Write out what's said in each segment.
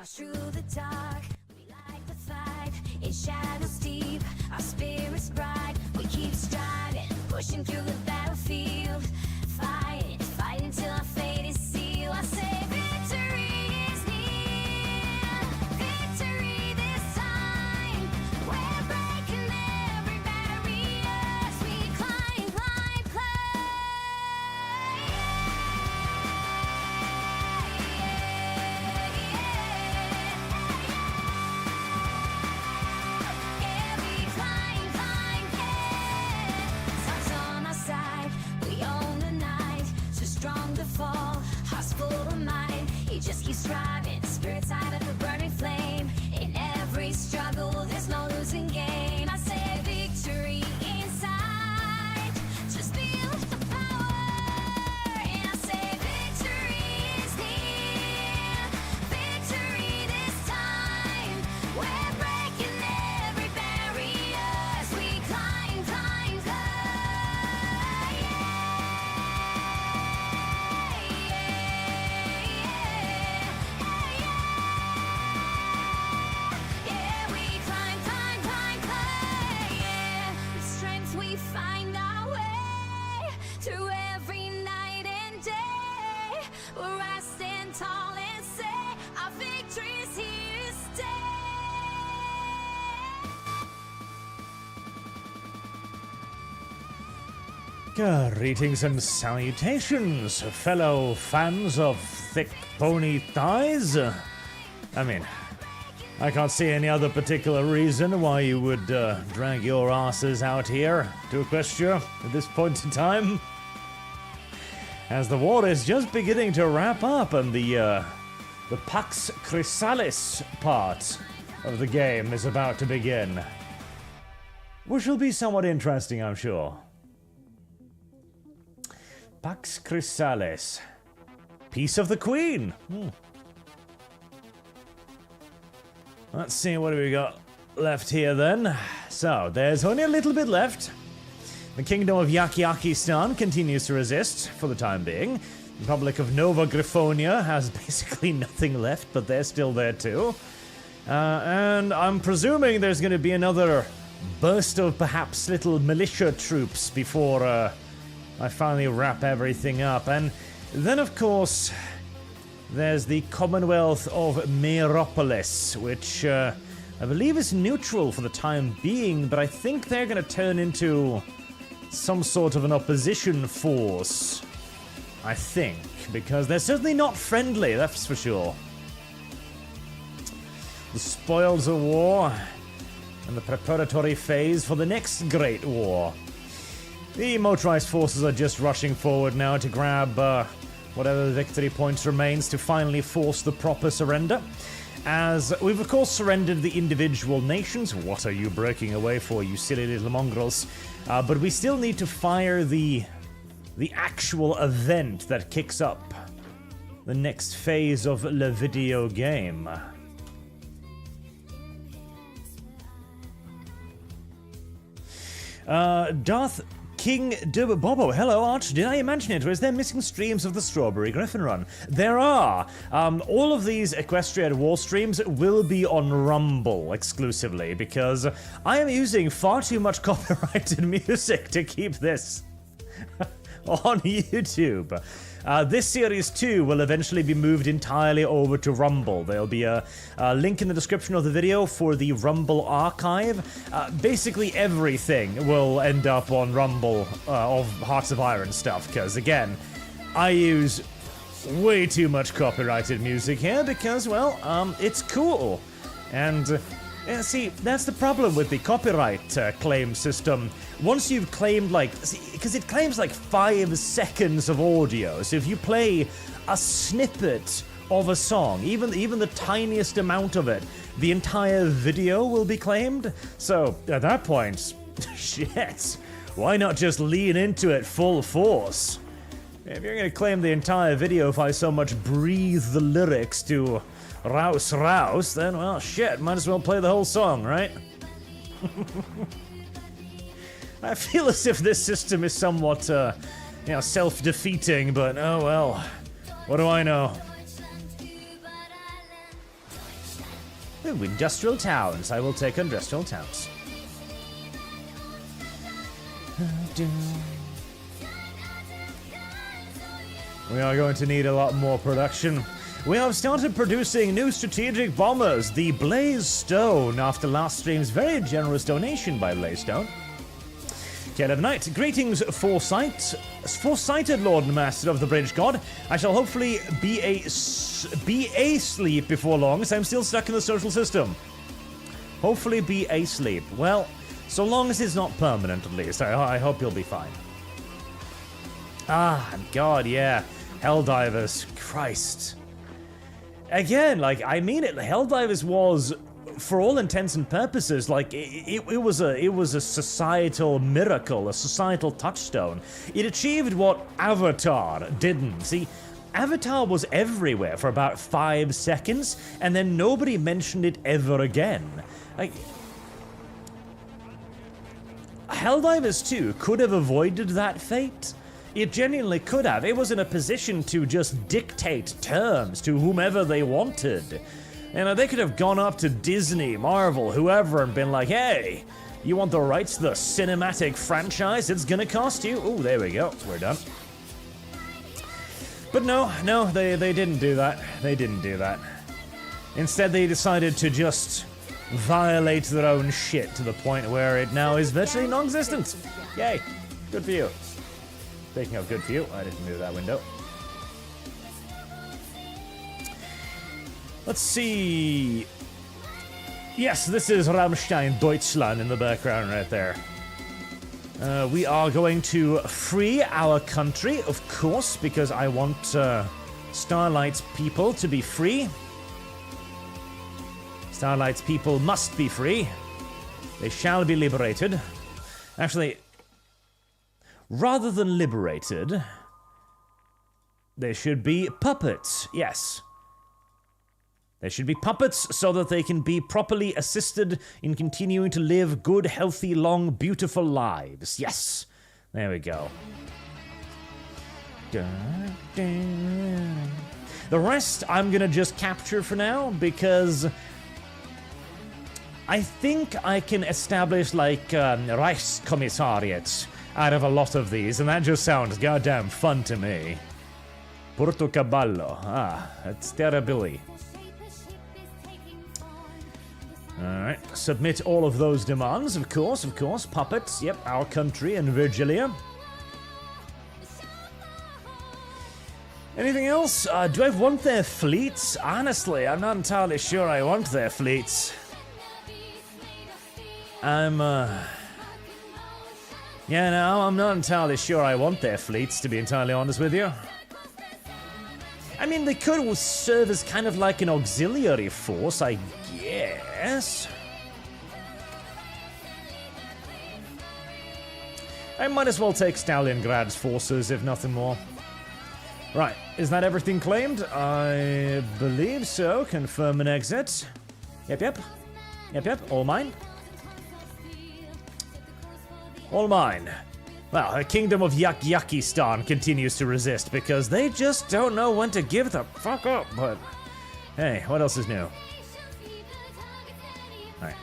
Through the dark, we like the fight. In shadows deep, our spirits bright. We keep striving, pushing through the battlefield. Fighting till our fate is sealed. I say victory is near. Victory this time. We're breaking every barrier as we climb. Just keep striving, spirits out of the burning flame. In every struggle, there's no losing game. I say victory inside, just feel the power. And I say victory is near, victory this time. We're breaking every barrier as we climb. Find our way through every night and day, where I stand tall and say our victory's here to stay. Greetings and salutations, fellow fans of thick pony thighs. I mean, I can't see any other particular reason why you would drag your asses out here to Equestria at this point in time, as the war is just beginning to wrap up and the Pax Chrysalis part of the game is about to begin, which will be somewhat interesting, I'm sure. Pax Chrysalis, Peace of the Queen. Let's see, what do we got left here then? So, there's only a little bit left. The Kingdom of Yakistan continues to resist for the time being. The Republic of Nova Griffonia has basically nothing left, but they're still there too. And I'm presuming there's going to be another burst of perhaps little militia troops before I finally wrap everything up. And then, of course, there's the Commonwealth of Meropolis, which I believe is neutral for the time being, but I think they're going to turn into some sort of an opposition force. I think, because they're certainly not friendly, that's for sure. The spoils of war and the preparatory phase for the next Great War. The motorized forces are just rushing forward now to grab whatever victory points remains to finally force the proper surrender. As we've of course surrendered the individual nations. What are you breaking away for, you silly little mongrels? But we still need to fire the actual event that kicks up the next phase of the video game. Darth King Dub Bobo, hello Arch, did I imagine it, or is there missing streams of the Strawberry Griffin Run? There are! All of these Equestria war streams will be on Rumble exclusively, because I am using far too much copyrighted music to keep this on YouTube. This series too will eventually be moved entirely over to Rumble. There'll be a link in the description of the video for the Rumble archive. Basically everything will end up on Rumble of Hearts of Iron stuff, because again, I use way too much copyrighted music here because, well, it's cool. And see, that's the problem with the copyright claim system. Once you've claimed, like, because it claims like 5 seconds of audio, so if you play a snippet of a song, even the tiniest amount of it, the entire video will be claimed. So at that point, shit, why not just lean into it full force? If you're gonna claim the entire video if I so much breathe the lyrics to Rouse Rouse, then, well, shit, might as well play the whole song, right? I feel as if this system is somewhat, self-defeating, but oh well. What do I know? Ooh, industrial towns. I will take industrial towns. We are going to need a lot more production. We have started producing new strategic bombers, the Blaze Stone, after last stream's very generous donation by Blaze Stone. Tale of Night, greetings, foresighted Lord and Master of the Bridge God. I shall hopefully be asleep before long, as I'm still stuck in the social system. Hopefully be asleep. Well, so long as it's not permanent, at least. I hope you'll be fine. Ah, God, yeah. Helldivers. Christ. Again, like, I mean it. Helldivers was, for all intents and purposes, like, it was a societal miracle, a societal touchstone. It achieved what Avatar didn't. See, Avatar was everywhere for about 5 seconds, and then nobody mentioned it ever again. Like, Helldivers 2 could have avoided that fate. It genuinely could have. It was in a position to just dictate terms to whomever they wanted. You know, they could have gone up to Disney, Marvel, whoever, and been like, hey, you want the rights to the cinematic franchise? It's gonna cost you. Ooh, there we go. We're done. But no, they didn't do that. They didn't do that. Instead, they decided to just violate their own shit to the point where it now is virtually non-existent. Yay. Good for you. Speaking of good for you, I didn't move that window. Let's see. Yes, this is Rammstein Deutschland in the background right there. We are going to free our country, of course, because I want Starlight's people to be free. Starlight's people must be free. They shall be liberated. Actually, rather than liberated, they should be puppets, yes. They should be puppets so that they can be properly assisted in continuing to live good, healthy, long, beautiful lives. Yes. There we go. The rest I'm gonna just capture for now because I think I can establish like Reichskommissariats out of a lot of these, and that just sounds goddamn fun to me. Portocaballo. Ah, that's terribly. Alright, submit all of those demands, of course, puppets, yep, our country and Virgilia. Anything else? Do I want their fleets? Honestly, I'm not entirely sure I want their fleets. Yeah, no, I'm not entirely sure I want their fleets, to be entirely honest with you. I mean, they could serve as kind of like an auxiliary force, I guess. I might as well take Stalingrad's forces, if nothing more. Right, is that everything claimed? I believe so. Confirm an exit. Yep, all mine. All mine. Well, the kingdom of Yakistan continues to resist because they just don't know when to give the fuck up, but hey, what else is new? Alright.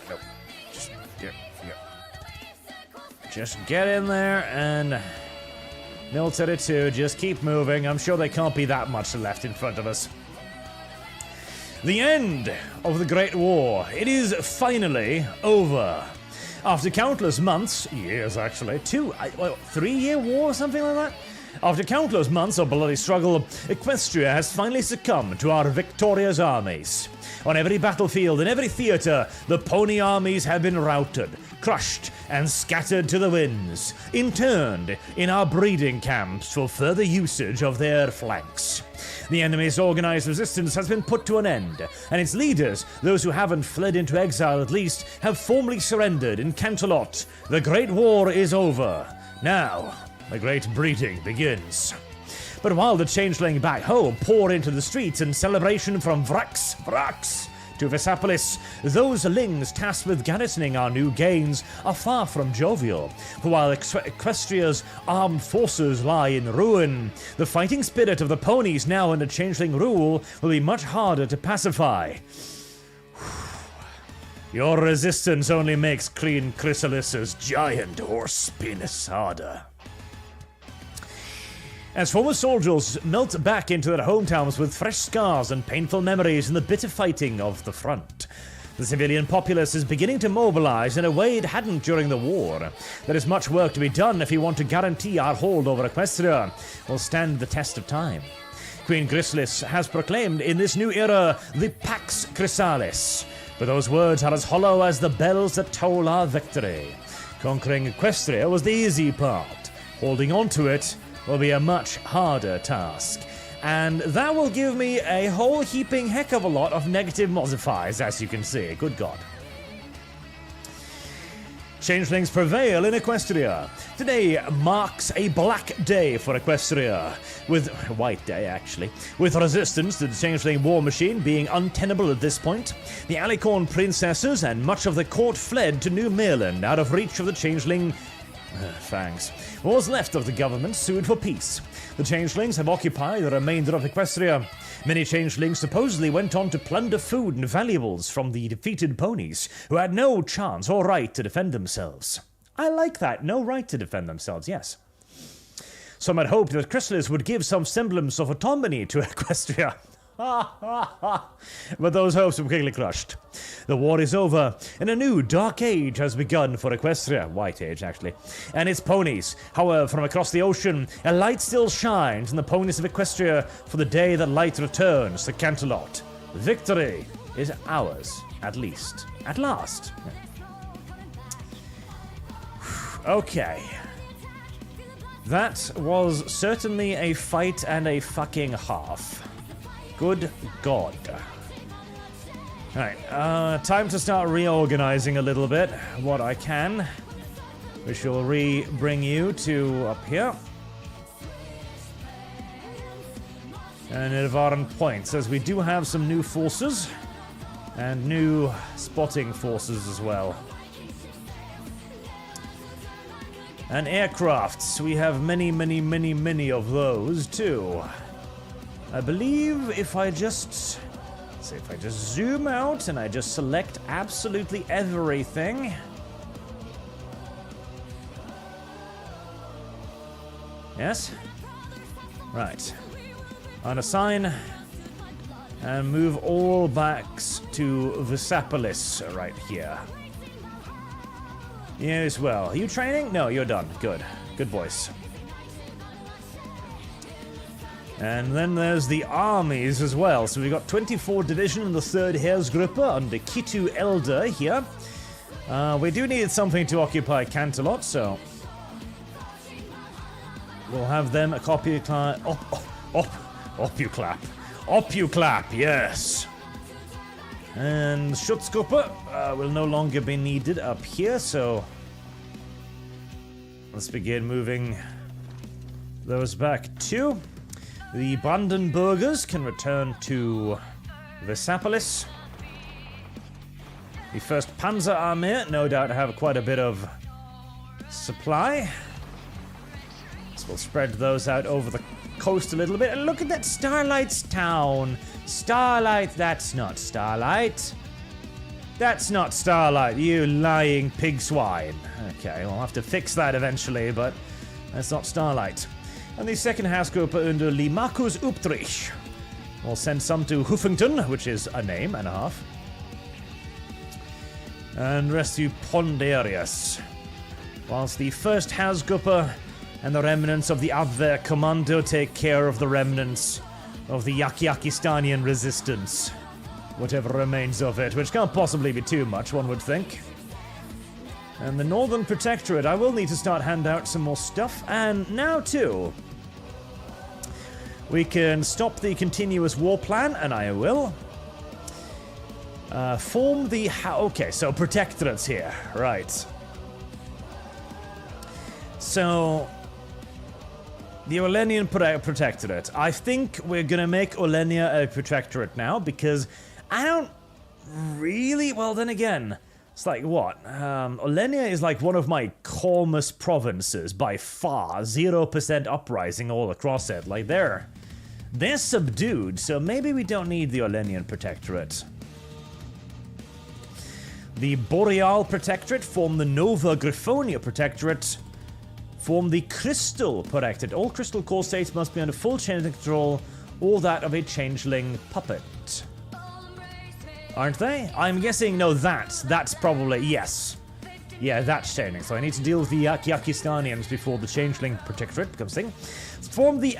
Nope. Just get in there and military 2, just keep moving. I'm sure there can't be that much left in front of us. The end of the Great War. It is finally over. After countless months, years actually, 3-year war or something like that? After countless months of bloody struggle, Equestria has finally succumbed to our victorious armies. On every battlefield, in every theater, the pony armies have been routed, crushed, and scattered to the winds, interned in our breeding camps for further usage of their flanks. The enemy's organized resistance has been put to an end, and its leaders, those who haven't fled into exile at least, have formally surrendered in Canterlot. The Great War is over. Now, the great breeding begins. But while the changeling back home pour into the streets in celebration from Vrax to Vesapolis. Those lings tasked with garrisoning our new gains are far from jovial, for while Equestria's armed forces lie in ruin, the fighting spirit of the ponies now under changeling rule will be much harder to pacify. Your resistance only makes Clean Chrysalis's giant horse penis harder. As former soldiers melt back into their hometowns with fresh scars and painful memories in the bitter fighting of the front, the civilian populace is beginning to mobilize in a way it hadn't during the war. There is much work to be done if we want to guarantee our hold over Equestria will stand the test of time. Queen Chrysalis has proclaimed in this new era the Pax Chrysalis, but those words are as hollow as the bells that toll our victory. Conquering Equestria was the easy part. Holding on to it will be a much harder task. And that will give me a whole heaping heck of a lot of negative modifiers, as you can see. Good God. Changelings prevail in Equestria. Today marks a black day for Equestria, with white day actually, with resistance to the Changeling war machine being untenable at this point. The Alicorn princesses and much of the court fled to New Merland, out of reach of the Changeling fangs. What was left of the government sued for peace. The Changelings have occupied the remainder of Equestria. Many Changelings supposedly went on to plunder food and valuables from the defeated ponies, who had no chance or right to defend themselves. I like that, no right to defend themselves, yes. Some had hoped that Chrysalis would give some semblance of autonomy to Equestria. But those hopes were quickly crushed. The war is over, and a new dark age has begun for Equestria, white age actually, and its ponies. However, from across the ocean, a light still shines in the ponies of Equestria for the day that light returns to Canterlot. Victory is ours, at least. At last. Okay. That was certainly a fight and a fucking half. Good God. Alright, time to start reorganizing a little bit what I can, which will bring you to up here. And at Varan points, as we do have some new forces, and new spotting forces as well. And aircrafts, we have many of those too. I believe if I just zoom out and I just select absolutely everything. Yes? Right. Unassign and move all backs to Vesapolis right here. Yes, well. Are you training? No, you're done. Good. Good boys. And then there's the armies as well. So we've got 24 Division in the 3rd Heeresgruppe under Kitu Elder here. We do need something to occupy Canterlot, so we'll have them a copy Opuclap, yes. And Schutzgruppe will no longer be needed up here, so let's begin moving those back too. The Brandenburgers can return to Vesapolis. The 1st Panzer Army no doubt have quite a bit of supply. So we'll spread those out over the coast a little bit. And look at that, Starlight's town. Starlight, that's not Starlight. That's not Starlight, you lying pig swine. Okay, we'll have to fix that eventually, but that's not Starlight. And the 2nd Heeresgruppe under Limacus Uptrich. We'll send some to Huffington, which is a name and a half. And rescue Ponderius. Whilst the 1st Heeresgruppe and the remnants of the Abwehr Commando take care of the remnants of the Yakistanian resistance. Whatever remains of it, which can't possibly be too much, one would think. And the Northern Protectorate, I will need to start hand out some more stuff. And now too, we can stop the continuous war plan, and I will. Form the... okay, so Protectorates here, right. So, the Olenian Protectorate. I think we're gonna make Olenia a Protectorate now, because I don't really? Well, then again, it's like what? Olenia is like one of my calmest provinces by far. 0% uprising all across it. Like they're subdued, so maybe we don't need the Olenian Protectorate. The Boreal Protectorate formed the Nova Griffonia Protectorate. Form the Crystal Protectorate. All crystal core states must be under full changeling control, or that of a changeling puppet. Aren't they? I'm guessing, no, that's probably, yes. Yeah, that's changing, so I need to deal with the Yakistanians before the Changeling Protectorate becomes thing. Form the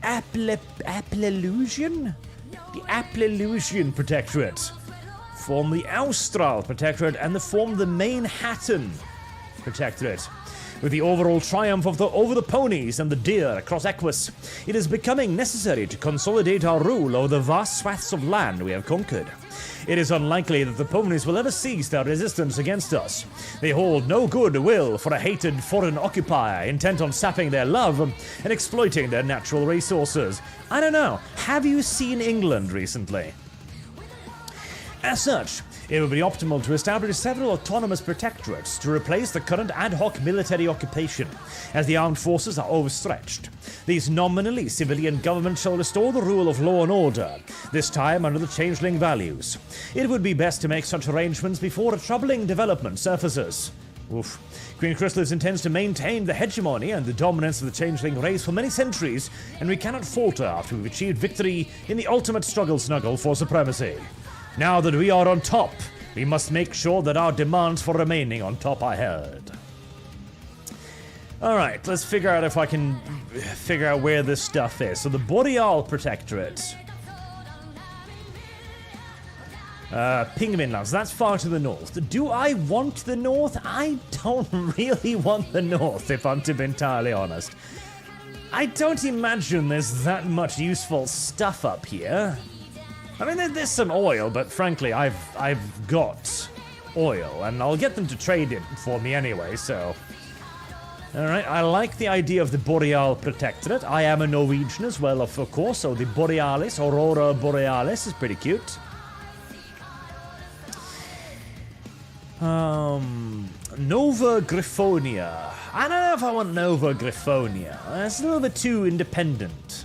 Applelusion? The Applelusion Protectorate. Form the Austral Protectorate, and form the Manhattan Protectorate. With the overall triumph over the ponies and the deer across Equus, it is becoming necessary to consolidate our rule over the vast swaths of land we have conquered. It is unlikely that the ponies will ever cease their resistance against us. They hold no good will for a hated foreign occupier intent on sapping their love and exploiting their natural resources. I don't know, have you seen England recently? As such, it would be optimal to establish several autonomous protectorates to replace the current ad hoc military occupation, as the armed forces are overstretched. These nominally civilian governments shall restore the rule of law and order, this time under the changeling values. It would be best to make such arrangements before a troubling development surfaces. Oof. Queen Chrysalis intends to maintain the hegemony and the dominance of the changeling race for many centuries, and we cannot falter after we've achieved victory in the ultimate struggle for supremacy. Now that we are on top, we must make sure that our demands for remaining on top are heard. Alright, let's figure out if I can figure out where this stuff is. So the Boreal Protectorate. Penguinlands, that's far to the north. Do I want the north? I don't really want the north, if I'm to be entirely honest. I don't imagine there's that much useful stuff up here. I mean, there's some oil, but frankly, I've got oil, and I'll get them to trade it for me anyway, so... Alright, I like the idea of the Boreal Protectorate. I am a Norwegian as well, of course, so the Borealis, Aurora Borealis, is pretty cute. Nova Griffonia. I don't know if I want Nova Griffonia. It's a little bit too independent.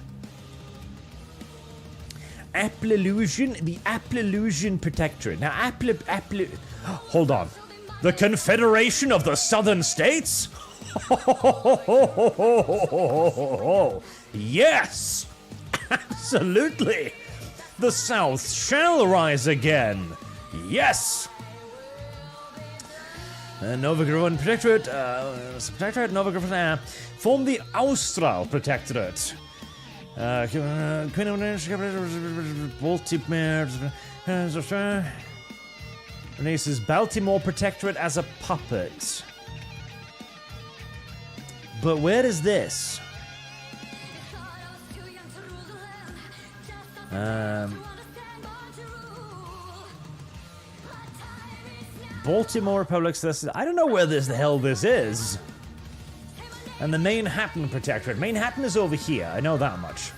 Applelusion, the Applelusion Protectorate. Now, hold on. The Confederation of the Southern States? Yes! Absolutely! The South shall rise again! Yes! Nova Griffin Protectorate, Nova Griffin, form the Austral Protectorate. Releases Baltimore Protectorate as a puppet. But where is this? Baltimore Republic Celestial. I don't know where the hell this is. And the Manhattan Protectorate. Manhattan is over here. I know that much.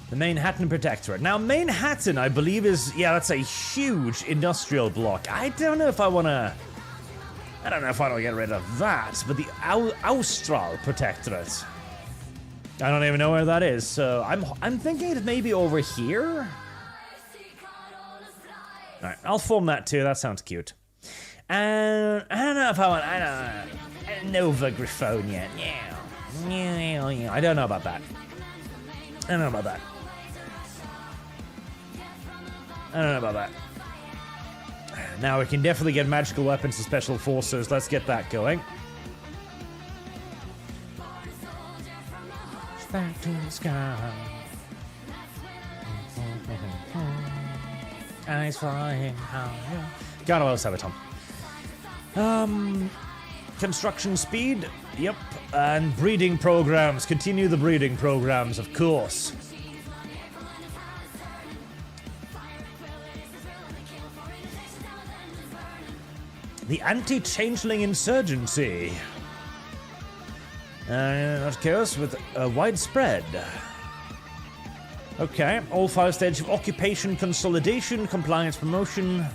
The Manhattan Protectorate. Now, Manhattan, I believe, is... Yeah, that's a huge industrial block. I don't know if I want to... I don't know if I want to get rid of that. But the Austral Protectorate. I don't even know where that is. So, I'm thinking it may be over here. Alright, I'll form that too. That sounds cute. I don't know if I want... I don't know. Nova Griffonia. Yeah. I don't know about that. I don't know about that. I don't know about that. Now we can definitely get magical weapons to special forces. Let's get that going. Back to the sky. Eyes flying high. God, I love Sabaton. Construction speed. Yep. And breeding programs. Continue the breeding programs, of course. The anti-changeling insurgency. Of course, with a widespread. Okay, all 5 stages of occupation, consolidation, compliance, promotion.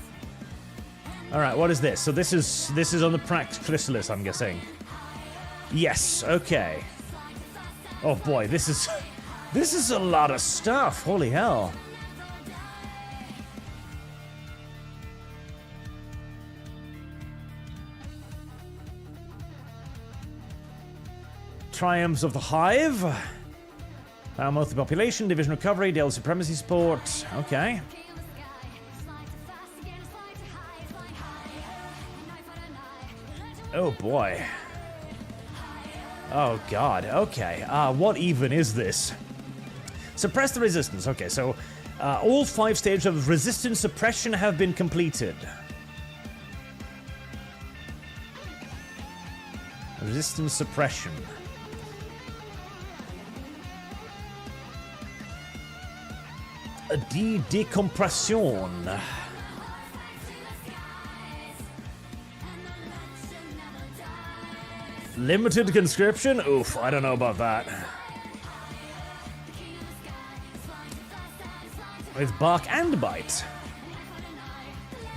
Alright, what is this? So this is on the Chrysalis, I'm guessing. Yes, okay. Oh boy, this is a lot of stuff. Holy hell. Triumphs of the Hive. Power multi-population, division recovery, Dale supremacy support. Okay. Oh boy. Oh god, okay. What even is this? Suppress the resistance. Okay, so all 5 stages of resistance suppression have been completed. Resistance suppression. Decompression. Limited conscription? Oof, I don't know about that. With bark and bite.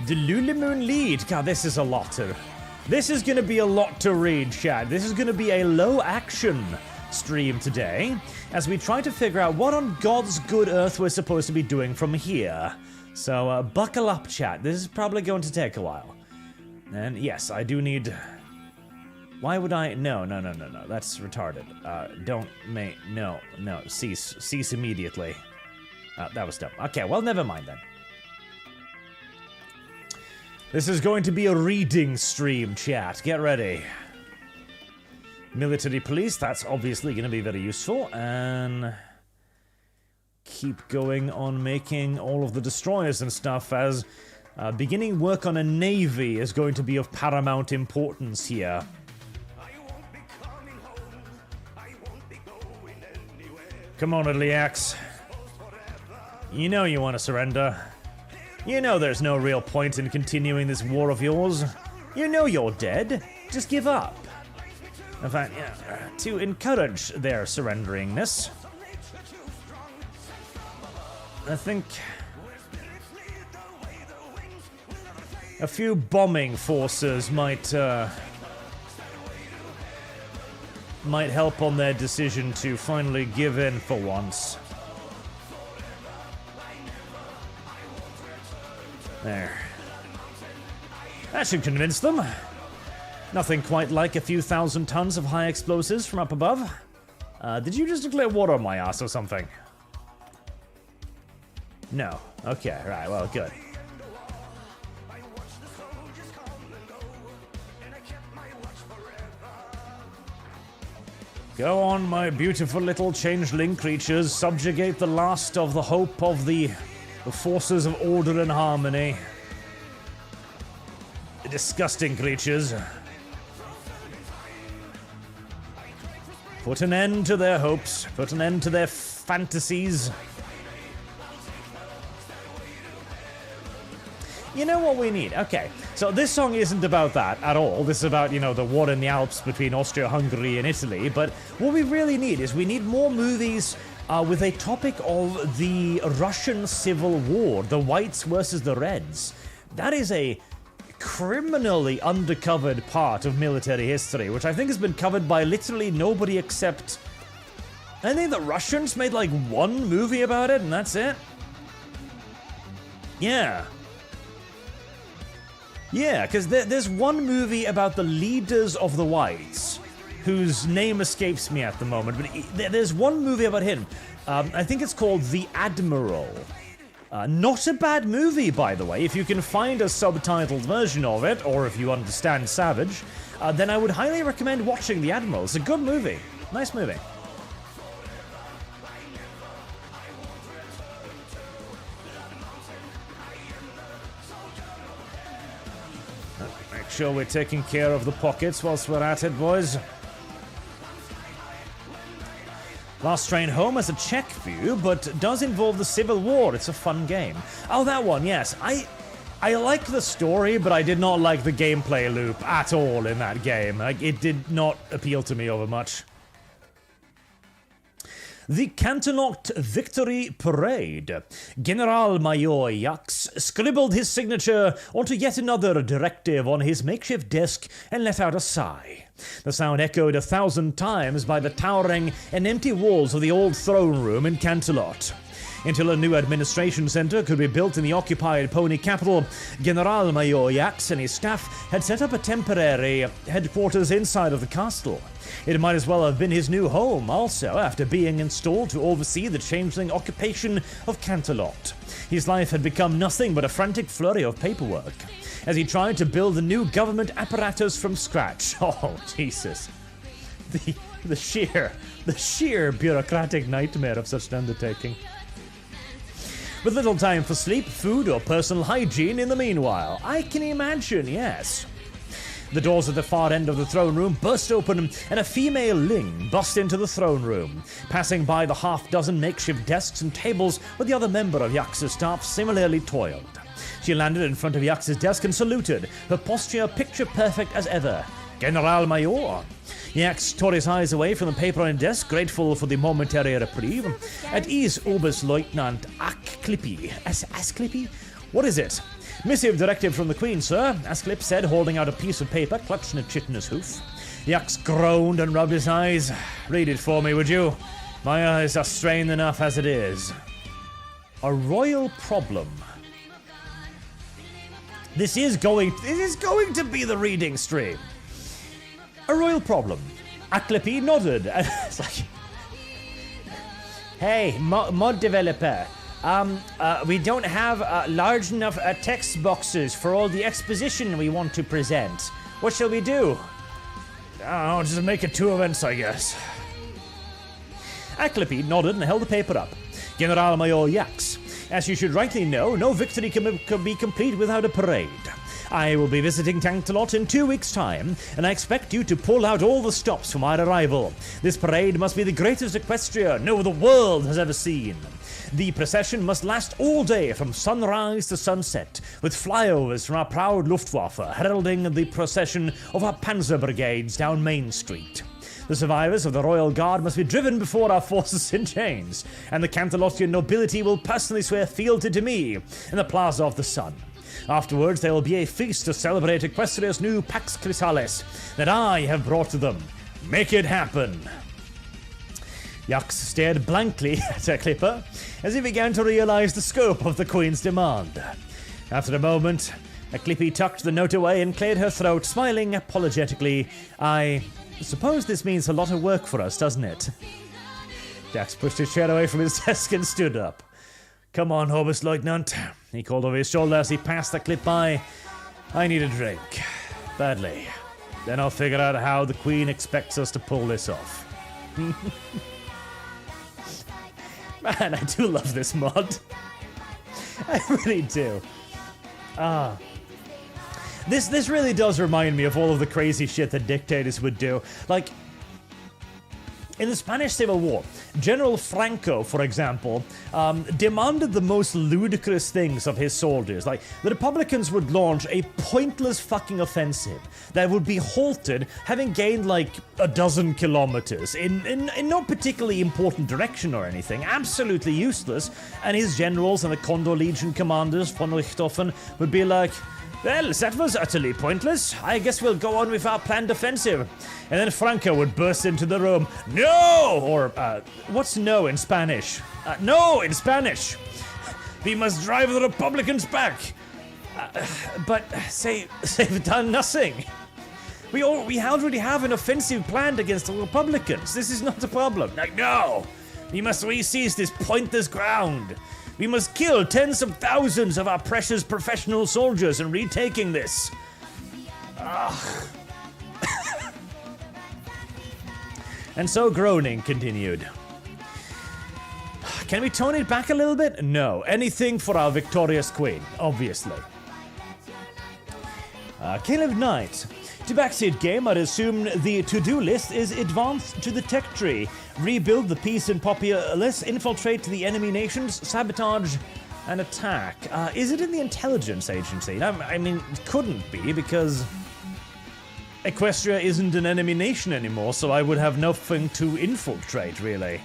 The Lulamoon lead. God, this is a lot to... This is going to be a lot to read, chat. This is going to be a low-action stream today, as we try to figure out what on God's good earth we're supposed to be doing from here. So, buckle up, chat. This is probably going to take a while. And yes, I do need... Why would I... No. That's retarded. No. Cease immediately. That was dumb. Okay, well, never mind then. This is going to be a reading stream, chat. Get ready. Military police, that's obviously going to be very useful. And... keep going on making all of the destroyers and stuff, as beginning work on a navy is going to be of paramount importance here. Come on, Iliax. You know you want to surrender. You know there's no real point in continuing this war of yours. You know you're dead. Just give up. In fact, yeah, to encourage their surrenderingness, I think a few bombing forces might help on their decision to finally give in for once. There. That should convince them. Nothing quite like a few thousand tons of high explosives from up above. Did you just declare war on my ass or something? No. Okay, right, well, good. Go on, my beautiful little changeling creatures. Subjugate the last of the hope of the forces of order and harmony. The disgusting creatures. Put an end to their hopes. Put an end to their fantasies. You know what we need? Okay, so this song isn't about that at all. This is about, you know, the war in the Alps between Austria-Hungary and Italy. But what we really need is we need more movies with a topic of the Russian Civil War, the Whites versus the Reds. That is a criminally undercovered part of military history, which I think has been covered by literally nobody except... I think the Russians made like one movie about it, and that's it. Yeah. Yeah, because there's one movie about the leaders of the Whites, whose name escapes me at the moment, but there's one movie about him. I think it's called The Admiral. Not a bad movie, by the way. If you can find a subtitled version of it, or if you understand Savage, then I would highly recommend watching The Admiral. It's a good movie. Nice movie. Make sure we're taking care of the pockets whilst we're at it, boys. Last Train Home has a Czech view, but does involve the Civil War. It's a fun game. Oh, that one, yes. I like the story, but I did not like the gameplay loop at all in that game. Like, it did not appeal to me over much. The Cantonot Victory Parade. General-Major Yax scribbled his signature onto yet another directive on his makeshift desk and let out a sigh. The sound echoed 1,000 times by the towering and empty walls of the old throne room in Cantelot. Until a new administration center could be built in the occupied pony capital, General-Major Yax and his staff had set up a temporary headquarters inside of the castle. It might as well have been his new home also, after being installed to oversee the changeling occupation of Cantelot. His life had become nothing but a frantic flurry of paperwork, as he tried to build the new government apparatus from scratch. Oh, Jesus. The sheer bureaucratic nightmare of such an undertaking. With little time for sleep, food, or personal hygiene in the meanwhile. I can imagine, yes. The doors at the far end of the throne room burst open, and a female Ling bust into the throne room, passing by the half-dozen makeshift desks and tables where the other member of Yax's staff similarly toiled. She landed in front of Yax's desk and saluted, her posture picture-perfect as ever. General-Major. Yax tore his eyes away from the paper on his desk, grateful for the momentary reprieve. At ease, Oberstleutnant Asclippy? What is it? Missive directive from the Queen, sir, Asclip said, holding out a piece of paper clutched in a chitinous hoof. Yax groaned and rubbed his eyes. Read it for me, would you? My eyes are strained enough as it is. A royal problem. This is going to be the reading stream. A royal problem. Asclippy nodded. It's like, hey, mod developer. We don't have large enough text boxes for all the exposition we want to present. What shall we do? I don't know, just make it 2 events, I guess. Asclippy nodded and held the paper up. General-Major Yax. As you should rightly know, no victory can be complete without a parade. I will be visiting Cantelot in 2 weeks' time, and I expect you to pull out all the stops for my arrival. This parade must be the greatest Equestria the world has ever seen. The procession must last all day from sunrise to sunset, with flyovers from our proud Luftwaffe heralding the procession of our panzer brigades down Main Street. The survivors of the Royal Guard must be driven before our forces in chains, and the Cantelotian nobility will personally swear fealty to me in the Plaza of the Sun. Afterwards, there will be a feast to celebrate Equestria's new Pax Chrysalis that I have brought to them. Make it happen. Yax stared blankly at her clipper as he began to realize the scope of the Queen's demand. After a moment, Asclippy tucked the note away and cleared her throat, smiling apologetically. I suppose this means a lot of work for us, doesn't it? Jax pushed his chair away from his desk and stood up. Come on, Oberstleutnant, he called over his shoulder as he passed the clip by. I need a drink. Badly. Then I'll figure out how the Queen expects us to pull this off. Man, I do love this mod. I really do. This really does remind me of all of the crazy shit that dictators would do. Like, in the Spanish Civil War, General Franco, for example, demanded the most ludicrous things of his soldiers. Like, the Republicans would launch a pointless fucking offensive that would be halted having gained like a dozen kilometers in no particularly important direction or anything. Absolutely useless. And his generals and the Condor Legion commanders, von Richthofen, would be like, well, that was utterly pointless. I guess we'll go on with our planned offensive. And then Franco would burst into the room. No! Or, what's no in Spanish? No in Spanish! We must drive the Republicans back. But they've done nothing. We already have an offensive planned against the Republicans. This is not a problem. Like, no! We must re-seize this pointless ground. We must kill tens of thousands of our precious professional soldiers in retaking this. And so groaning continued. Can we tone it back a little bit? No. Anything for our victorious queen, obviously. Caleb Knight. To backseat game, I'd assume the to-do list is advance to the tech tree, rebuild the peace and populace, infiltrate the enemy nations, sabotage, and attack. Is it in the intelligence agency? I mean, it couldn't be, because Equestria isn't an enemy nation anymore, so I would have nothing to infiltrate, really.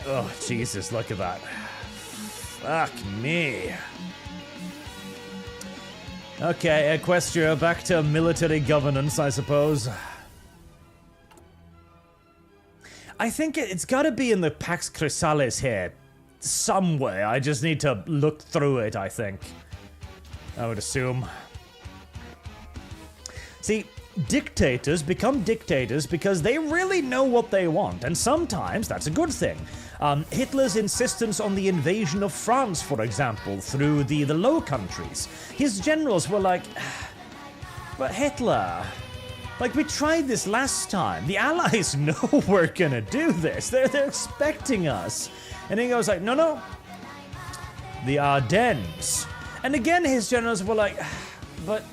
Oh, Jesus, look at that. Fuck me. Okay, Equestria, back to military governance, I suppose. I think it's gotta be in the Pax Chrysalis here. Somewhere. I just need to look through it, I think. I would assume. See, dictators become dictators because they really know what they want, and sometimes that's a good thing. Hitler's insistence on the invasion of France, for example, through the Low Countries. His generals were like, but Hitler, like, we tried this last time. The Allies know we're gonna do this. They're expecting us. And he goes like, no, the Ardennes. And again, his generals were like, but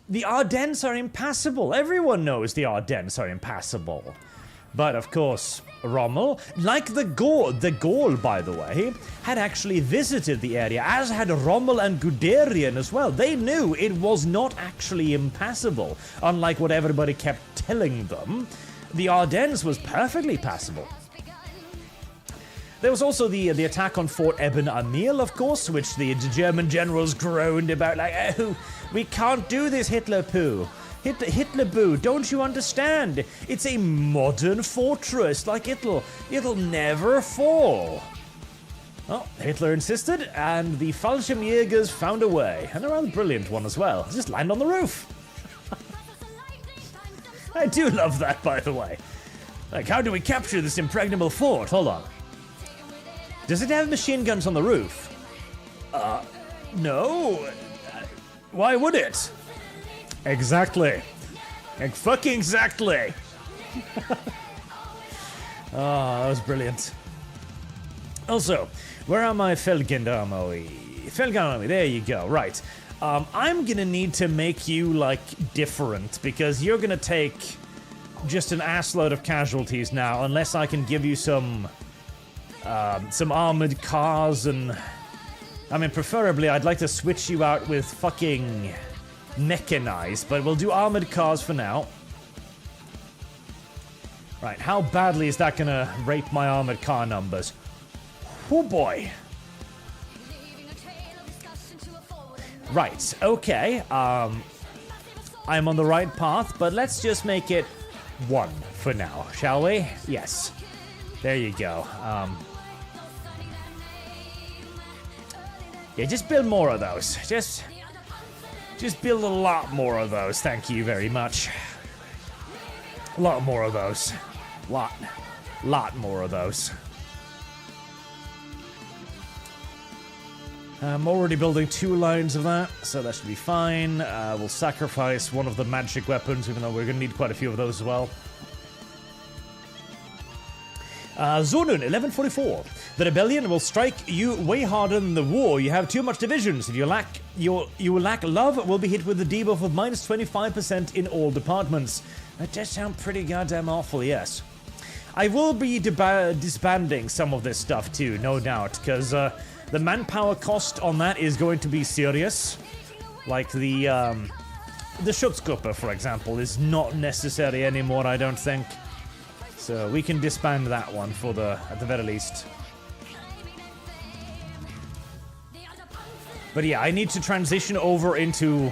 the Ardennes are impassable. Everyone knows the Ardennes are impassable. But of course, Rommel, like the Gaul, by the way, had actually visited the area, as had Rommel and Guderian as well. They knew it was not actually impassable, unlike what everybody kept telling them. The Ardennes was perfectly passable. There was also the attack on Fort Eban Amil, of course, which the German generals groaned about, like, oh, we can't do this, Hitler poo. Hitler boo, don't you understand? It's a modern fortress, like it'll never fall. Oh, Hitler insisted, and the Fallschirmjägers found a way, and a rather brilliant one as well. Just land on the roof. I do love that, by the way. Like, how do we capture this impregnable fort? Hold on. Does it have machine guns on the roof? No. Why would it? Exactly. Fucking exactly. Oh, that was brilliant. Also, where are my Felgendarmoi? Felgendarmoi, there you go. Right. I'm gonna need to make you, like, different, because you're gonna take just an assload of casualties now, unless I can give you some armored cars, and I mean, preferably I'd like to switch you out with fucking mechanized, but we'll do armored cars for now. Right, how badly is that gonna rape my armored car numbers? Oh boy. Right, okay, I'm on the right path, but let's just make it 1 for now, shall we? Yes. There you go. Yeah, just build more of those. Just build a lot more of those. Thank you very much. A lot more of those. Lot more of those. I'm already building 2 lines of that, so that should be fine. We'll sacrifice one of the magic weapons, even though we're going to need quite a few of those as well. Zonun, 1144. The rebellion will strike you way harder than the war. You have too much divisions. If you lack love, will be hit with the debuff of minus 25% in all departments. That does sound pretty goddamn awful, yes. I will be disbanding some of this stuff too, no doubt, because the manpower cost on that is going to be serious. Like the Schutzgruppe, for example, is not necessary anymore, I don't think. So we can disband that one at the very least. But yeah, I need to transition over into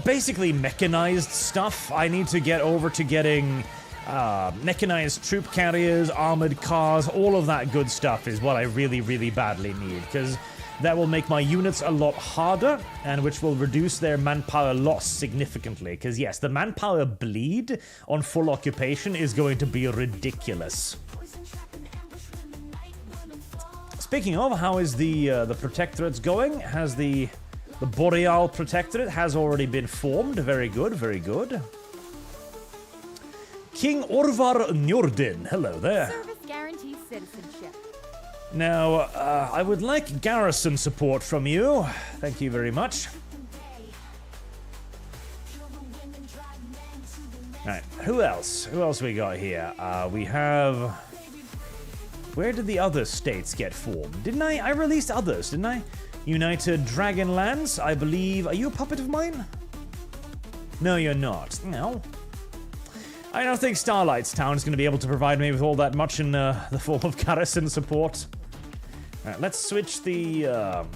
basically mechanized stuff. I need to get over to getting mechanized troop carriers, armored cars, all of that good stuff is what I really, really badly need, because that will make my units a lot harder, and which will reduce their manpower loss significantly. Because yes, the manpower bleed on full occupation is going to be ridiculous. Speaking of, how is the Protectorates going? Has the Boreal Protectorate has already been formed. Very good, very good. King Orvar Njordin, hello there. Service guarantees citizenship. Now, I would like garrison support from you. Thank you very much. Alright, who else? Who else we got here? We have... Where did the other states get formed? Didn't I released others, didn't I? United Dragonlands, I believe. Are you a puppet of mine? No, you're not. No. I don't think Starlight's Town is going to be able to provide me with all that much in the form of garrison support. Alright, let's switch the...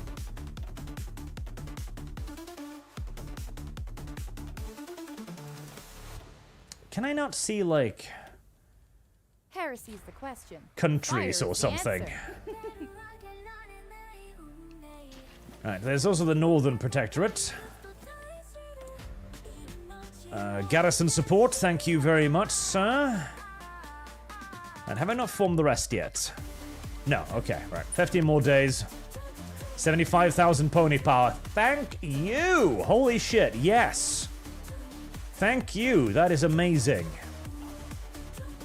Can I not see, like... Heresy's the question. countries Fire's or the something? answer. Alright, there's also the Northern Protectorate. Garrison support, thank you very much, sir. And have I not formed the rest yet? No, okay, right. 15 more days. 75,000 pony power. Thank you! Holy shit, yes! Thank you, that is amazing.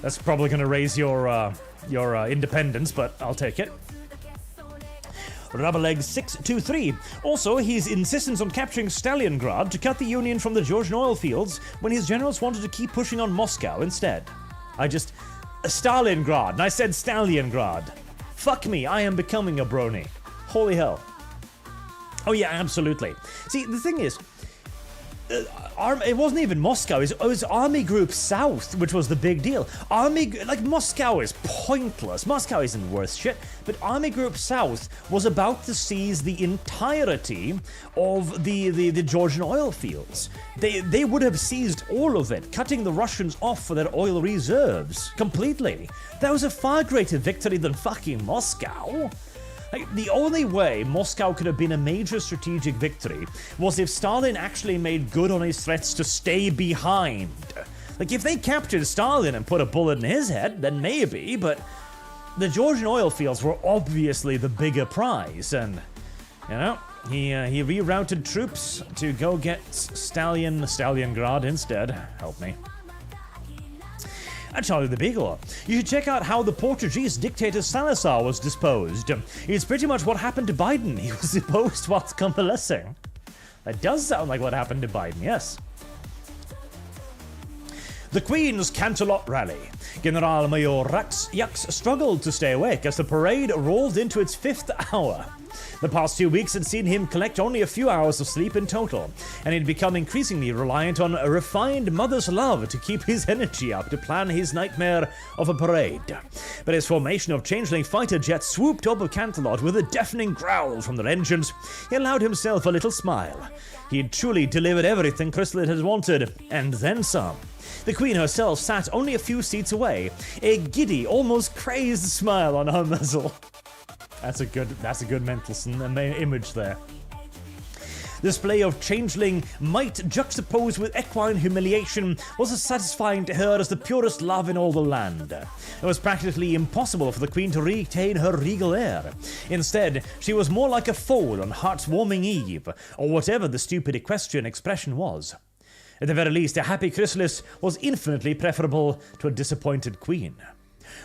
That's probably gonna raise your independence, but I'll take it. Rubberleg623. Also, his insistence on capturing Stalingrad to cut the Union from the Georgian oil fields when his generals wanted to keep pushing on Moscow instead. Stalingrad, and I said Stalingrad. Fuck me, I am becoming a brony. Holy hell. Oh yeah, absolutely. See, the thing is, it wasn't even Moscow, it was Army Group South, which was the big deal. Moscow is pointless. Moscow isn't worth shit, but Army Group South was about to seize the entirety of the Georgian oil fields. They would have seized all of it, cutting the Russians off for their oil reserves completely. That was a far greater victory than fucking Moscow. The only way Moscow could have been a major strategic victory was if Stalin actually made good on his threats to stay behind. If they captured Stalin and put a bullet in his head, then maybe, but the Georgian oil fields were obviously the bigger prize, and, he rerouted troops to go get Stalingrad instead. Help me. And Charlie the Beagle. You should check out how the Portuguese dictator Salazar was disposed. It's pretty much what happened to Biden. He was deposed whilst convalescing. That does sound like what happened to Biden, yes. The Queen's Canterlot Rally. General Major Yaks struggled to stay awake as the parade rolled into its 5th hour. The past 2 weeks had seen him collect only a few hours of sleep in total, and he'd become increasingly reliant on a refined mother's love to keep his energy up to plan his nightmare of a parade. But his formation of changeling fighter jets swooped over Canterlot with a deafening growl from their engines. He allowed himself a little smile. He had truly delivered everything Chrysalis had wanted, and then some. The Queen herself sat only a few seats away, a giddy, almost crazed smile on her muzzle. That's a good mental image there. Display of changeling might juxtaposed with equine humiliation was as satisfying to her as the purest love in all the land. It was practically impossible for the Queen to retain her regal air. Instead, she was more like a foal on heart's-warming eve, or whatever the stupid equestrian expression was. At the very least, a happy chrysalis was infinitely preferable to a disappointed queen.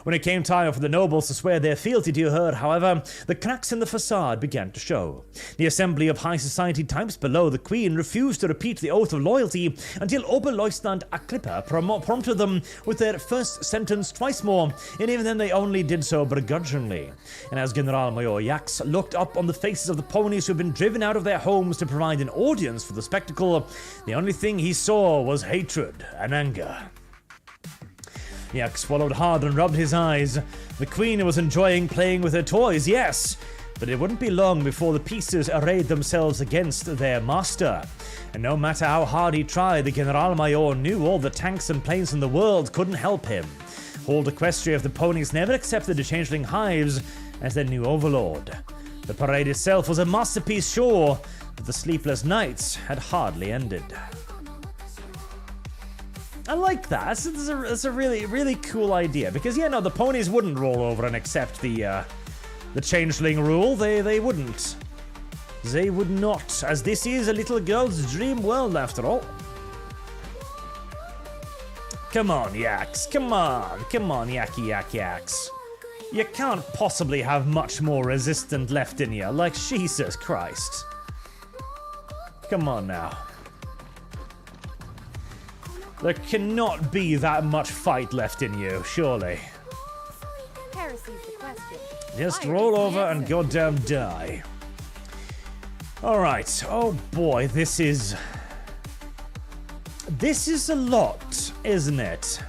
When it came time for the nobles to swear their fealty to her, however, the cracks in the facade began to show. The assembly of high society types below the Queen refused to repeat the oath of loyalty until Oberleutnant Aklippa prompted them with their first sentence twice more, and even then they only did so begrudgingly. And as General Major Yaks looked up on the faces of the ponies who had been driven out of their homes to provide an audience for the spectacle, the only thing he saw was hatred and anger. Yak swallowed hard and rubbed his eyes. The Queen was enjoying playing with her toys, yes, but it wouldn't be long before the pieces arrayed themselves against their master. And no matter how hard he tried, the General Major knew all the tanks and planes in the world couldn't help him. Old Equestria of the ponies never accepted the changeling hives as their new overlord. The parade itself was a masterpiece, sure, but the sleepless nights had hardly ended. I like that. It's a really, really cool idea. Because, the ponies wouldn't roll over and accept the changeling rule. They wouldn't. They would not, as this is a little girl's dream world after all. Come on, Yaks. Come on, Yaks. You can't possibly have much more resistant left in you, like Jesus Christ. Come on now. There cannot be that much fight left in you, surely. Heresy's the question. Just Fire roll is the over and answer. goddamn die. Alright, oh boy, this is a lot, isn't it?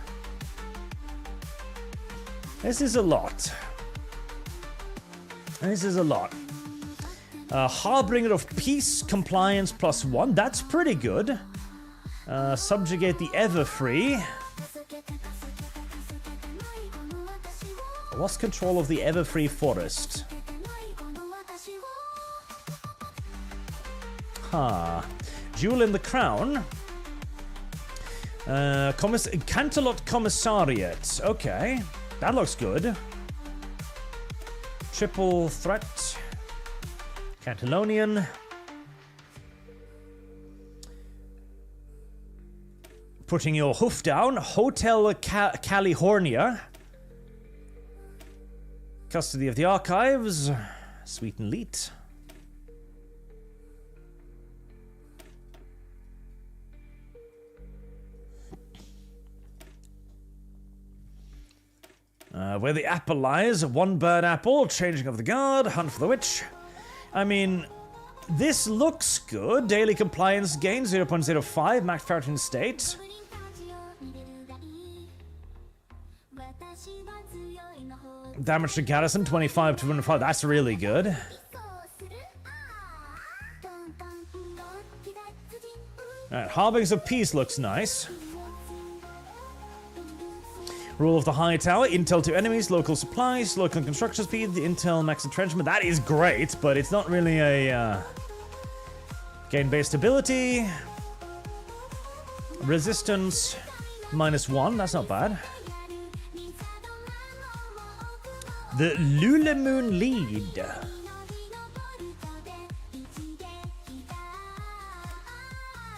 This is a lot. This is a lot. Harbinger of Peace, Compliance +1. That's pretty good. Subjugate the Everfree. Lost control of the Everfree Forest. Jewel in the Crown. Canterlot Commissariat. Okay. That looks good. Triple threat. Catalonian. Putting your hoof down. Hotel California. Custody of the Archives. Sweet and Leet. Where the apple lies, one bird apple, changing of the guard, hunt for the witch. I mean, this looks good. Daily compliance gain 0.05, max ferritin state. Damage to garrison 25 to 25. That's really good. Alright, Harbingers of Peace looks nice. Rule of the High Tower, intel to enemies, local supplies, local construction speed, the intel max entrenchment. That is great, but it's not really a gain-based ability. Resistance -1, that's not bad. The Lulamoon Lead.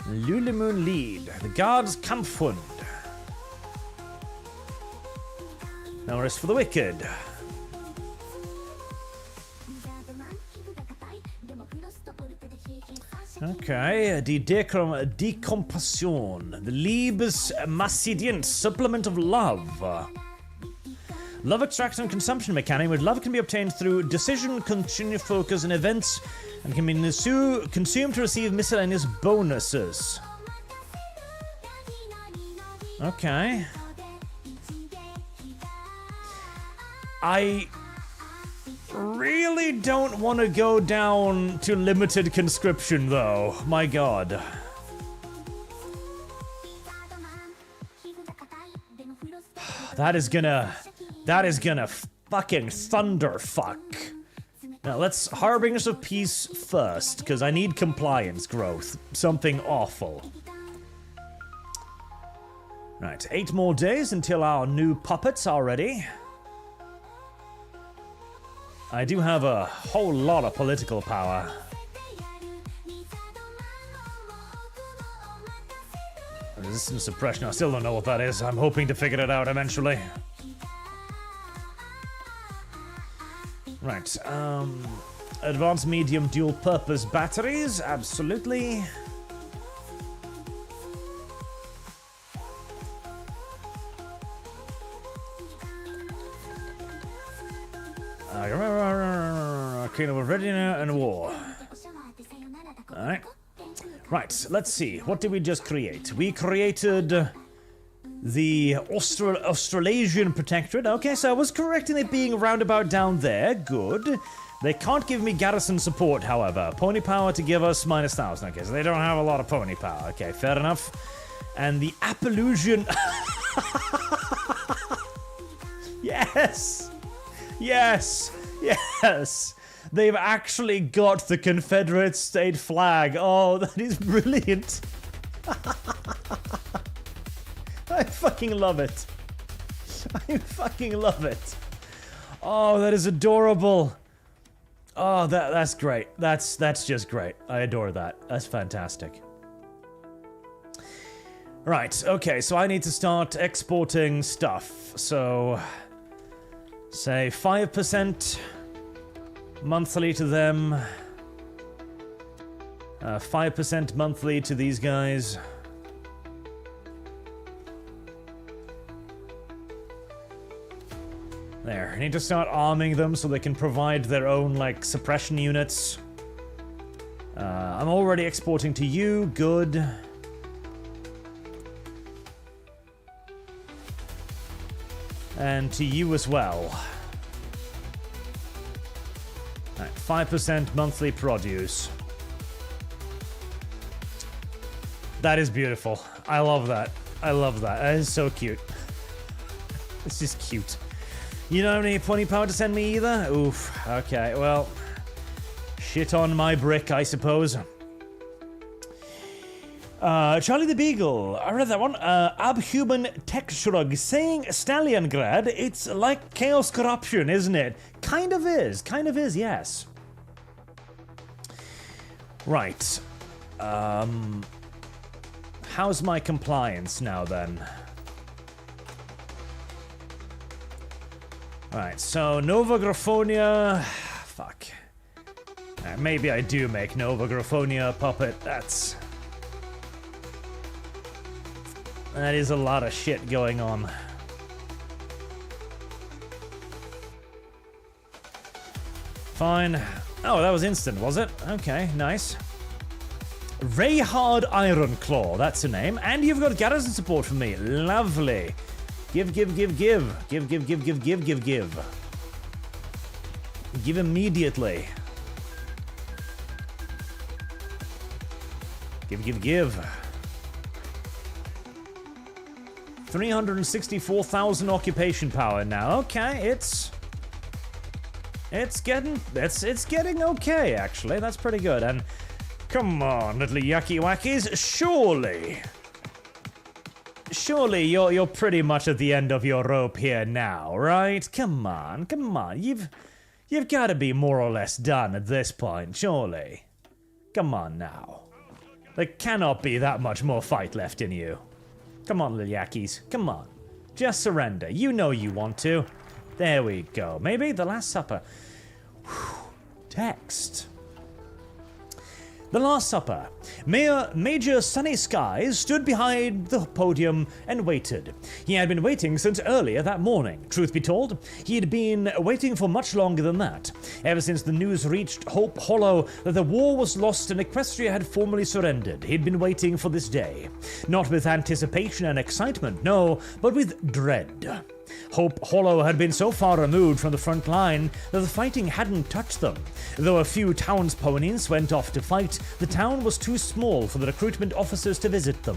Lulamoon Lead. The Guards Kampfhund. No rest for the wicked. Okay, Die Decompassion. The Liebesmassidient, Supplement of Love. Love extraction and consumption mechanic, where love can be obtained through decision, continue focus, and events, and can be consumed to receive miscellaneous bonuses. Okay. I really don't want to go down to limited conscription, though. My god. That is gonna fucking thunderfuck. Now let's Harbingers of Peace first, because I need compliance growth. Something awful. Right, 8 more days until our new puppets are ready. I do have a whole lot of political power. Resistance suppression, I still don't know what that is. I'm hoping to figure it out eventually. Right, advanced medium dual purpose batteries, absolutely. Kingdom of Readiness and War. Alright. Right, let's see. What did we just create? We created the Australasian Protectorate. Okay, so I was correct in it being roundabout down there. Good. They can't give me garrison support, however. Pony power to give us -1,000. Okay, so they don't have a lot of pony power. Okay, fair enough. And the Appalachian... Yes! Yes! Yes! They've actually got the Confederate state flag. Oh, that is brilliant. I fucking love it. I fucking love it. Oh, that is adorable. Oh, that's great. That's just great. I adore that. That's fantastic. Right, okay, so I need to start exporting stuff. So, say 5% monthly to them. 5% monthly to these guys. There, I need to start arming them so they can provide their own, like, suppression units. I'm already exporting to you, good. And to you as well. Alright, 5% monthly produce. That is beautiful. I love that. I love that. That is so cute. It's just cute. You don't have any pony power to send me either? Oof. Okay, well. Shit on my brick, I suppose. Charlie the Beagle. I read that one. Abhuman Tech Shrug saying Stalingrad, it's like chaos corruption, isn't it? Kind of is. Kind of is, yes. Right. How's my compliance now, then? Alright, so Nova Graphonia... Fuck. Maybe I do make Nova Graphonia a puppet. That is a lot of shit going on. Fine. Oh, that was instant, was it? Okay, nice. Rayhard Ironclaw, that's her name. And you've got garrison support for me. Lovely. Give. Give immediately. Give. 364,000 occupation power now. Okay, it's getting okay, actually. That's pretty good. And come on, little yucky wackies. Surely you're pretty much at the end of your rope here now, right? Come on. You've got to be more or less done at this point, surely. Come on now. There cannot be that much more fight left in you. Come on, little yakkies. Come on. Just surrender. You know you want to. There we go. Maybe the Last Supper. Whew. Text. The Last Supper. Major Sunny Skies stood behind the podium and waited. He had been waiting since earlier that morning. Truth be told, he had been waiting for much longer than that. Ever since the news reached Hope Hollow that the war was lost and Equestria had formally surrendered, he'd been waiting for this day. Not with anticipation and excitement, no, but with dread. Hope Hollow had been so far removed from the front line that the fighting hadn't touched them. Though a few town's ponies went off to fight, the town was too small for the recruitment officers to visit them.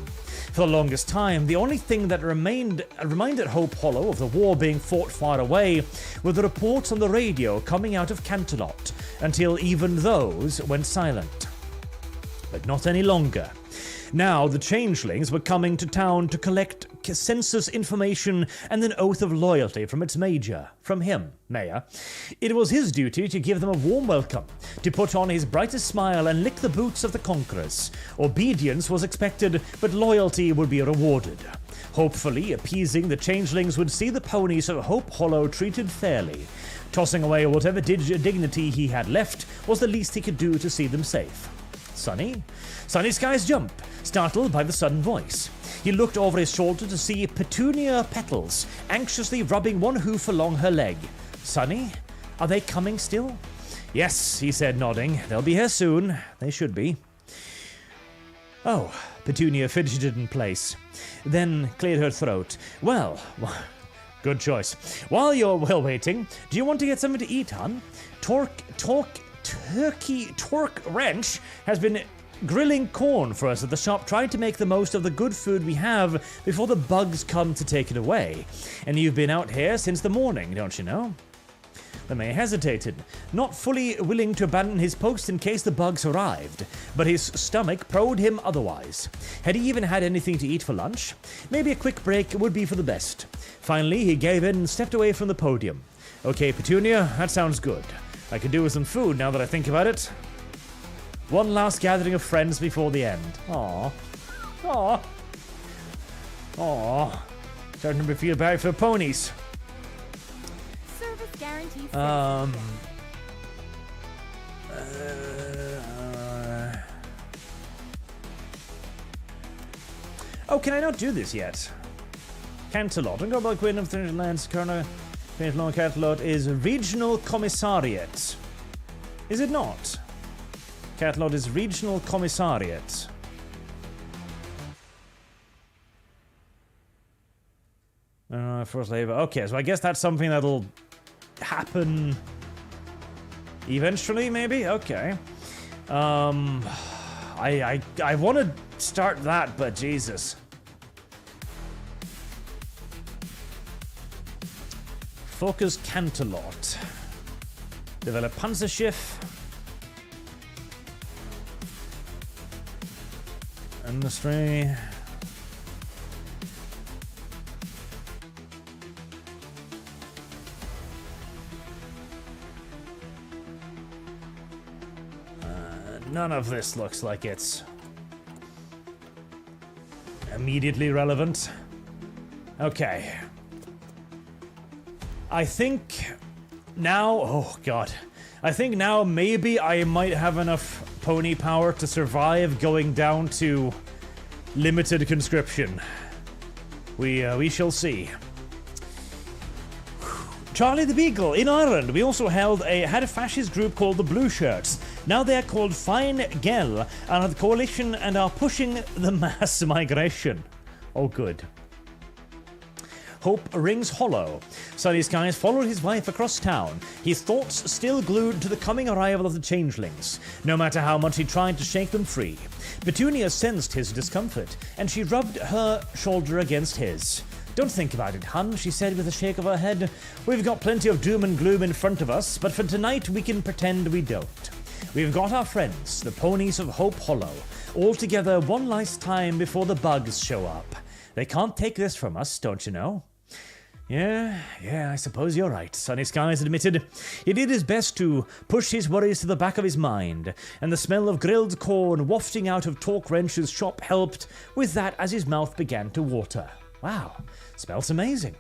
For the longest time, the only thing that reminded Hope Hollow of the war being fought far away were the reports on the radio coming out of Canterlot, until even those went silent. But not any longer. Now the changelings were coming to town to collect census information and an oath of loyalty from its mayor. It was his duty to give them a warm welcome, to put on his brightest smile and lick the boots of the conquerors. Obedience was expected, but loyalty would be rewarded. Hopefully, appeasing the changelings would see the ponies of Hope Hollow treated fairly. Tossing away whatever dignity he had left was the least he could do to see them safe. Sunny Skies jump, startled by the sudden voice. He looked over his shoulder to see Petunia Petals, anxiously rubbing one hoof along her leg. Sunny, are they coming still? Yes, he said, nodding. They'll be here soon. They should be. Oh, Petunia fidgeted in place, then cleared her throat. Well, good choice. While you're waiting, do you want to get something to eat, hon? Torque Wrench has been grilling corn for us at the shop, trying to make the most of the good food we have before the bugs come to take it away. And you've been out here since the morning, don't you know? The mayor hesitated, not fully willing to abandon his post in case the bugs arrived, but his stomach probed him otherwise. Had he even had anything to eat for lunch? Maybe a quick break would be for the best. Finally, he gave in and stepped away from the podium. Okay, Petunia, that sounds good. I could do with some food now that I think about it. One last gathering of friends before the end. Aww. Starting to feel bad for ponies. Service guarantee. Oh, can I not do this yet? Canterlot. And go by Queen of the Lands, Colonel. Canterlot is Regional Commissariat. Is it not? Canterlot is Regional Commissariat. First labor. Okay, so I guess that's something that'll happen eventually, maybe? Okay. I want to start that, but Jesus. Focus Canterlot. Develop Panzerschiff. Industry. None of this looks like it's immediately relevant. Okay. I think now, oh god. I think now maybe I might have enough pony power to survive going down to limited conscription. We shall see. Charlie the Beagle, in Ireland, we also had a fascist group called the Blue Shirts. Now they are called Fine Gael and are the coalition and are pushing the mass migration. Oh, good. Hope rings hollow. Sunny Skies followed his wife across town, his thoughts still glued to the coming arrival of the changelings, no matter how much he tried to shake them free. Petunia sensed his discomfort, and she rubbed her shoulder against his. Don't think about it, hun, she said with a shake of her head. We've got plenty of doom and gloom in front of us, but for tonight we can pretend we don't. We've got our friends, the ponies of Hope Hollow, all together one last time before the bugs show up. They can't take this from us, don't you know? Yeah, I suppose you're right, Sunny Skies admitted. He did his best to push his worries to the back of his mind, and the smell of grilled corn wafting out of Torque Wrench's shop helped with that as his mouth began to water. Wow, smells amazing.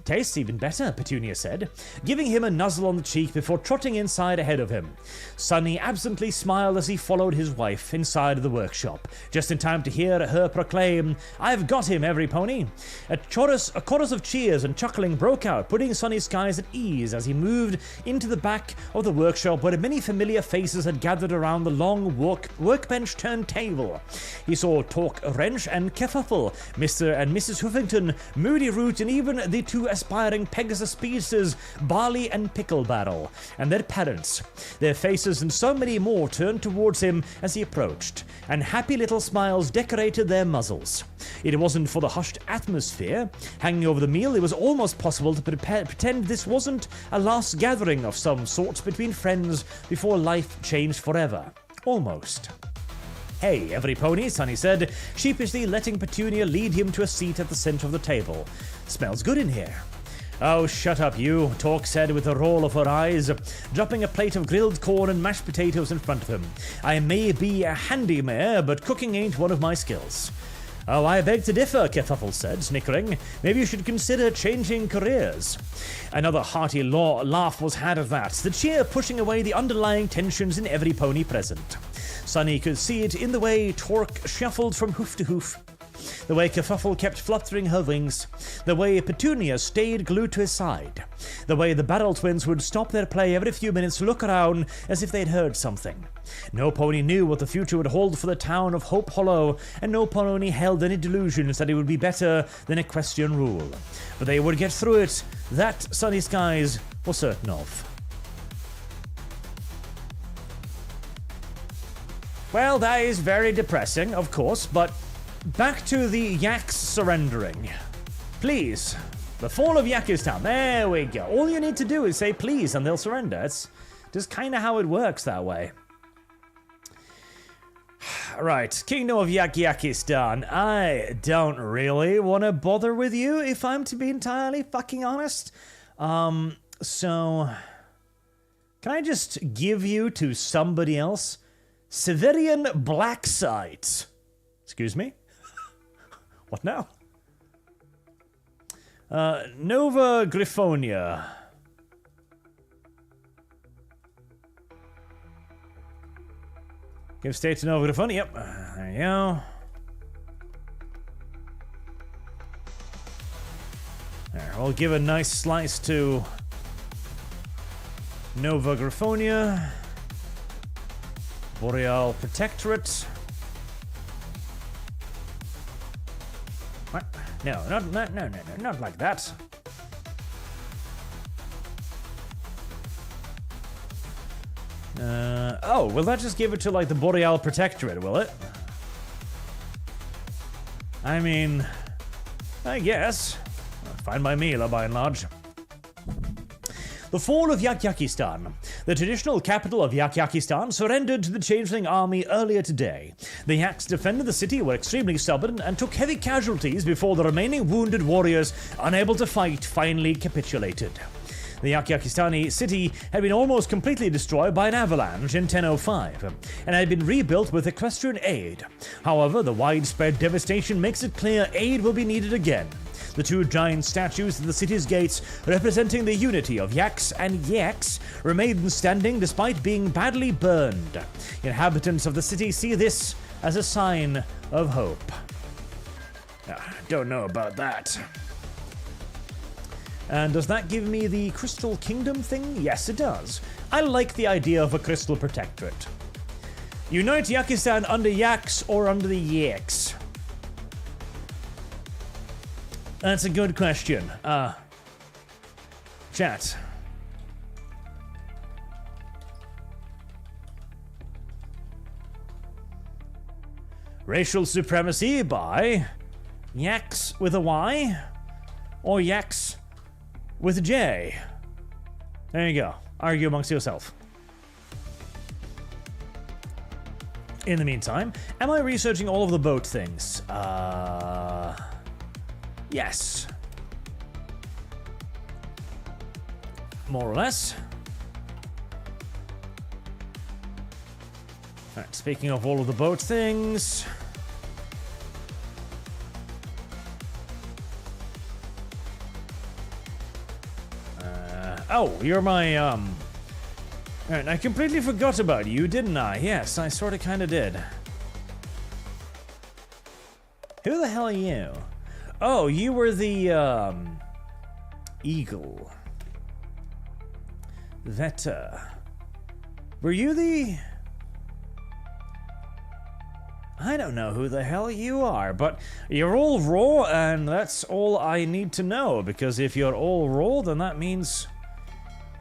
Tastes even better, Petunia said, giving him a nuzzle on the cheek before trotting inside ahead of him. Sunny absently smiled as he followed his wife inside the workshop, just in time to hear her proclaim, "I've got him, every pony." A chorus of cheers and chuckling broke out, putting Sunny Skies at ease as he moved into the back of the workshop where many familiar faces had gathered around the long workbench turntable. He saw Torque Wrench and Kerfuffle, Mr. and Mrs. Huffington, Moody Root, and even the two aspiring Pegasus speedsters, Barley and Pickle Barrel, and their parents. Their faces and so many more turned towards him as he approached, and happy little smiles decorated their muzzles. It wasn't for the hushed atmosphere hanging over the meal, it was almost possible to pretend this wasn't a last gathering of some sort between friends before life changed forever. Almost. "Hey, every pony," Sunny said, sheepishly letting Petunia lead him to a seat at the center of the table. "Smells good in here." "Oh, shut up, you," Torque said with a roll of her eyes, dropping a plate of grilled corn and mashed potatoes in front of him. "I may be a handy mare, but cooking ain't one of my skills." "Oh, I beg to differ," Kerfuffle said, snickering. "Maybe you should consider changing careers." Another hearty laugh was had at that, the cheer pushing away the underlying tensions in every pony present. Sunny could see it in the way Torque shuffled from hoof to hoof, the way Kerfuffle kept fluttering her wings, the way Petunia stayed glued to his side, the way the Barrel Twins would stop their play every few minutes to look around as if they'd heard something. No pony knew what the future would hold for the town of Hope Hollow, and no pony held any delusions that it would be better than equestrian rule. But they would get through it, that Sunny Skies was certain of. Well, that is very depressing, of course, but back to the Yaks surrendering. Please. The Fall of Yakistan. There we go. All you need to do is say please and they'll surrender. It's just kind of how it works that way. Right, Kingdom of Yakistan. I don't really want to bother with you, if I'm to be entirely fucking honest. So can I just give you to somebody else? Severian Blacksite. Excuse me? What now? Nova Griffonia. Give state to Nova Griffonia. Yep, there you go. There, we'll give a nice slice to Nova Griffonia. Boreal Protectorate. What? No, not like that. Oh, will that just give it to, like, the Boreal Protectorate, will it? I mean, I guess. Fine by me, by and large. The Fall of Yakistan. The traditional capital of Yakistan surrendered to the Changeling army earlier today. The Yaks defended the city, were extremely stubborn, and took heavy casualties before the remaining wounded warriors, unable to fight, finally capitulated. The Yakistani city had been almost completely destroyed by an avalanche in 1005, and had been rebuilt with equestrian aid. However, the widespread devastation makes it clear aid will be needed again. The two giant statues at the city's gates, representing the unity of Yaks and Yaks, remain standing despite being badly burned. Inhabitants of the city see this as a sign of hope. Don't know about that. And does that give me the Crystal Kingdom thing? Yes, it does. I like the idea of a Crystal Protectorate. Unite Yakistan under Yaks or under the Yaks? That's a good question. Chat. Racial supremacy by Yaks with a Y or Yaks with a J. There you go. Argue amongst yourself. In the meantime, am I researching all of the boat things? Yes. More or less. Alright, speaking of all of the boat things. Oh, you're my, Alright, I completely forgot about you, didn't I? Yes, I sorta kinda did. Who the hell are you? Oh, you were the, Eagle. Veta. Were you the... I don't know who the hell you are, but you're all raw, and that's all I need to know, because if you're all raw, then that means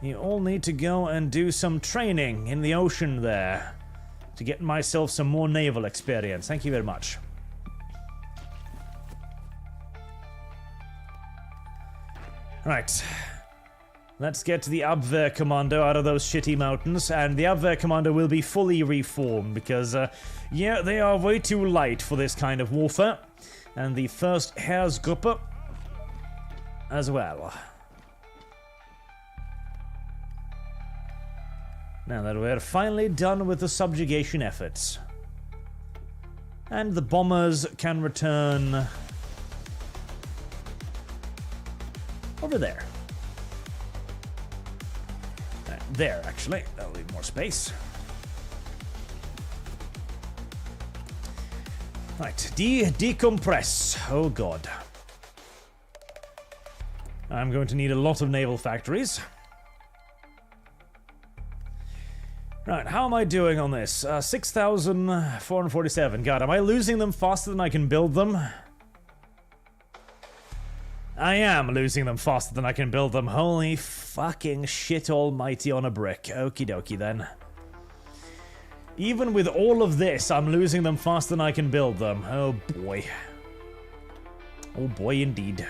you all need to go and do some training in the ocean there to get myself some more naval experience. Thank you very much. Right. Let's get the Abwehr Commando out of those shitty mountains, and the Abwehr Commando will be fully reformed because, yeah, they are way too light for this kind of warfare. And the first Heeresgruppe as well. Now that we're finally done with the subjugation efforts. And the bombers can return over there. There, actually. That'll leave more space. Right, decompress. Oh god. I'm going to need a lot of naval factories. Right, how am I doing on this? 6,447. God, am I losing them faster than I can build them? I am losing them faster than I can build them. Holy fucking shit almighty on a brick. Okie dokie then. Even with all of this, I'm losing them faster than I can build them. Oh boy. Oh boy indeed.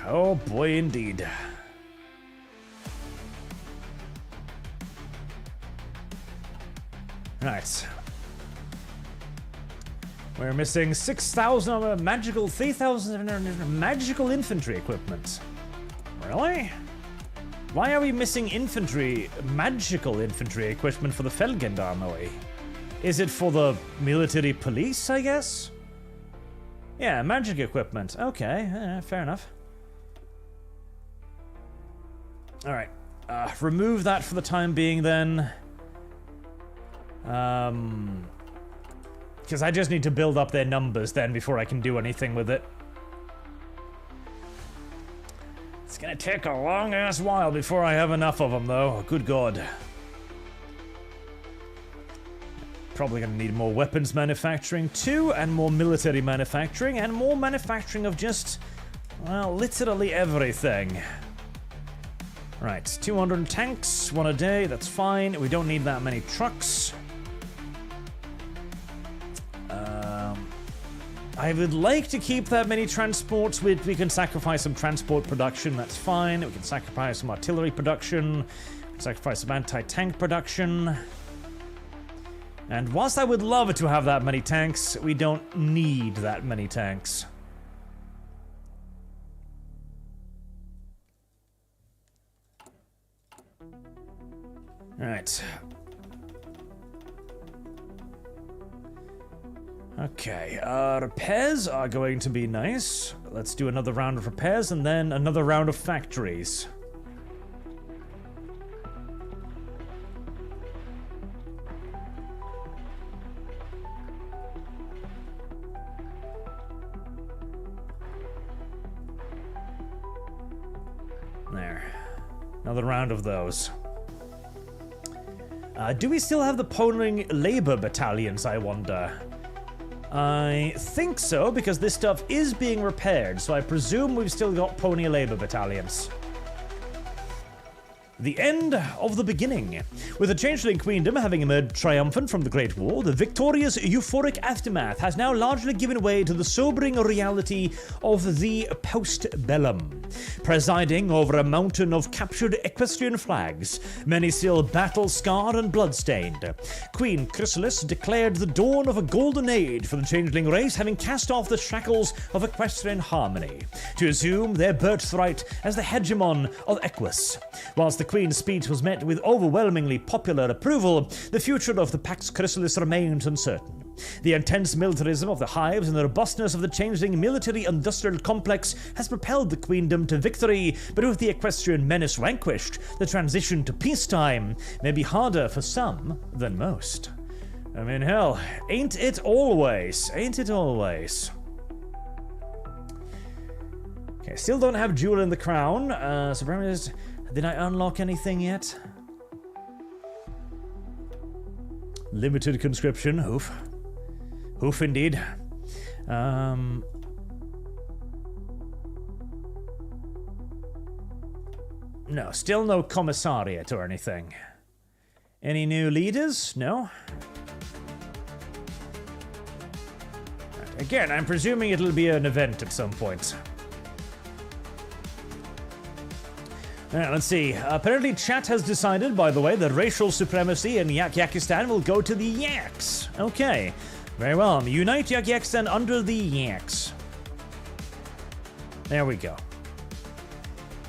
Oh boy indeed. Right. We're missing 6,000 magical, 3,000 magical infantry equipment. Really? Why are we missing infantry, magical infantry equipment for the Felgendarmee? Is it for the military police, I guess? Yeah, magic equipment. Okay, fair enough. Alright. Remove that for the time being then. Because I just need to build up their numbers then before I can do anything with it. It's gonna take a long ass while before I have enough of them though. Good god. probably going to need more weapons manufacturing too, and more military manufacturing, and more manufacturing of just, well, literally everything. Right, 200 tanks, 1 a day, that's fine. We don't need that many trucks. I would like to keep that many transports. We can sacrifice some transport production, that's fine. We can sacrifice some artillery production. Sacrifice some anti-tank production. And whilst I would love to have that many tanks, we don't need that many tanks. Alright. Okay, repairs are going to be nice. Let's do another round of repairs and then another round of factories. There. Another round of those. Do we still have the pony labor battalions, I wonder? I think so, because this stuff is being repaired, so I presume we've still got pony labor battalions. The end of the beginning. With the Changeling Queendom having emerged triumphant from the Great War, the victorious euphoric aftermath has now largely given way to the sobering reality of the post-bellum. Presiding over a mountain of captured equestrian flags, many still battle-scarred and bloodstained, Queen Chrysalis declared the dawn of a golden age for the Changeling race, having cast off the shackles of equestrian harmony, to assume their birthright as the hegemon of Equus. Whilst the Queen's speech was met with overwhelmingly popular approval, the future of the Pax Chrysalis remains uncertain. The intense militarism of the hives and the robustness of the Changeling military-industrial complex has propelled the Queendom to victory, but with the equestrian menace vanquished, the transition to peacetime may be harder for some than most. I mean, hell, ain't it always? Ain't it always? Okay, still don't have Jewel in the Crown. Supremacist. Did I unlock anything yet? Limited conscription. Oof. Oof indeed. No, still no commissariat or anything. Any new leaders? No? Again, I'm presuming it'll be an event at some point. Let's see. Apparently chat has decided, by the way, that racial supremacy in Yakistan will go to the Yaks. Okay. Very well. Unite Yakistan under the Yaks. There we go.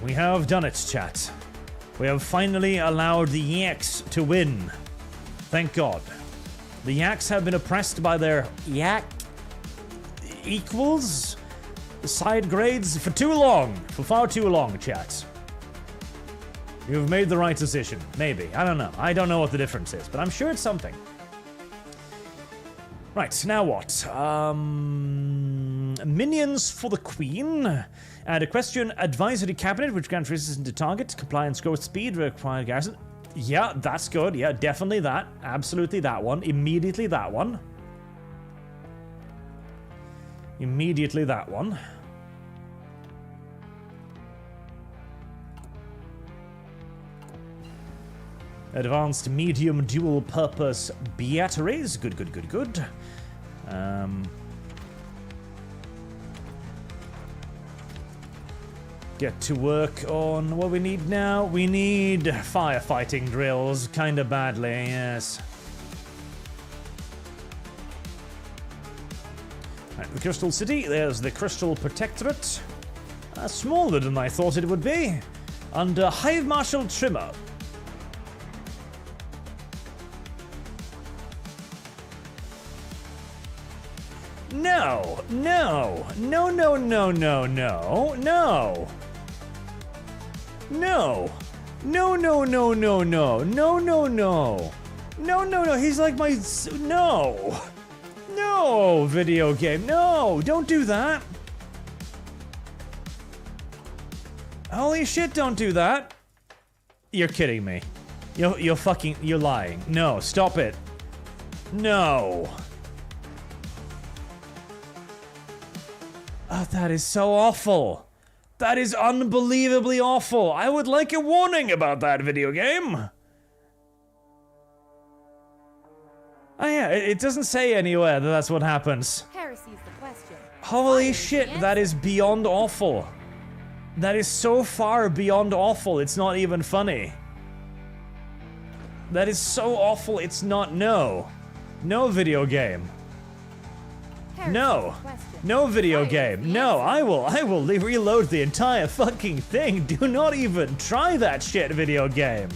We have done it, chat. We have finally allowed the Yaks to win. Thank God. The Yaks have been oppressed by their Yak equals, side grades, for too long. For far too long, chat. You've made the right decision. Maybe. I don't know. I don't know what the difference is, but I'm sure it's something. Right, now what? Minions for the Queen. And Equestrian Advisory Cabinet, which grants resistance to target, compliance, growth, speed, required garrison. Yeah, that's good. Yeah, definitely that. Absolutely that one. Immediately that one. Immediately that one. Advanced medium dual purpose batteries. Good, good, good, good. Get to work on what we need now. We need firefighting drills kinda badly, yes. Right, the Crystal City. There's the Crystal Protectorate. Smaller than I thought it would be. Under Hive Marshal Trimmer. No, no, no, no, no, no, no, no. No. No, no, no, no, no, no, no, no. No, no, no, he's like my... No. No, video game, no, don't do that. Holy shit, don't do that. You're kidding me. You're lying. No, stop it. No. Oh, that is so awful. That is unbelievably awful. I would like a warning about that video game. Oh yeah, it doesn't say anywhere that that's what happens. Heresy's the question. Holy Fire is shit, the that is beyond awful. That is so far beyond awful, it's not even funny. That is so awful, it's not no. No video game. Heresy's No. the question. No video Fire is game. the No, answer. I will reload the entire fucking thing. Do not even try that shit video game.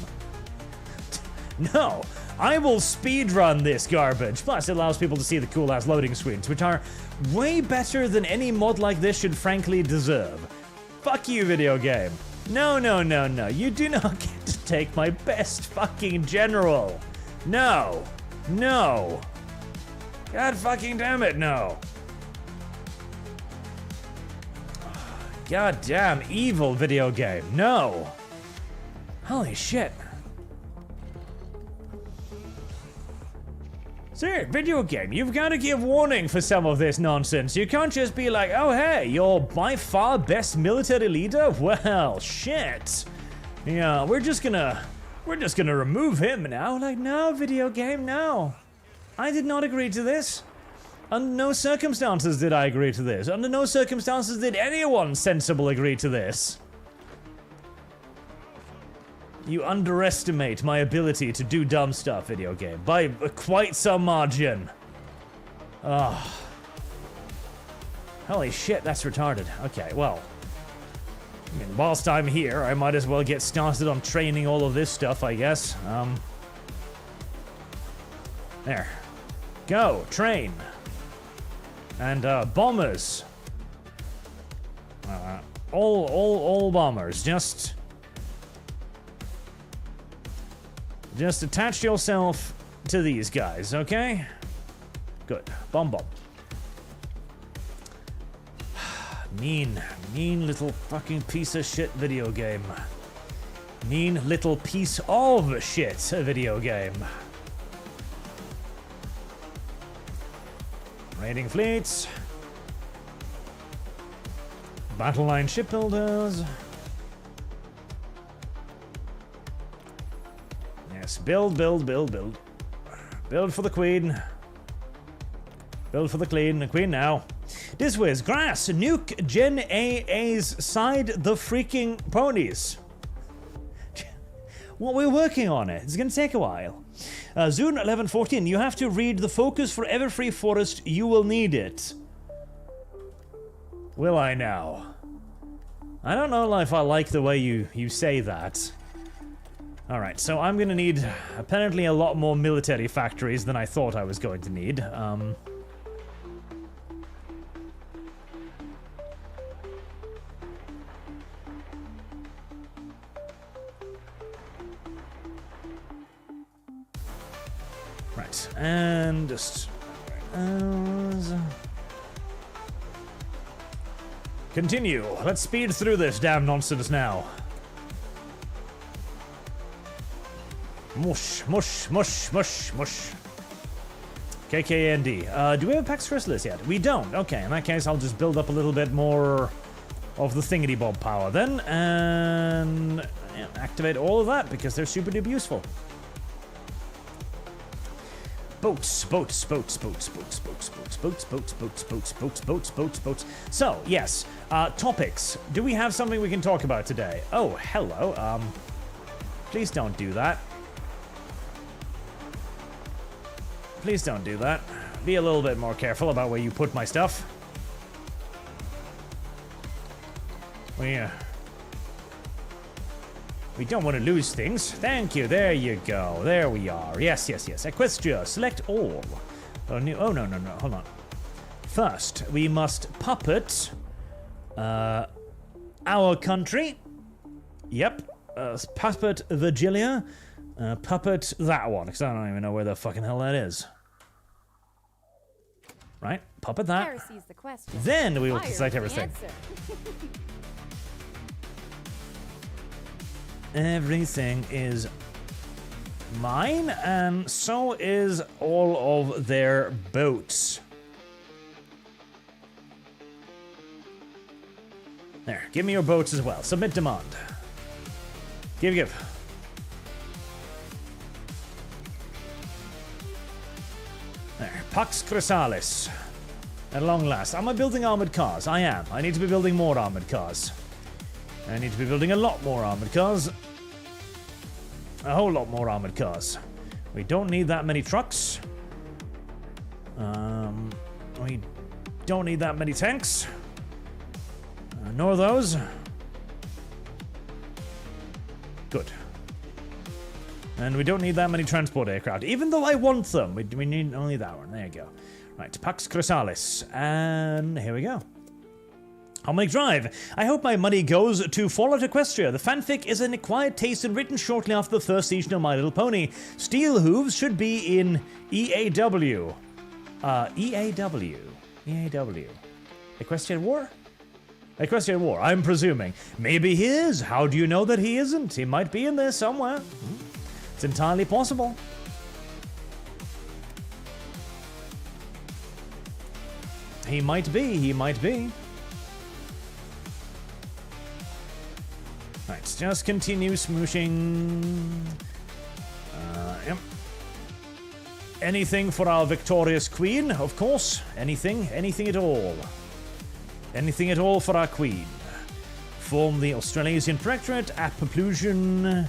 No, I will speedrun this garbage. Plus, it allows people to see the cool ass loading screens, which are way better than any mod like this should frankly deserve. Fuck you, video game. No, no, no, no. You do not get to take my best fucking general. No. No. God fucking damn it, no. God damn evil video game. No. Holy shit. Sir, video game, you've got to give warning for some of this nonsense. You can't just be like, oh hey, you're by far best military leader? Well, shit. Yeah, we're just gonna remove him now. Like, no, video game, no. I did not agree to this. Under no circumstances did I agree to this. Under no circumstances did anyone sensible agree to this. You underestimate my ability to do dumb stuff, video game, by quite some margin. Ugh. Holy shit, that's retarded. Okay, well. I mean, whilst I'm here, I might as well get started on training all of this stuff, I guess. There. Go, train. And, bombers. All bombers, just attach yourself to these guys, okay? Good. Bomb. Mean little fucking piece of shit video game. Mean little piece of shit video game. Raiding fleets. Battle line shipbuilders. Yes, build. Build for the queen. Build for the queen. The queen now. This was grass. Nuke Gen AA's side the freaking ponies. Well, we're working on it. It's gonna take a while. Zune 1114, you have to read the focus for Everfree Forest. You will need it. Will I now? I don't know if I like the way you say that. Alright, so I'm gonna need apparently a lot more military factories than I thought I was going to need. Right, and just... continue. Let's speed through this damn nonsense now. Mush. KKND. Do we have a Happy Chrysalis yet? We don't. Okay, in that case, I'll just build up a little bit more of the thingity-bob power then, and activate all of that because they're super duper useful. Boats. So, yes, topics. Do we have something we can talk about today? Oh, hello. Please don't do that. Please don't do that. Be a little bit more careful about where you put my stuff. We don't want to lose things. Thank you. There you go. There we are. Yes. Equestria. Select all. Oh, no. Hold on. First, we must puppet our country. Yep. Puppet Virgilia. Puppet that one, because I don't even know where the fucking hell that is. Right? Puppet that. Heresy's the question. Then we will Fire select is the everything. answer. Everything is mine, and so is all of their boats. There, give me your boats as well. Submit demand. Give. There, Pax Chrysalis. At long last. Am I building armored cars? I am. I need to be building more armored cars. I need to be building a lot more armored cars. A whole lot more armored cars. We don't need that many trucks. We don't need that many tanks. Nor those. Good. And we don't need that many transport aircraft, even though I want them. We need only that one. There you go. Right, Pax Chrysalis. And here we go. Hominic Drive. I hope my money goes to Fall of Equestria. The fanfic is an acquired taste and written shortly after the first season of My Little Pony. Steel hooves should be in EAW. EAW. Equestrian War? Equestrian War, I'm presuming. Maybe he is. How do you know that he isn't? He might be in there somewhere. It's entirely possible. He might be. Right, just continue smooshing. Yep. Anything for our victorious queen, of course. Anything at all. Anything at all for our queen. Form the Australasian Protectorate, Appaplusion,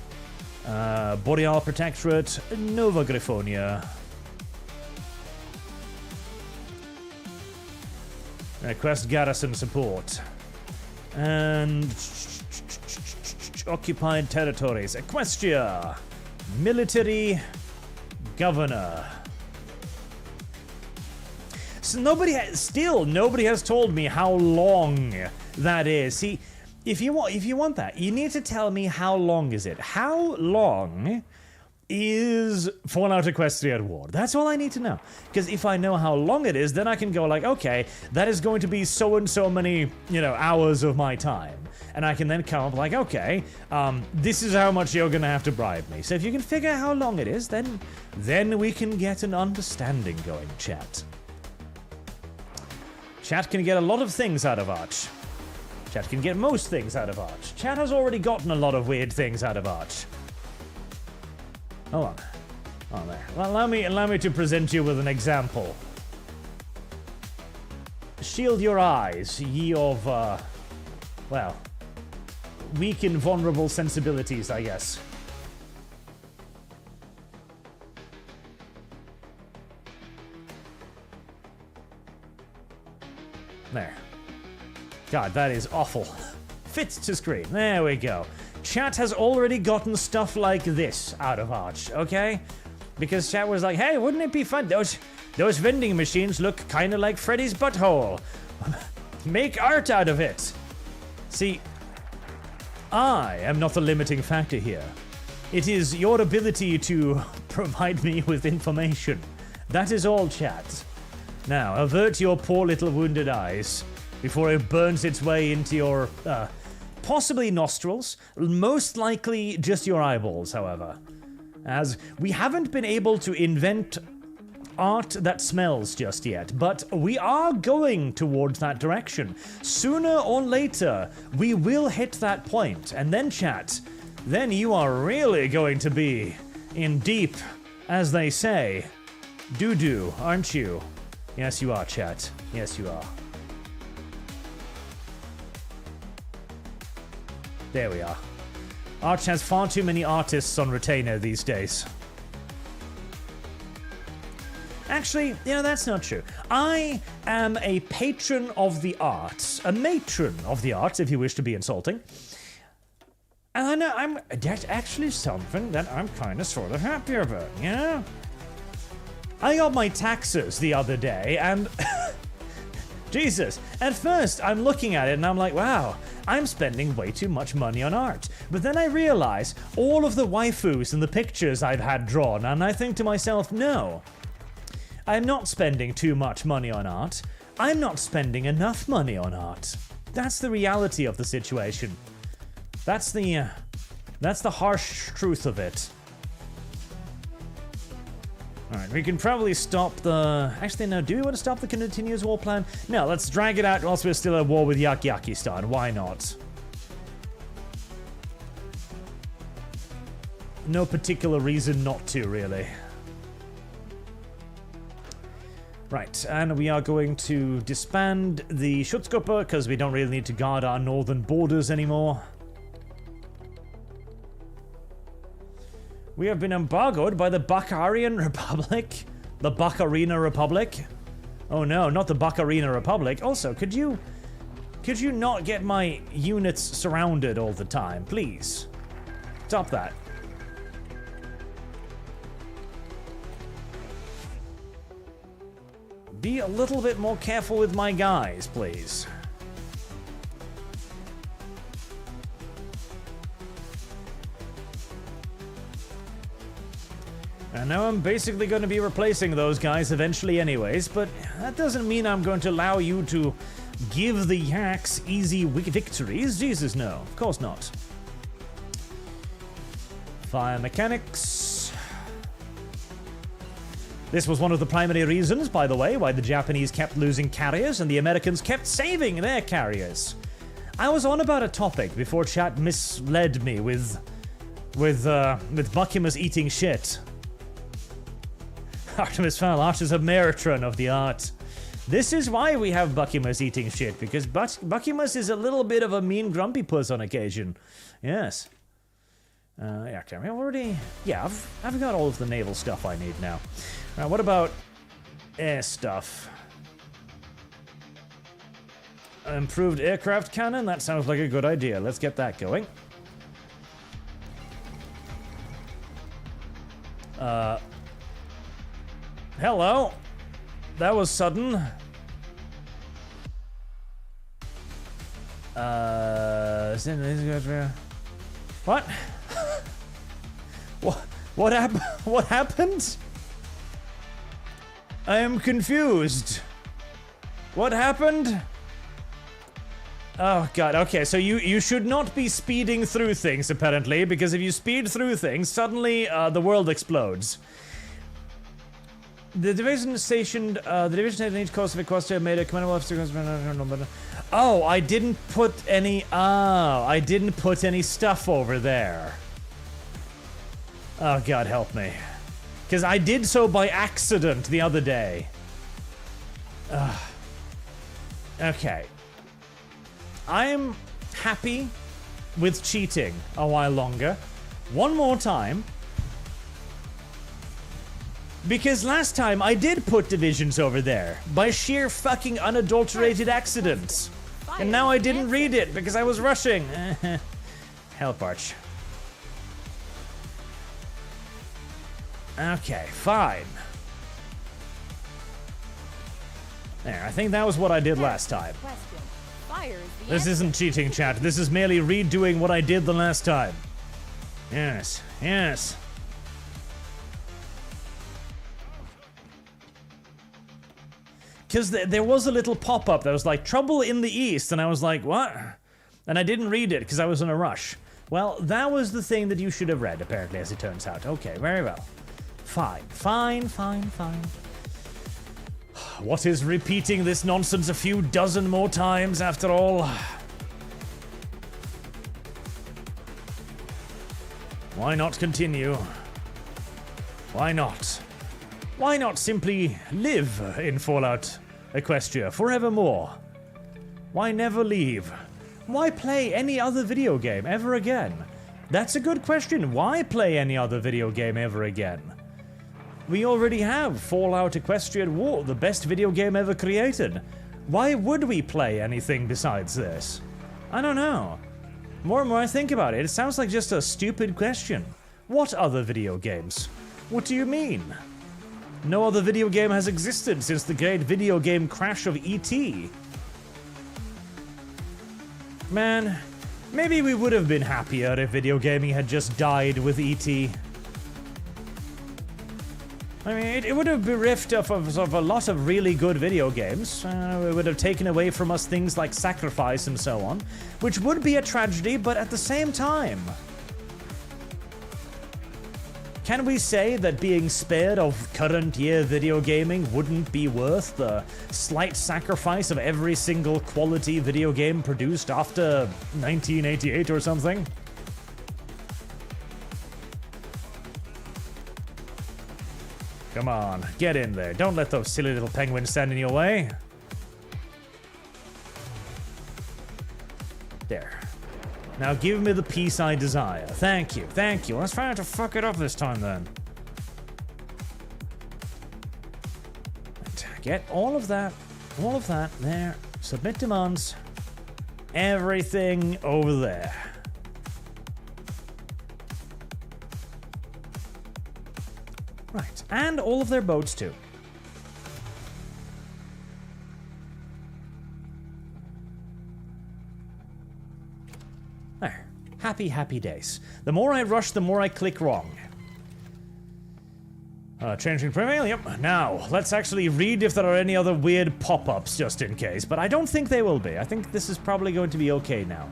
Boreal Protectorate, Nova Griffonia. Request garrison support. And occupied territories. Equestria. Military governor. So nobody has told me how long that is. See, if you want that, you need to tell me how long is it. How long is Fallout Equestrian War? That's all I need to know. Because if I know how long it is, then I can go like, okay, that is going to be so and so many, hours of my time. And I can then come up like, okay, this is how much you're going to have to bribe me. So if you can figure out how long it is, then we can get an understanding going, chat. Chat can get a lot of things out of Arch. Chat can get most things out of Arch. Chat has already gotten a lot of weird things out of Arch. Hold on. Oh, there. Well, allow me to present you with an example. Shield your eyes, ye of, weak and vulnerable sensibilities, I guess. There. God, that is awful. Fits to screen. There we go. Chat has already gotten stuff like this out of Arch, okay? Because chat was like, hey, wouldn't it be fun? Those vending machines look kind of like Freddy's butthole. Make art out of it. See, I am not the limiting factor here. It is your ability to provide me with information. That is all, chat. Now, avert your poor little wounded eyes before it burns its way into your, possibly nostrils, most likely just your eyeballs, however. As we haven't been able to invent art that smells just yet, but we are going towards that direction. Sooner or later, we will hit that point, and then chat, then you are really going to be in deep, as they say, doo-doo, aren't you? Yes, you are, chat. Yes, you are. There we are. Arch has far too many artists on retainer these days. Actually, that's not true. I am a patron of the arts. A matron of the arts, if you wish to be insulting. And that's actually something that I'm kind of sort of happy about, yeah? I got my taxes the other day, and Jesus, at first I'm looking at it and I'm like, wow, I'm spending way too much money on art. But then I realize all of the waifus and the pictures I've had drawn, and I think to myself, no, I'm not spending too much money on art. I'm not spending enough money on art. That's the reality of the situation. That's the harsh truth of it. Alright, we can probably stop the... Actually, no, do we want to stop the continuous war plan? No, let's drag it out whilst we're still at war with Yakistan. Why not? No particular reason not to, really. Right, and we are going to disband the Schutzgruppe because we don't really need to guard our northern borders anymore. We have been embargoed by the Bukharian Republic. The Bukharina Republic. Oh no, not the Bukharina Republic. Also, could you not get my units surrounded all the time, please? Stop that. Be a little bit more careful with my guys, please. And now I'm basically going to be replacing those guys eventually anyways, but that doesn't mean I'm going to allow you to give the Yaks easy victories. Jesus, no. Of course not. Fire mechanics. This was one of the primary reasons, by the way, why the Japanese kept losing carriers and the Americans kept saving their carriers. I was on about a topic before chat misled me with Buckimus eating shit. Artemis Fowl, Arch is a meritron of the art. This is why we have Buckimus eating shit, because Buckimus is a little bit of a mean grumpy puss on occasion. Yes. Yeah, okay, we already... Yeah, I've got all of the naval stuff I need now. What about air stuff? Improved aircraft cannon? That sounds like a good idea. Let's get that going. Hello. That was sudden. What? What happened? What happened? I am confused. What happened? Oh god, okay, so you should not be speeding through things, apparently, because if you speed through things, suddenly the world explodes. The division stationed, the division head in each coast of Equestria made a command of... Oh, I didn't put any, I didn't put any stuff over there. Oh god, help me. Because I did so by accident the other day. Okay. I'm happy with cheating a while longer. One more time. Because last time I did put divisions over there by sheer fucking unadulterated accident. And now I didn't read it because I was rushing. Help, Arch. Okay, fine. There, I think that was what I did last time. This isn't cheating, chat. This is merely redoing what I did the last time. Yes, yes. Because there was a little pop-up that was like, trouble in the east, and I was like, what? And I didn't read it because I was in a rush. Well, that was the thing that you should have read, apparently, as it turns out. Okay, very well. Fine, fine, fine, fine. What is repeating this nonsense a few dozen more times, after all? Why not continue? Why not? Why not simply live in Fallout Equestria forevermore? Why never leave? Why play any other video game ever again? That's a good question. Why play any other video game ever again? We already have Fallout Equestrian War, the best video game ever created. Why would we play anything besides this? I don't know. More and more I think about it, it sounds like just a stupid question. What other video games? What do you mean? No other video game has existed since the great video game crash of E.T. Man, maybe we would have been happier if video gaming had just died with E.T. I mean, it would have bereft of a lot of really good video games. It would have taken away from us things like Sacrifice and so on, which would be a tragedy, but at the same time... Can we say that being spared of current year video gaming wouldn't be worth the slight sacrifice of every single quality video game produced after 1988 or something? Come on, get in there. Don't let those silly little penguins stand in your way. There. Now give me the peace I desire. Thank you, thank you. Let's try not to fuck it up this time then. Right, get all of that there. Submit demands. Everything over there. Right, and all of their boats too. There. Happy, happy days. The more I rush, the more I click wrong. Changing prevail, yep. Now, let's actually read if there are any other weird pop-ups just in case, but I don't think they will be. I think this is probably going to be okay now.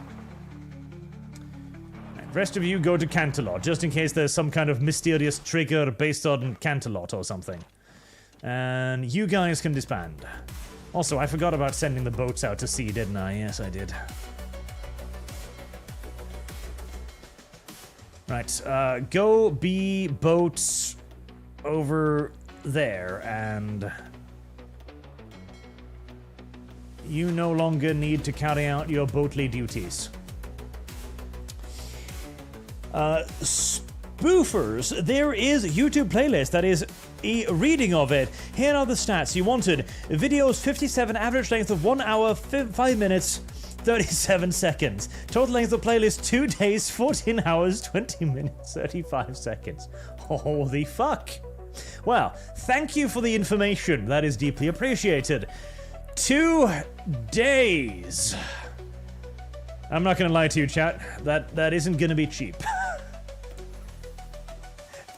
Right, the rest of you go to Canterlot, just in case there's some kind of mysterious trigger based on Canterlot or something. And you guys can disband. Also, I forgot about sending the boats out to sea, didn't I? Yes, I did. Right, go be boats over there, and you no longer need to carry out your boatly duties. Spoofers, there is a YouTube playlist that is a reading of it. Here are the stats you wanted. Videos 57, average length of 1 hour, 5 minutes, 37 seconds. Total length of playlist 2 days, 14 hours, 20 minutes, 35 seconds. Holy fuck. Well, thank you for the information. That is deeply appreciated. 2 days. I'm not gonna lie to you, chat. That isn't gonna be cheap.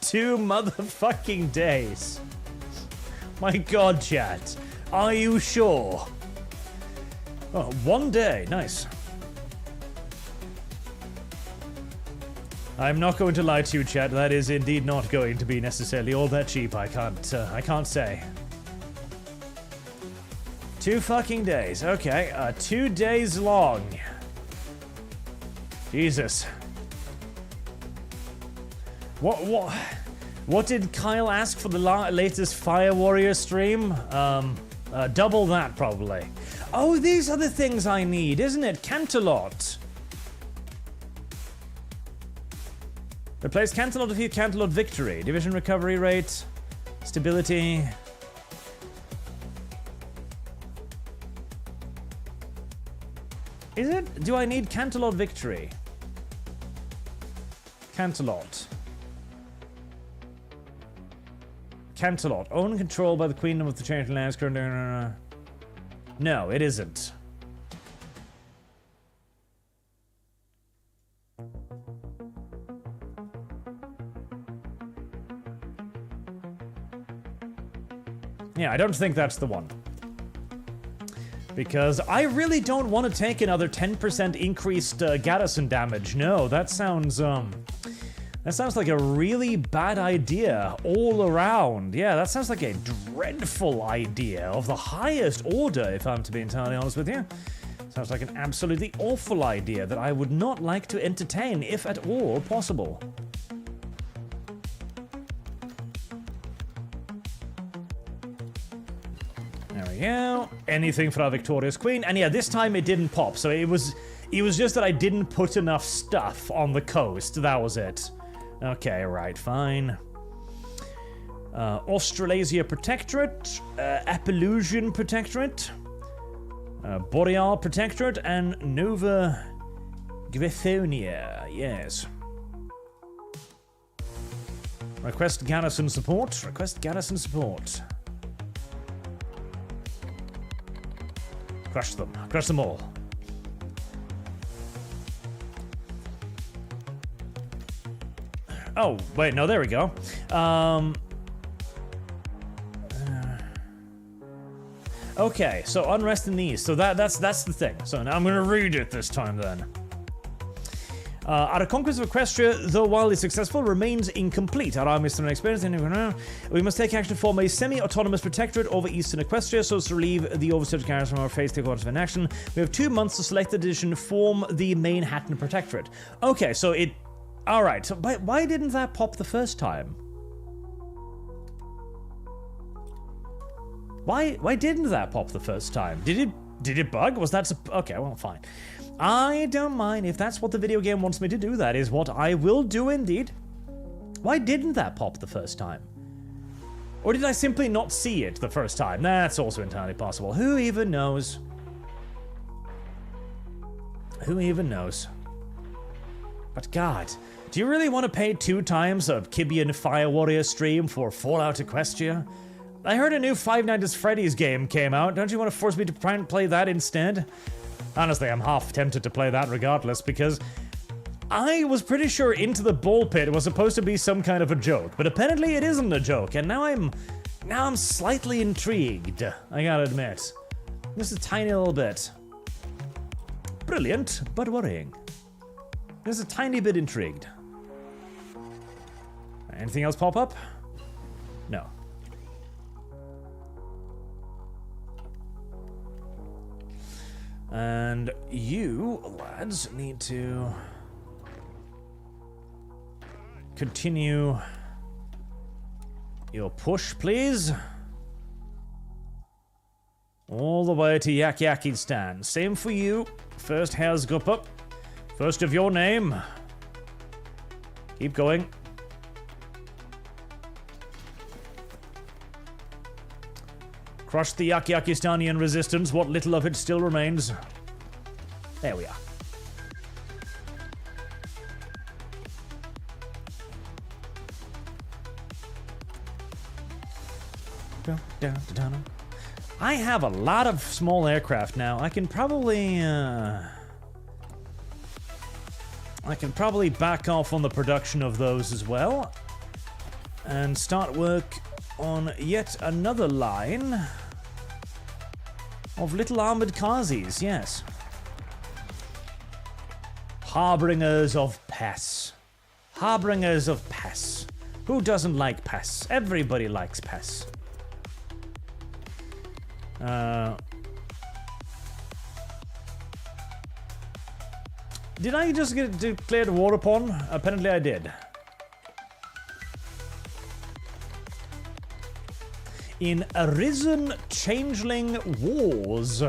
2 motherfucking days. My god, chat. Are you sure? Oh, 1 day. Nice. I'm not going to lie to you, chat. That is indeed not going to be necessarily all that cheap. I can't say. 2 fucking days. Okay, 2 days long. Jesus. What did Kyle ask for the latest Fire Warrior stream? Double that, probably. Oh, these are the things I need, isn't it? Canterlot. Replace Canterlot with Canterlot Victory. Division recovery rate. Stability. Is it? Do I need Canterlot Victory? Canterlot. Canterlot. Owned and controlled by the Queendom of the Changing Lands. No, it isn't. Yeah, I don't think that's the one. Because I really don't want to take another 10% increased garrison damage. No, that sounds like a really bad idea all around. Yeah, that sounds like a dreadful idea of the highest order, if I'm to be entirely honest with you. Sounds like an absolutely awful idea that I would not like to entertain, if at all possible. There we go. Anything for our victorious queen. And yeah, this time it didn't pop, so it was just that I didn't put enough stuff on the coast. That was it. Okay, right, fine. Australasia Protectorate, Appalachian Protectorate, Boreal Protectorate, and Nova Griffonia, yes. Request garrison support, request garrison support. Crush them all. Oh, wait, no, there we go. Okay, so unrest in the east. So that's the thing. So now I'm gonna read it this time then. Our conquest of Equestria, though wildly successful, remains incomplete. Our army is still inexperienced. We must take action to form a semi-autonomous protectorate over eastern Equestria so as to relieve the overseas garrison from our phase takeovers of inaction. We have 2 months to select the division, form the Manhattan Protectorate. Okay, so it... Alright, so why didn't that pop the first time? Why didn't that pop the first time? Did it bug? Was that... Okay, well, fine. I don't mind. If that's what the video game wants me to do, that is what I will do indeed. Why didn't that pop the first time? Or did I simply not see it the first time? That's also entirely possible. Who even knows? Who even knows? But God, do you really want to pay 2 times a Kibian Fire Warrior stream for Fallout Equestria? I heard a new Five Nights at Freddy's game came out. Don't you want to force me to try and play that instead? Honestly, I'm half tempted to play that regardless, because I was pretty sure Into the Ball Pit was supposed to be some kind of a joke, but apparently it isn't a joke, and now I'm slightly intrigued, I gotta admit. Just a tiny little bit. Brilliant, but worrying. Just a tiny bit intrigued. Anything else pop up? No. And you, lads, need to continue your push, please. All the way to Yakistan. Same for you. First Herzgruppe. First of your name. Keep going. Crush the Yakistanian resistance, what little of it still remains. There we are. I have a lot of small aircraft now. I can probably back off on the production of those as well. And start work on yet another line of little armored Kazis, yes. Harbingers of pests. Harbingers of pests. Who doesn't like pests? Everybody likes pests. Did I just get declared war upon? Apparently I did. In Arisen Changeling Wars.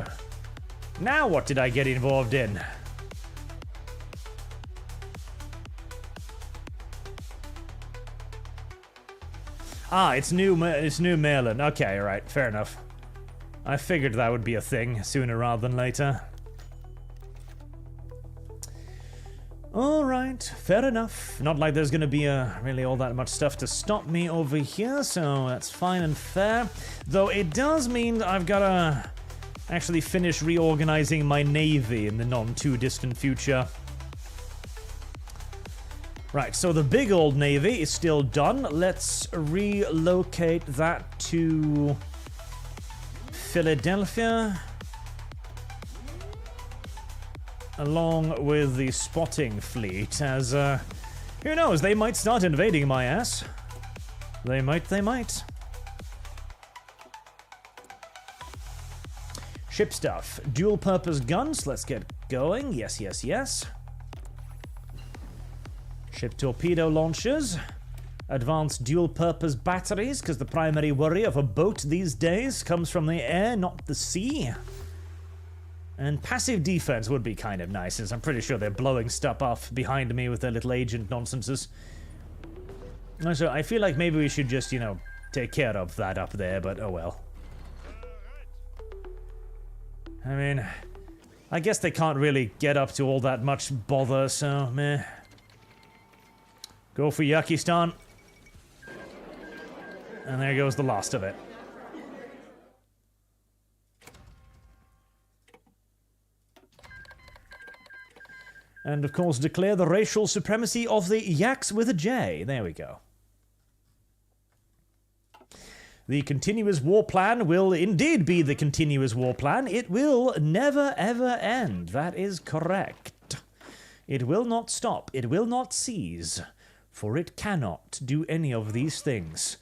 Now what did I get involved in? Ah, it's new Merlin. Okay, right, fair enough. I figured that would be a thing sooner rather than later. Alright, fair enough. Not like there's gonna be really all that much stuff to stop me over here, so that's fine and fair. Though it does mean that I've gotta actually finish reorganizing my navy in the non-too-distant future. Right, so the big old navy is still done. Let's relocate that to Philadelphia, along with the spotting fleet, as, who knows, they might start invading my ass. They might. Ship stuff. Dual-purpose guns, let's get going. Yes. Ship torpedo launchers. Advanced dual-purpose batteries, because the primary worry of a boat these days comes from the air, not the sea. And passive defense would be kind of nice, since I'm pretty sure they're blowing stuff off behind me with their little agent nonsenses. So I feel like maybe we should just, take care of that up there, but oh well. I mean, I guess they can't really get up to all that much bother, so meh. Go for Yakistan. And there goes the last of it. And of course, declare the racial supremacy of the Yaks with a J. There we go. The continuous war plan will indeed be the continuous war plan. It will never ever end. That is correct. It will not stop. It will not cease. For it cannot do any of these things.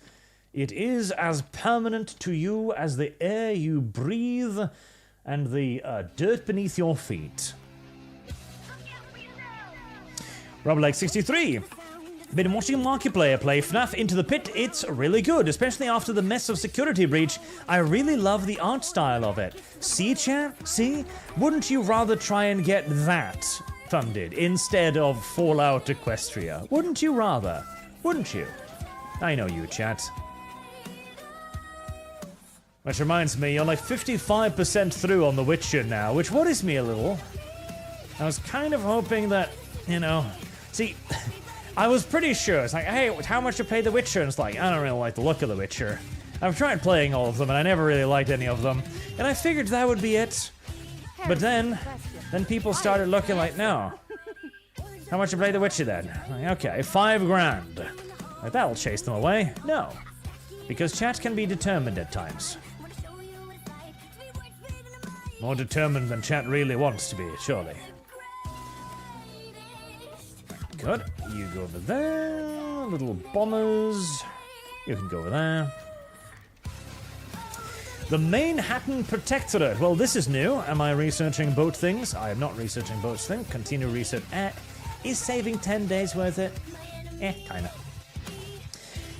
It is as permanent to you as the air you breathe and the dirt beneath your feet. Roblake63. Been watching Markiplier play FNAF Into the Pit. It's really good, especially after the mess of security breach. I really love the art style of it. See, chat? See? Wouldn't you rather try and get that funded instead of Fallout Equestria? Wouldn't you rather? Wouldn't you? I know you, chat. Which reminds me, you're like 55% through on The Witcher now, which worries me a little. I was kind of hoping that, you know... See, I was pretty sure. It's like, hey, how much you pay The Witcher? And it's like, I don't really like the look of The Witcher. I've tried playing all of them, and I never really liked any of them. And I figured that would be it. But then people started looking like, no. How much you play The Witcher then? Like, okay, $5,000. Like, that'll chase them away. No. Because chat can be determined at times. More determined than chat really wants to be, surely. Good. You go over there. Little bombers. You can go over there. The Manhattan Protectorate. Well, this is new. Am I researching boat things? I am not researching boat things. Continue research. Is saving 10 days worth it? Kinda.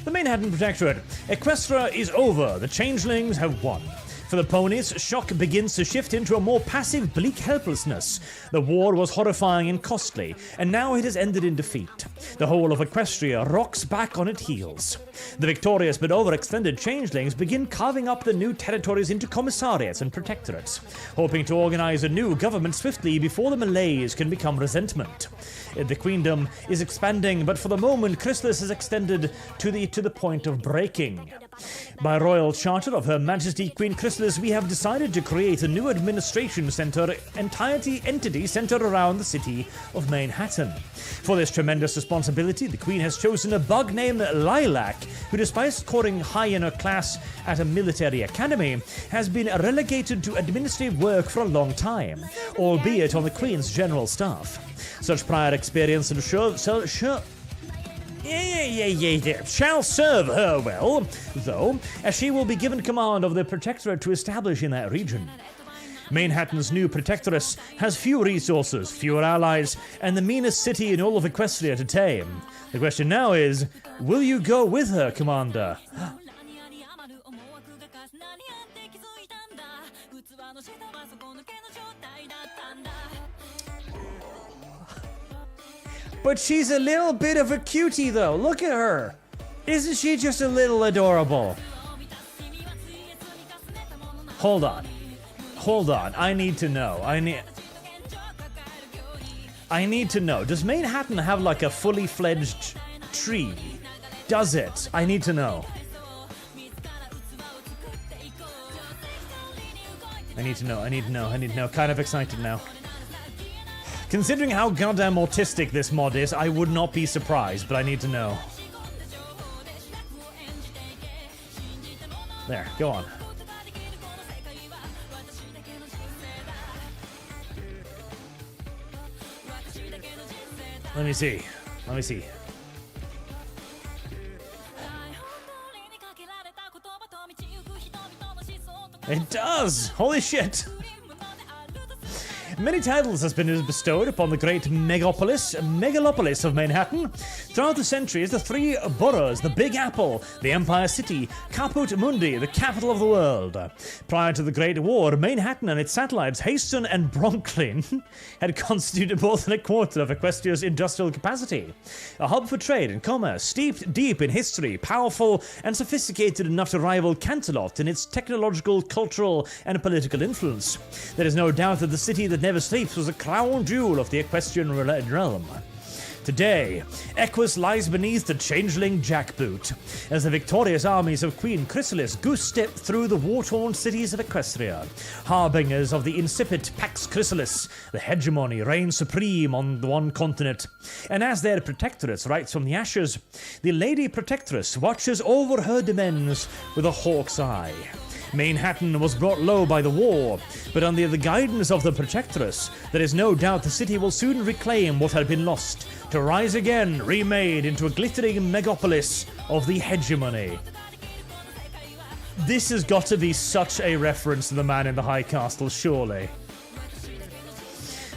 The Manhattan Protectorate. Equestria is over. The changelings have won. For the ponies, shock begins to shift into a more passive, bleak helplessness. The war was horrifying and costly, and now it has ended in defeat. The whole of Equestria rocks back on its heels. The victorious but overextended changelings begin carving up the new territories into commissariats and protectorates, hoping to organize a new government swiftly before the malaise can become resentment. The queendom is expanding, but for the moment, Chrysalis is extended to the point of breaking. By royal charter of Her Majesty Queen Chrysalis, we have decided to create a new administration center, entity centered around the city of Manhattan. For this tremendous responsibility, the Queen has chosen a bug named Lilac, who, despite scoring high in her class at a military academy, has been relegated to administrative work for a long time, albeit on the Queen's general staff. Such prior experience shall serve her well, though, as she will be given command of the Protectorate to establish in that region. Manhattan's new Protectorate has few resources, fewer allies, and the meanest city in all of Equestria to tame. The question now is, will you go with her, Commander? But she's a little bit of a cutie, though. Look at her. Isn't she just a little adorable? Hold on. Hold on. I need to know. I need to know. Does Manhattan have like a fully fledged tree? Does it? I need to know. I need to know. Kind of excited now. Considering how goddamn autistic this mod is, I would not be surprised, but I need to know. There, go on. Let me see. It does! Holy shit! Many titles has been bestowed upon the great megalopolis of Manhattan. Throughout the centuries, the three boroughs, the Big Apple, the Empire City, Caput Mundi, the capital of the world. Prior to the Great War, Manhattan and its satellites, Hayston and Bronklin, had constituted more than a quarter of Equestria's industrial capacity. A hub for trade and commerce, steeped deep in history, powerful and sophisticated enough to rival Canterlot in its technological, cultural, and political influence. There is no doubt that the city that never sleeps was a crown jewel of the equestrian realm. Today, Equus lies beneath the changeling jackboot, as the victorious armies of Queen Chrysalis goose-step through the war-torn cities of Equestria. Harbingers of the insipid Pax Chrysalis, the hegemony reigns supreme on the one continent. And as their protectorate rights from the ashes, the Lady Protectress watches over her demesnes with a hawk's eye. Manhattan was brought low by the war, but under the guidance of the Protectorate, there is no doubt the city will soon reclaim what had been lost, to rise again, remade into a glittering megapolis of the hegemony. This has got to be such a reference to the man in the High Castle, surely.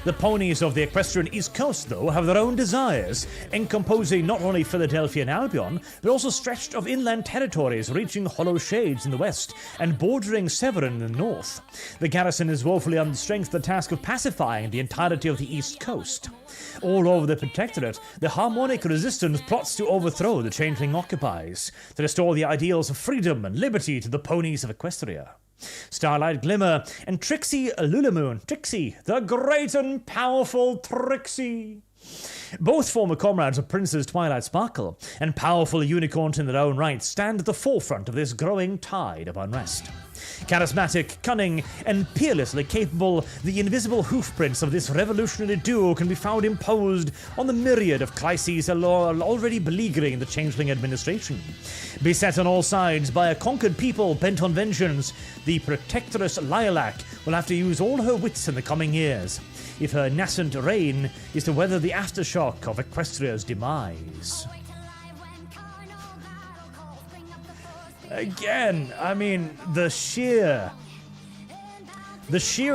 The ponies of the Equestrian East Coast, though, have their own desires, encompassing not only Philadelphia and Albion, but also stretched of inland territories reaching Hollow Shades in the west and bordering Severn in the north. The garrison is woefully understrength the task of pacifying the entirety of the East Coast. All over the Protectorate, the Harmonic Resistance plots to overthrow the changeling occupies, to restore the ideals of freedom and liberty to the ponies of Equestria. Starlight Glimmer and Trixie Lulamoon. Trixie, the great and powerful Trixie. Both former comrades of Princess Twilight Sparkle, and powerful unicorns in their own right, stand at the forefront of this growing tide of unrest. Charismatic, cunning, and peerlessly capable, the invisible hoofprints of this revolutionary duo can be found imposed on the myriad of crises already beleaguering the changeling administration. Beset on all sides by a conquered people bent on vengeance, the Protectress Lilac will have to use all her wits in the coming years, if her nascent reign is to weather the aftershock of Equestria's demise. Again, I mean, the sheer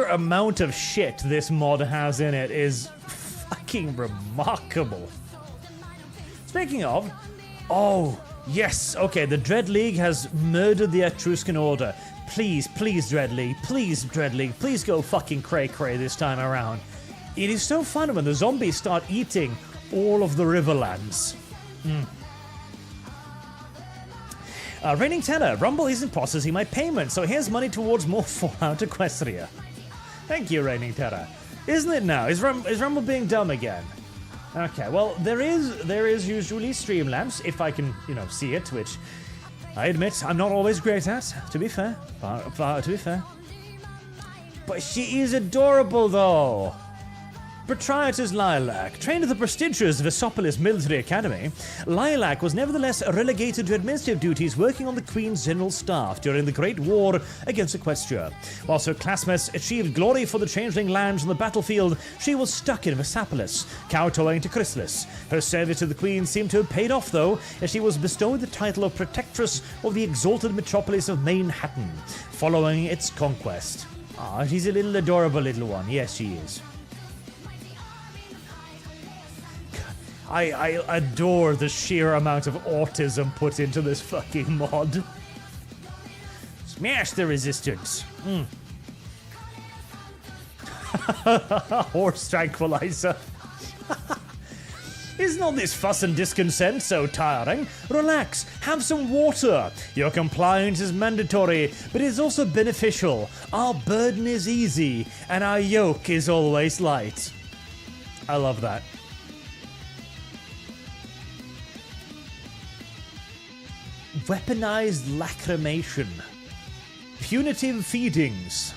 amount of shit this mod has in it is fucking remarkable. Speaking of, oh, yes, okay, the Dread League has murdered the Etruscan Order. Please, Dread League, please go fucking cray-cray this time around. It is so fun when the zombies start eating all of the Riverlands. Reigning Tenor, Rumble isn't processing my payment, so here's money towards more Fallout Equestria. Thank you, Reigning Terror. Isn't it now? Is Rumble being dumb again? Okay, well, there is usually Streamlabs, if I can, see it, which I admit I'm not always great at, to be fair. To be fair. But she is adorable, though. Proprietor's Lilac. Trained at the prestigious Vesopolis Military Academy, Lilac was nevertheless relegated to administrative duties working on the Queen's General Staff during the Great War against Equestria. Whilst her classmates achieved glory for the changeling lands on the battlefield, she was stuck in Vesopolis, kowtowing to Chrysalis. Her service to the Queen seemed to have paid off, though, as she was bestowed the title of Protectress of the exalted metropolis of Manhattan, following its conquest. Ah, she's a little adorable little one. Yes, she is. I adore the sheer amount of autism put into this fucking mod. Smash the resistance. Horse tranquilizer. Isn't all this fuss and discontent so tiring? Relax, have some water. Your compliance is mandatory, but it is also beneficial. Our burden is easy, and our yoke is always light. I love that. Weaponized lacrimation. Punitive feedings.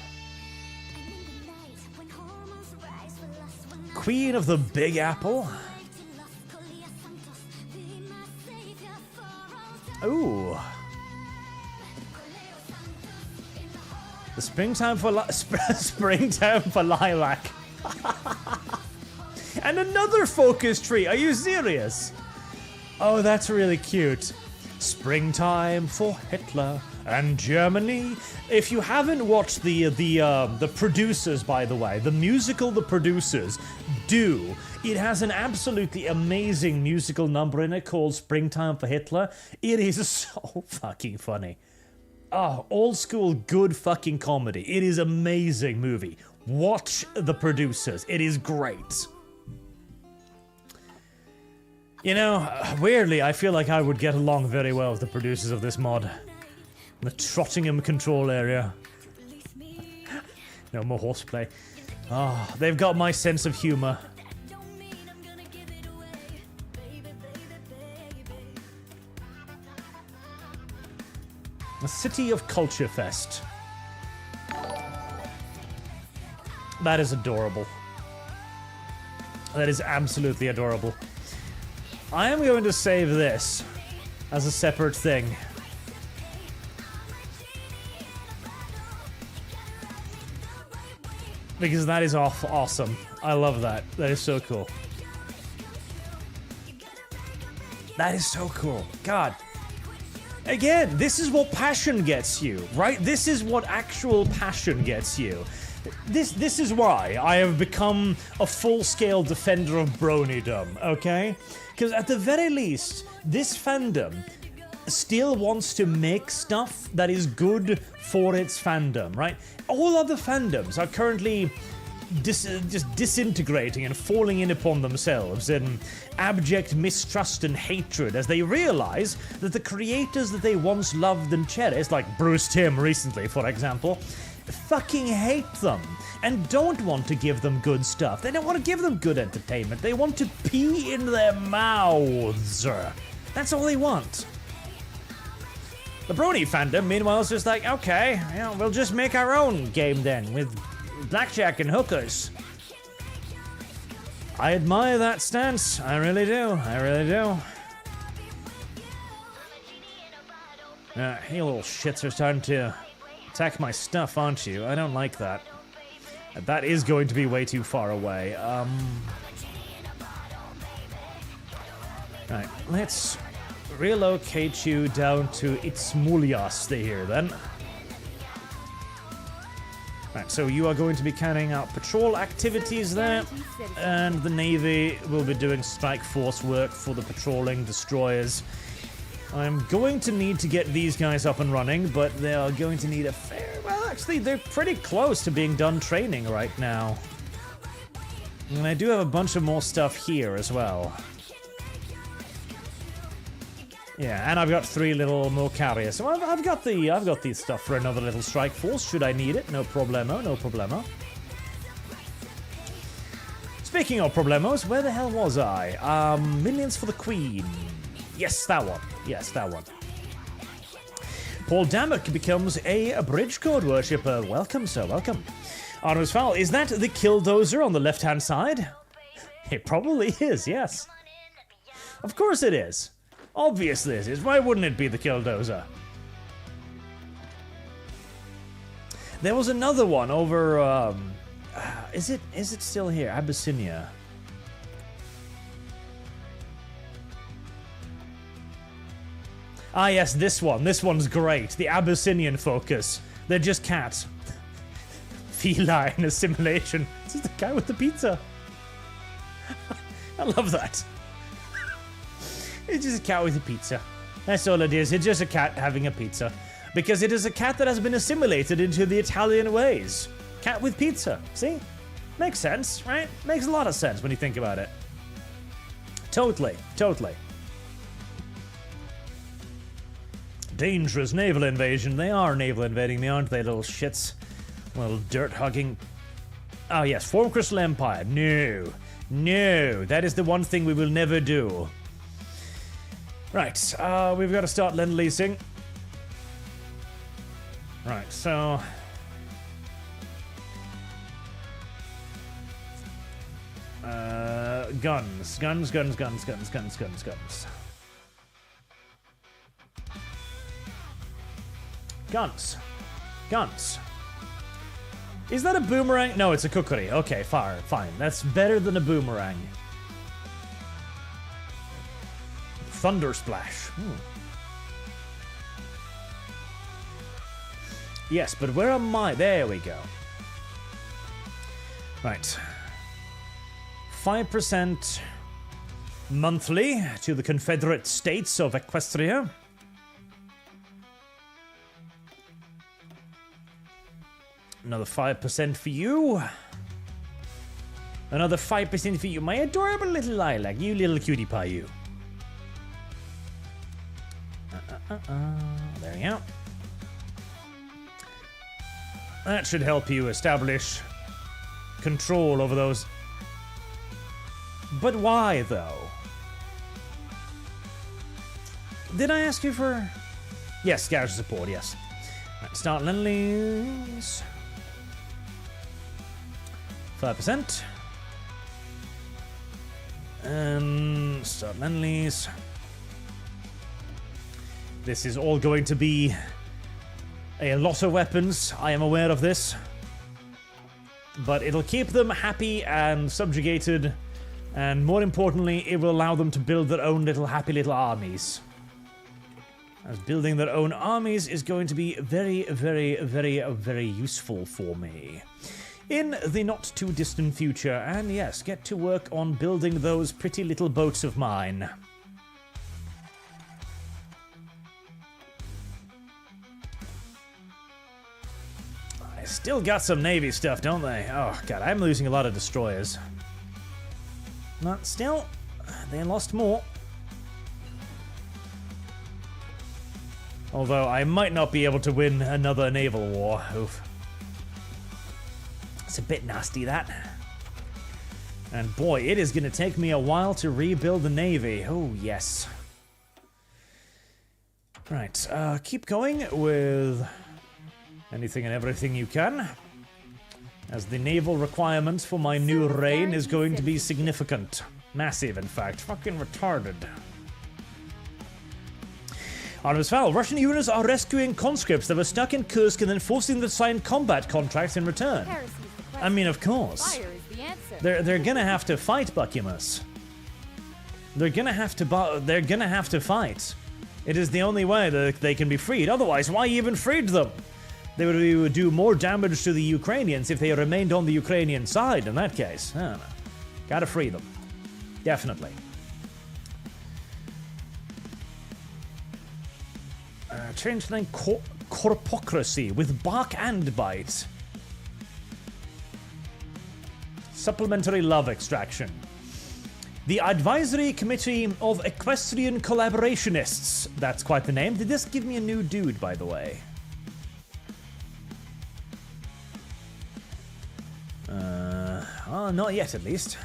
Queen of the Big Apple. Ooh. The springtime for springtime for lilac. And another focus tree. Are you serious? Oh, that's really cute. Springtime for Hitler and Germany. If you haven't watched the Producers, by the way, the musical The Producers, do. It has an absolutely amazing musical number in it called Springtime for Hitler. It is so fucking funny. Oh, old school good fucking comedy. It is an amazing movie. Watch The Producers. It is great. You know, weirdly, I feel like I would get along very well with the producers of this mod. The Trottingham control area. No more horseplay. Oh, they've got my sense of humor. The City of Culture Fest. That is adorable. That is absolutely adorable. I am going to save this as a separate thing. Because that is awesome. I love that. That is so cool. That is so cool. God. Again, this is what passion gets you, right? This is what actual passion gets you. This is why I have become a full-scale defender of Bronydom, okay? Because at the very least, this fandom still wants to make stuff that is good for its fandom, right? All other fandoms are currently just disintegrating and falling in upon themselves in abject mistrust and hatred as they realize that the creators that they once loved and cherished, like Bruce Timm recently, for example, fucking hate them and don't want to give them good stuff. They don't want to give them good entertainment. They want to pee in their mouths. That's all they want. The Brony fandom, meanwhile, is just like, okay, you know, we'll just make our own game then, with blackjack and hookers. I admire that stance. I really do. I really do. You little shits are starting to attack my stuff, aren't you? I don't like that. That is going to be way too far away. Right, let's relocate you down to Itzmulias here then. Right, so you are going to be carrying out patrol activities there, and the Navy will be doing strike force work for the patrolling destroyers. I'm going to need to get these guys up and running, but they are going to need a fair... Well, actually, they're pretty close to being done training right now. And I do have a bunch of more stuff here as well. Yeah, and I've got 3 little more carriers, so I've got the stuff for another little strike force should I need it. No problemo, no problemo. Speaking of problemos, where the hell was I? Minions for the Queen. Yes, that one. Yes, that one. Paul Dammock becomes a bridge code worshipper. Welcome, sir, welcome. Artemis Fowl, is that the Killdozer on the left-hand side? It probably is, yes. Of course it is. Obviously it is. Why wouldn't it be the Killdozer? There was another one over, is it still here? Abyssinia. Ah, yes, this one. This one's great. The Abyssinian focus. They're just cats. Feline assimilation. This is the guy with the pizza. I love that. It's just a cat with a pizza. That's all it is. It's just a cat having a pizza. Because it is a cat that has been assimilated into the Italian ways. Cat with pizza. See? Makes sense, right? Makes a lot of sense when you think about it. Totally. Totally. Dangerous naval invasion. They are naval invading me, aren't they, little shits? Little dirt-hugging... Oh, yes. Form Crystal Empire. No. No. That is the one thing we will never do. Right, we've got to start lend-leasing. Right, so... Guns. Guns. Is that a boomerang? No, it's a kukri. Okay, fine. That's better than a boomerang. Thunder Splash. Yes, but where am I? There we go. Right. 5% monthly to the Confederate States of Equestria. Another 5% for you. Another 5% for you. My adorable little lilac. You little cutie pie, you. There we go. That should help you establish control over those. But why, though? Did I ask you for... Yes, garage support, yes. Right, start lend-lease. 5%. And start lend-lease. This is all going to be a lot of weapons. I am aware of this. but it'll keep them happy and subjugated, and more importantly, it will allow them to build their own little happy little armies. As building their own armies is going to be very, very, very, very useful for me in the not too distant future, and yes, get to work on building those pretty little boats of mine. I still got some Navy stuff, don't they? Oh god, I'm losing a lot of destroyers. But still, they lost more. Although I might not be able to win another naval war. Oof. It's a bit nasty, that. And boy, it is going to take me a while to rebuild the Navy. Oh, yes. Right, keep going with anything and everything you can, as the naval requirements for my new reign is going to be significant. Massive, in fact. Fucking retarded. Artemis Fowl, Russian units are rescuing conscripts that were stuck in Kursk and then forcing them to sign combat contracts in return. Heresy is the question. I mean, of course. Fire is the answer. They're gonna have to fight, Buckumus. They're gonna have to fight. It is the only way that they can be freed. Otherwise, why even freed them? They would do more damage to the Ukrainians if they remained on the Ukrainian side in that case. I don't know. Gotta free them. Definitely. Change the name Corpocracy with bark and bite. Supplementary love extraction. The Advisory Committee of Equestrian Collaborationists. That's quite the name. Did this give me a new dude, by the way? Not yet, at least.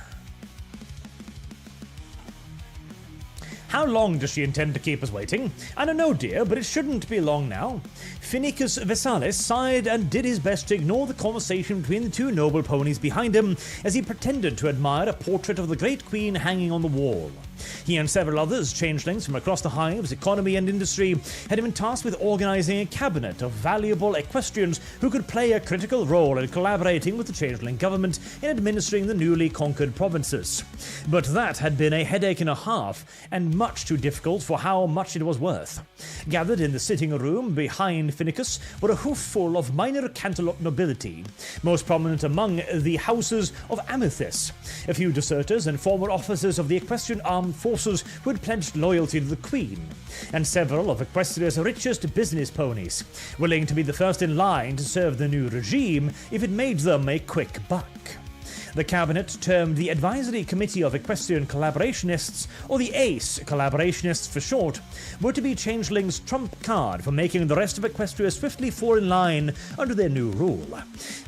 How long does she intend to keep us waiting? I don't know, dear, but it shouldn't be long now. Finicus Vessalis sighed and did his best to ignore the conversation between the two noble ponies behind him as he pretended to admire a portrait of the Great Queen hanging on the wall. He and several others, changelings from across the hives, economy and industry, had been tasked with organizing a cabinet of valuable equestrians who could play a critical role in collaborating with the changeling government in administering the newly conquered provinces. But that had been a headache and a half, and much too difficult for how much it was worth. Gathered in the sitting room behind Finicus were a hoofful of minor Canterlot nobility, most prominent among the houses of Amithis, a few deserters and former officers of the Equestrian armed forces who had pledged loyalty to the Queen, and several of Equestria's richest business ponies, willing to be the first in line to serve the new regime if it made them a quick buck. The cabinet, termed the Advisory Committee of Equestrian Collaborationists, or the ACE Collaborationists for short, were to be Changeling's trump card for making the rest of Equestria swiftly fall in line under their new rule.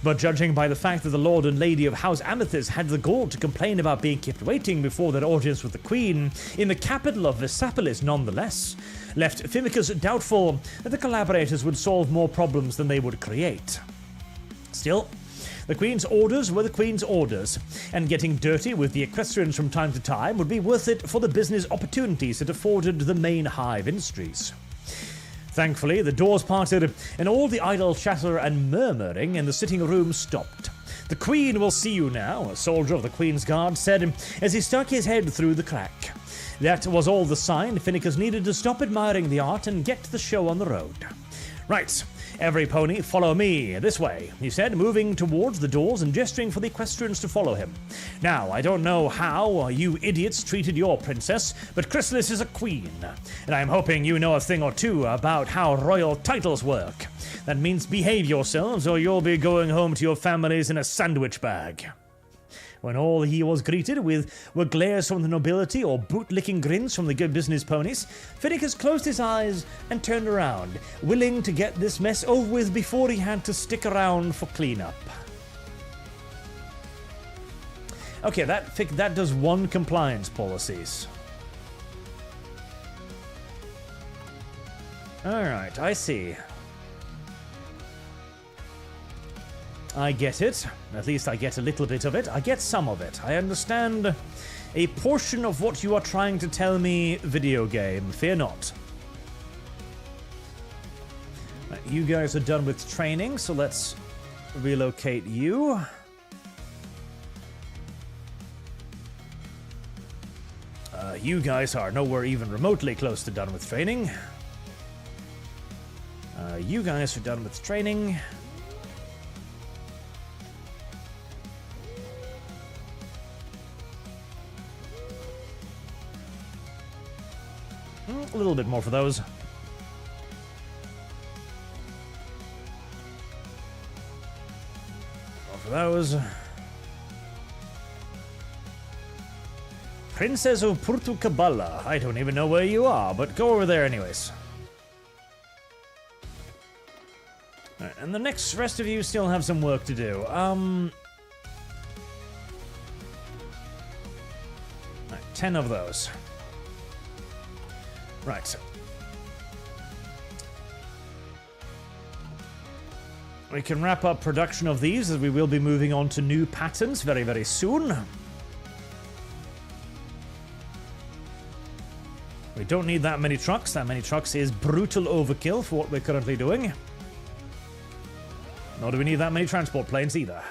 But judging by the fact that the Lord and Lady of House Amethyst had the gall to complain about being kept waiting before their audience with the Queen, in the capital of Vessapolis nonetheless, left Finicus doubtful that the collaborators would solve more problems than they would create. Still, the Queen's orders were the Queen's orders, and getting dirty with the Equestrians from time to time would be worth it for the business opportunities it afforded the main hive industries. Thankfully, the doors parted, and all the idle chatter and murmuring in the sitting room stopped. "The Queen will see you now," a soldier of the Queen's Guard said as he stuck his head through the crack. That was all the sign Finicus needed to stop admiring the art and get the show on the road. "Right. Every pony, follow me, this way," he said, moving towards the doors and gesturing for the equestrians to follow him. "Now, I don't know how you idiots treated your princess, but Chrysalis is a queen, and I'm hoping you know a thing or two about how royal titles work. That means behave yourselves, or you'll be going home to your families in a sandwich bag." When all he was greeted with were glares from the nobility or boot-licking grins from the good business ponies, Finicus closed his eyes and turned around, willing to get this mess over with before he had to stick around for cleanup. Okay, that does one compliance policies. Alright, I see. I get it. At least I get a little bit of it. I get some of it. I understand a portion of what you are trying to tell me, video game. Fear not. You guys are done with training, so let's relocate you. You guys are nowhere even remotely close to done with training. You guys are done with training. A little bit more for those. More for those. Princess of Portucabala. I don't even know where you are, but go over there anyways. Alright, and the rest of you still have some work to do. Right, 10 of those. Right. We can wrap up production of these as we will be moving on to new patterns very, very soon. We don't need that many trucks. That many trucks is brutal overkill for what we're currently doing. Nor do we need that many transport planes either.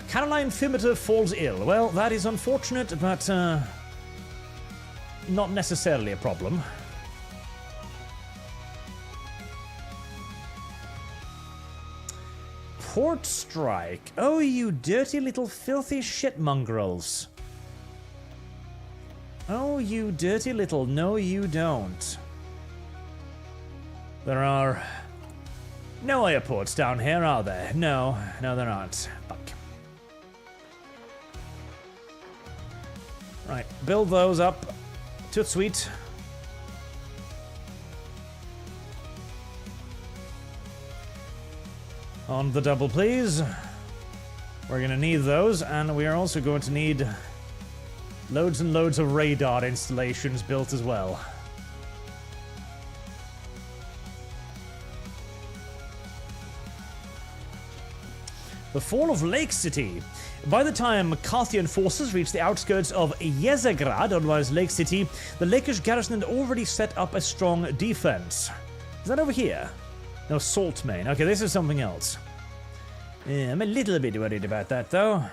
Caroline Fimeter falls ill. Well, that is unfortunate, but not necessarily a problem. Port strike. Oh, you dirty little filthy shit mongrels. Oh, you dirty little... No, you don't. There are no airports down here, are there? No, there aren't. Fuck. Right, build those up. Toot sweet. On the double, please. We're going to need those, and we are also going to need loads and loads of radar installations built as well. The Fall of Lake City. By the time Carthian forces reached the outskirts of Yezagrad, otherwise Lake City, the Lakish garrison had already set up a strong defense. Is that over here? No, Salt Main. Okay, this is something else. Yeah, I'm a little bit worried about that, though.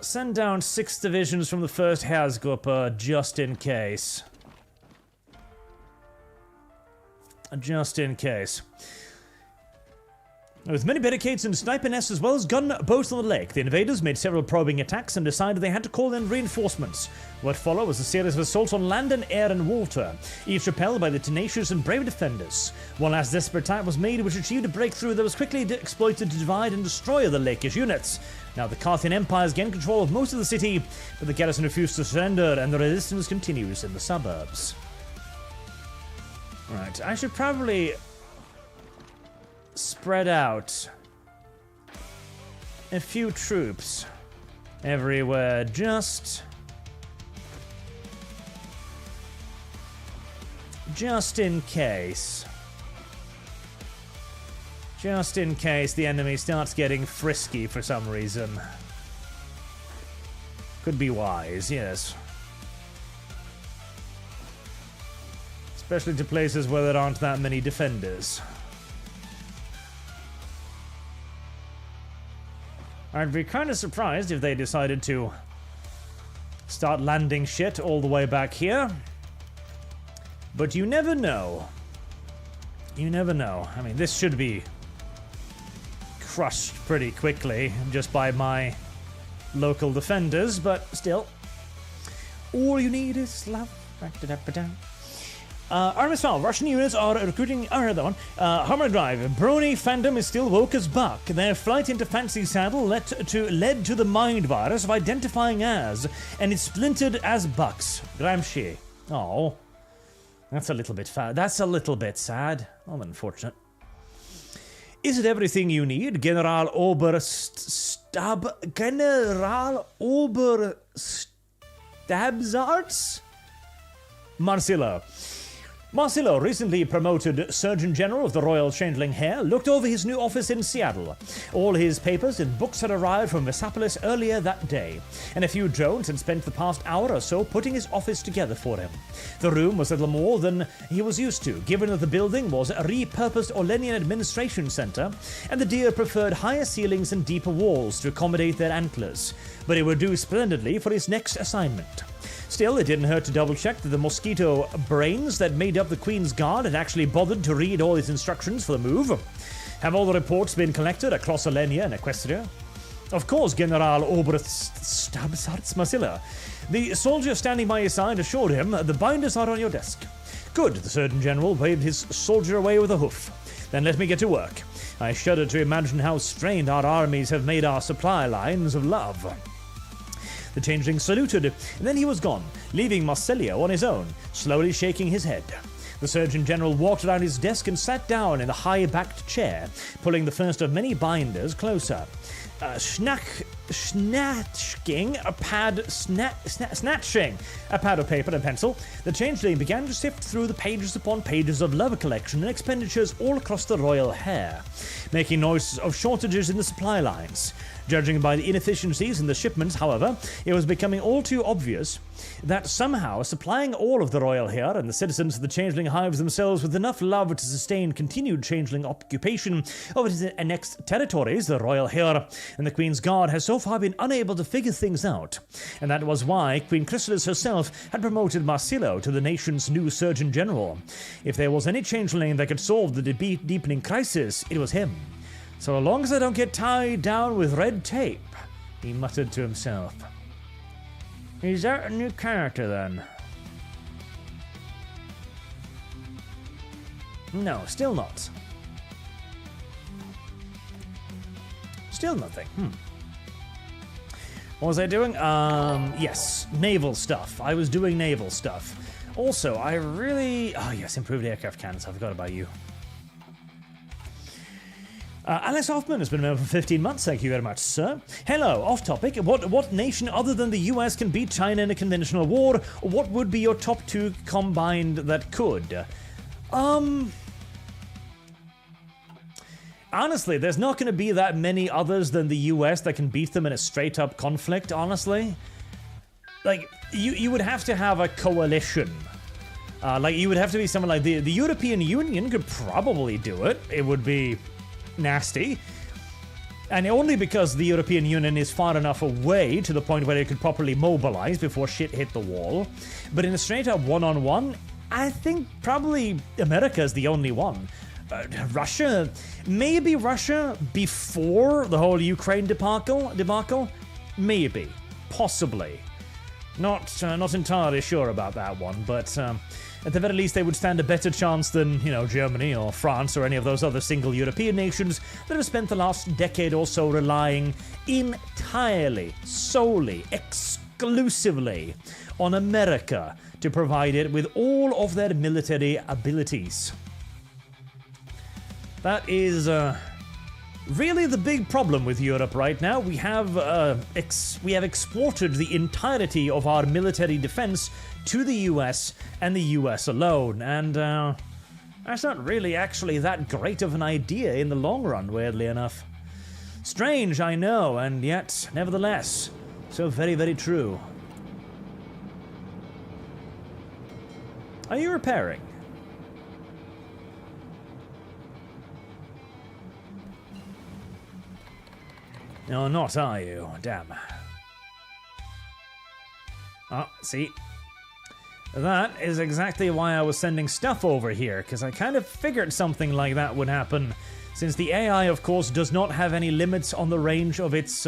Send down 6 divisions from the 1st Heeresgruppe, just in case. Just in case. With many barricades and sniper nests as well as gunboats on the lake, the invaders made several probing attacks and decided they had to call in reinforcements. What followed was a series of assaults on land and air and water, each repelled by the tenacious and brave defenders. One last desperate attack was made which achieved a breakthrough that was quickly exploited to divide and destroy the Lakish units. Now the Carthian Empire has gained control of most of the city, but the garrison refused to surrender and the resistance continues in the suburbs. Right, I should probably spread out a few troops everywhere, just in case. Just in case the enemy starts getting frisky for some reason. Could be wise, yes. Especially to places where there aren't that many defenders. I'd be kind of surprised if they decided to start landing shit all the way back here. But you never know. You never know. I mean, this should be crushed pretty quickly just by my local defenders, but still. All you need is love. Artemis Fowl, Russian units are recruiting. I heard that one. Hammer Drive, Brony fandom is still woke as buck. Their flight into Fancy Saddle led to the mind virus of identifying as, and it's splintered as bucks. Gramsci. Oh, that's a little bit That's a little bit sad. Oh, unfortunate. Is it everything you need, General Oberstabsarts? Marcelo. Marcelo, recently promoted Surgeon General of the Royal Changeling Hare, looked over his new office in Seattle. All his papers and books had arrived from Vesapolis earlier that day, and a few drones had spent the past hour or so putting his office together for him. The room was a little more than he was used to, given that the building was a repurposed Olenian administration center, and the deer preferred higher ceilings and deeper walls to accommodate their antlers, but it would do splendidly for his next assignment. Still, it didn't hurt to double-check that the mosquito brains that made up the Queen's Guard had actually bothered to read all his instructions for the move. Have all the reports been collected across Olenia and Equestria? Of course, General Oberstabsarts Masilla. The soldier standing by his side assured him, the binders are on your desk. Good, the Surgeon General waved his soldier away with a hoof. Then let me get to work. I shudder to imagine how strained our armies have made our supply lines of love. The changeling saluted, and then he was gone, leaving Marcelio on his own, slowly shaking his head. The Surgeon General walked around his desk and sat down in the high-backed chair, pulling the first of many binders closer. Snatching a pad of paper and pencil, the changeling began to sift through the pages upon pages of love collection and expenditures all across the royal hair, making noise of shortages in the supply lines. Judging by the inefficiencies in the shipments, however, it was becoming all too obvious that somehow supplying all of the royal hair and the citizens of the changeling hives themselves with enough love to sustain continued changeling occupation of its annexed territories, the royal hair and the Queen's Guard has so far been unable to figure things out. And that was why Queen Chrysalis herself had promoted Marcelo to the nation's new Surgeon General. If there was any changeling that could solve the deepening crisis, it was him. So long as I don't get tied down with red tape, he muttered to himself. Is that a new character then? No, still not. Still nothing. What was I doing? Yes, naval stuff. I was doing naval stuff. Also, I really... Oh yes, improved aircraft cannons. I forgot about you. Alex Hoffman has been a member for 15 months. Thank you very much, sir. Hello, off topic. What nation other than the US can beat China in a conventional war? What would be your top 2 combined that could? Honestly, there's not going to be that many others than the US that can beat them in a straight-up conflict, honestly. Like, you would have to have a coalition. Like, you would have to be someone like the European Union could probably do it. It would be... nasty, and only because the European Union is far enough away to the point where it could properly mobilize before shit hit the wall. But in a straight-up one-on-one, I think probably America is the only one. Russia, maybe Russia before the whole Ukraine debacle, maybe, possibly. Not entirely sure about that one, but at the very least they would stand a better chance than, you know, Germany or France or any of those other single European nations that have spent the last decade or so relying entirely, solely, exclusively on America to provide it with all of their military abilities. That is really the big problem with Europe right now. We have exported the entirety of our military defense to the US and the US alone, and that's not really actually that great of an idea in the long run, weirdly enough. Strange, I know, and yet, nevertheless, so very, very true. Are you repairing? No, not are you? Damn. Oh, see? That is exactly why I was sending stuff over here, because I kind of figured something like that would happen, since the AI, of course, does not have any limits on the range of its,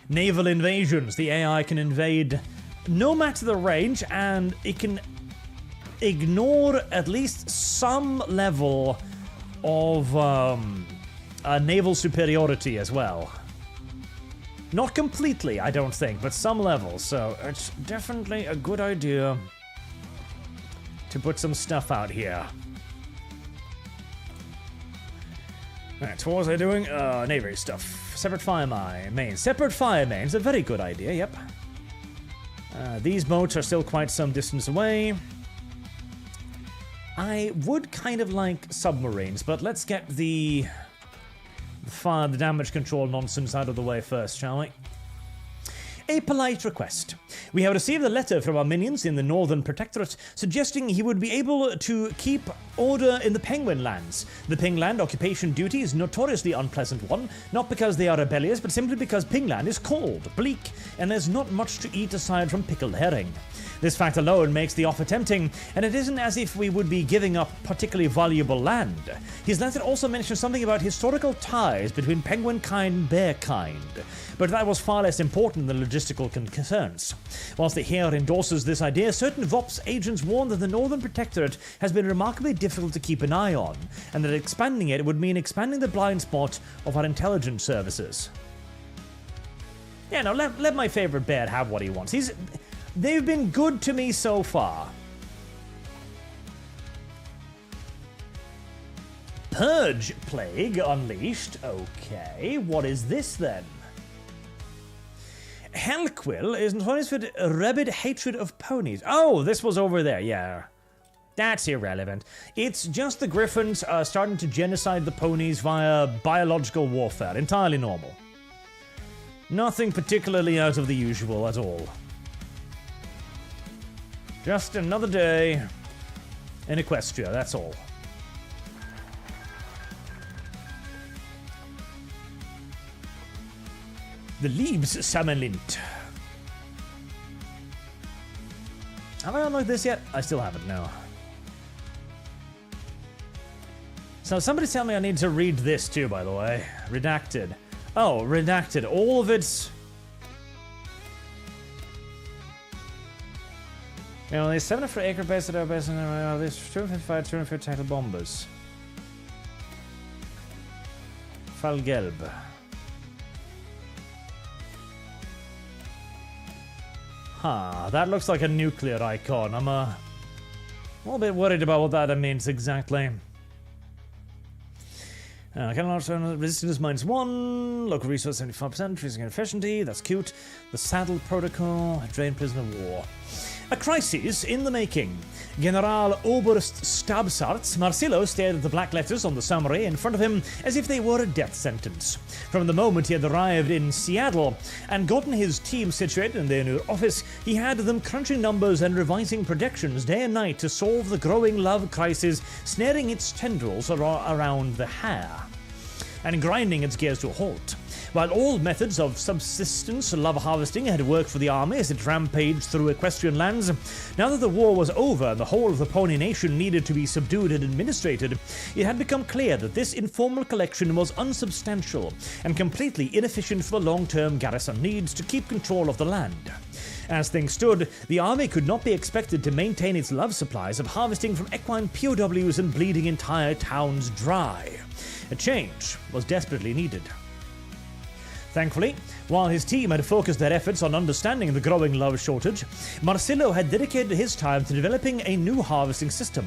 naval invasions. The AI can invade no matter the range, and it can ignore at least some level of, naval superiority as well. Not completely, I don't think, but some level, so it's definitely a good idea to put some stuff out here. Alright, so what was I doing? Navy stuff. Separate fire mains. Separate fire mains, a very good idea, yep. These boats are still quite some distance away. I would kind of like submarines, but let's get the damage control nonsense out of the way first, shall we? A polite request. We have received a letter from our minions in the Northern Protectorate suggesting he would be able to keep order in the Penguin Lands. The Pingland occupation duty is notoriously unpleasant one, not because they are rebellious, but simply because Pingland is cold, bleak, and there's not much to eat aside from pickled herring. This fact alone makes the offer tempting, and it isn't as if we would be giving up particularly valuable land. His letter also mentions something about historical ties between penguin kind and bear kind, but that was far less important than logistical concerns. Whilst the heir endorses this idea, certain VOPS agents warn that the Northern Protectorate has been remarkably difficult to keep an eye on, and that expanding it would mean expanding the blind spot of our intelligence services. Yeah, no, let my favorite bear have what he wants. They've been good to me so far. Purge Plague unleashed. Okay, what is this then? Hellquill is notorious for rabid hatred of ponies. Oh, this was over there, yeah. That's irrelevant. It's just the Griffins starting to genocide the ponies via biological warfare. Entirely normal. Nothing particularly out of the usual at all. Just another day in Equestria, that's all. The leaves Sammelint. Have I unlocked this yet? I still haven't, no. So somebody tell me I need to read this too, by the way. Redacted. Oh, redacted. All of it's... You know, there's 7 for acre base that are based on there's 255, 250 title bombers. Fallgelb. Huh, that looks like a nuclear icon. I'm a little bit worried about what that means exactly. Cannon launch resistance -1, local resource 75%, increasing efficiency, that's cute. The saddle protocol, drain prisoner of war. A crisis in the making. General Oberst Stabsarts Marcillo stared at the black letters on the summary in front of him as if they were a death sentence. From the moment he had arrived in Seattle and gotten his team situated in their new office, he had them crunching numbers and revising projections day and night to solve the growing love crisis snaring its tendrils around the hair and grinding its gears to a halt. While all methods of subsistence love harvesting had worked for the army as it rampaged through equestrian lands, now that the war was over and the whole of the pony nation needed to be subdued and administrated, it had become clear that this informal collection was unsubstantial and completely inefficient for the long-term garrison needs to keep control of the land. As things stood, the army could not be expected to maintain its love supplies of harvesting from equine POWs and bleeding entire towns dry. A change was desperately needed. Thankfully, while his team had focused their efforts on understanding the growing love shortage, Marcillo had dedicated his time to developing a new harvesting system.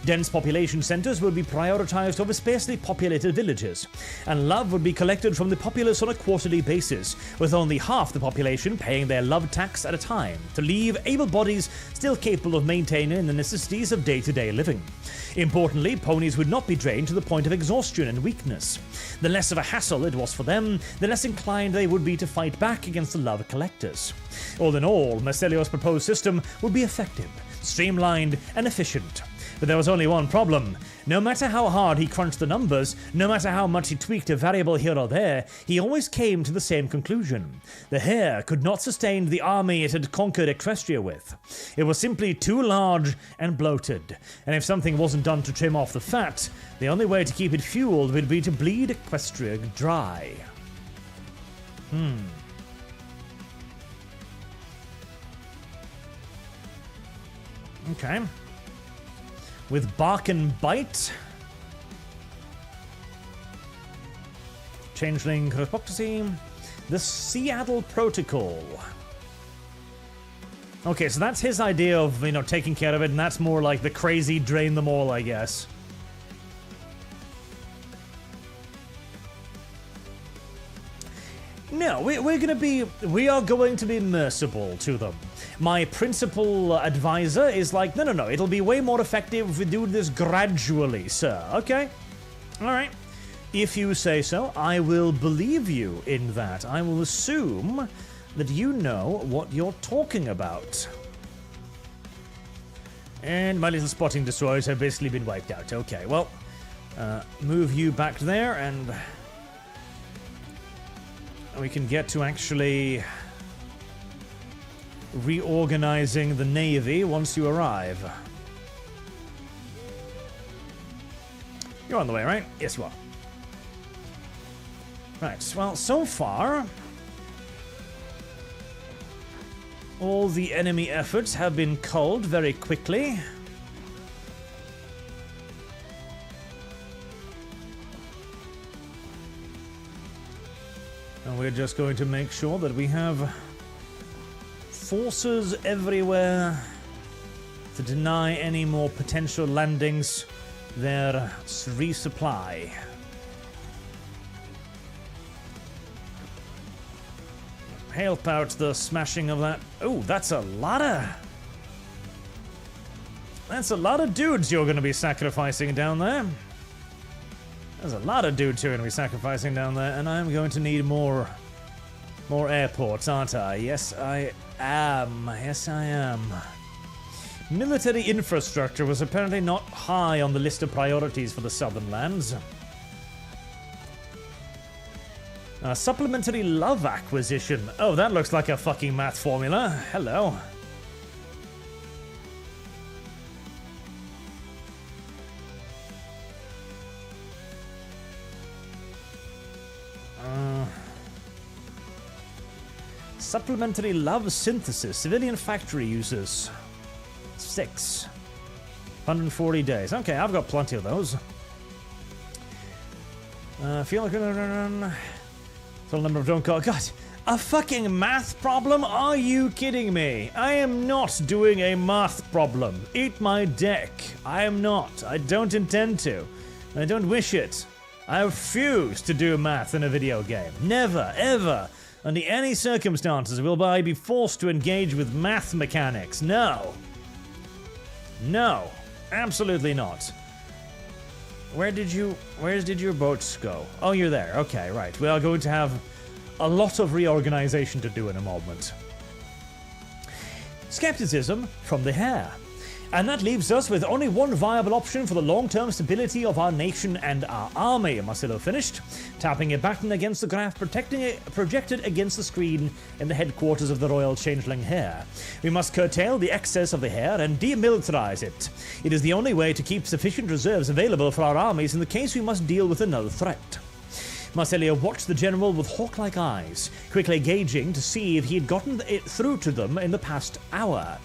Dense population centers would be prioritized over sparsely populated villages, and love would be collected from the populace on a quarterly basis, with only half the population paying their love tax at a time, to leave able bodies still capable of maintaining the necessities of day-to-day living. Importantly, ponies would not be drained to the point of exhaustion and weakness. The less of a hassle it was for them, the less inclined they would be to fight back against the love collectors. All in all, Marcillo's proposed system would be effective, streamlined, and efficient. But there was only one problem. No matter how hard he crunched the numbers, no matter how much he tweaked a variable here or there, he always came to the same conclusion. The hair could not sustain the army it had conquered Equestria with. It was simply too large and bloated, and if something wasn't done to trim off the fat, the only way to keep it fueled would be to bleed Equestria dry. Okay. With Bark and Bite. Changeling Correspocracy. The Seattle Protocol. Okay, so that's his idea of, taking care of it, and that's more like the crazy drain them all, I guess. No, we are going to be merciful to them. My principal advisor is like, no, it'll be way more effective if we do this gradually, sir. Okay. All right. If you say so, I will believe you in that. I will assume that you know what you're talking about. And my little spotting destroyers have basically been wiped out. Okay, well, move you back there, and we can get to actually reorganizing the Navy once you arrive. You're on the way, right? Yes, you are. Right, well, so far, all the enemy efforts have been culled very quickly. And we're just going to make sure that we have forces everywhere to deny any more potential landings their resupply. Help out the smashing of that. Oh, that's a lot of dudes you're going to be sacrificing down there. There's a lot of dudes you're going to be sacrificing down there, and I'm going to need more airports, aren't I? Yes, I am. Yes, I am. Military infrastructure was apparently not high on the list of priorities for the southern lands. Supplementary love acquisition. Oh, that looks like a fucking math formula. Hello. Supplementary love synthesis. Civilian factory users. 6. 140 days. Okay, I've got plenty of those. Feel like total number of drone calls. God, a fucking math problem? Are you kidding me? I am not doing a math problem. Eat my dick. I am not. I don't intend to. I don't wish it. I refuse to do math in a video game. Never, ever, under any circumstances will I be forced to engage with math mechanics. No. No. Absolutely not. Where did your boats go? Oh, you're there. Okay, right. We are going to have a lot of reorganization to do in a moment. Skepticism from the hare. And that leaves us with only one viable option for the long-term stability of our nation and our army. Marcelo finished, tapping a button against the graph projected against the screen in the headquarters of the Royal Changeling Hare. We must curtail the excess of the hare and demilitarize it. It is the only way to keep sufficient reserves available for our armies in the case we must deal with another threat. Marcellia watched the general with hawk-like eyes, quickly gauging to see if he had gotten it through to them in the past hour.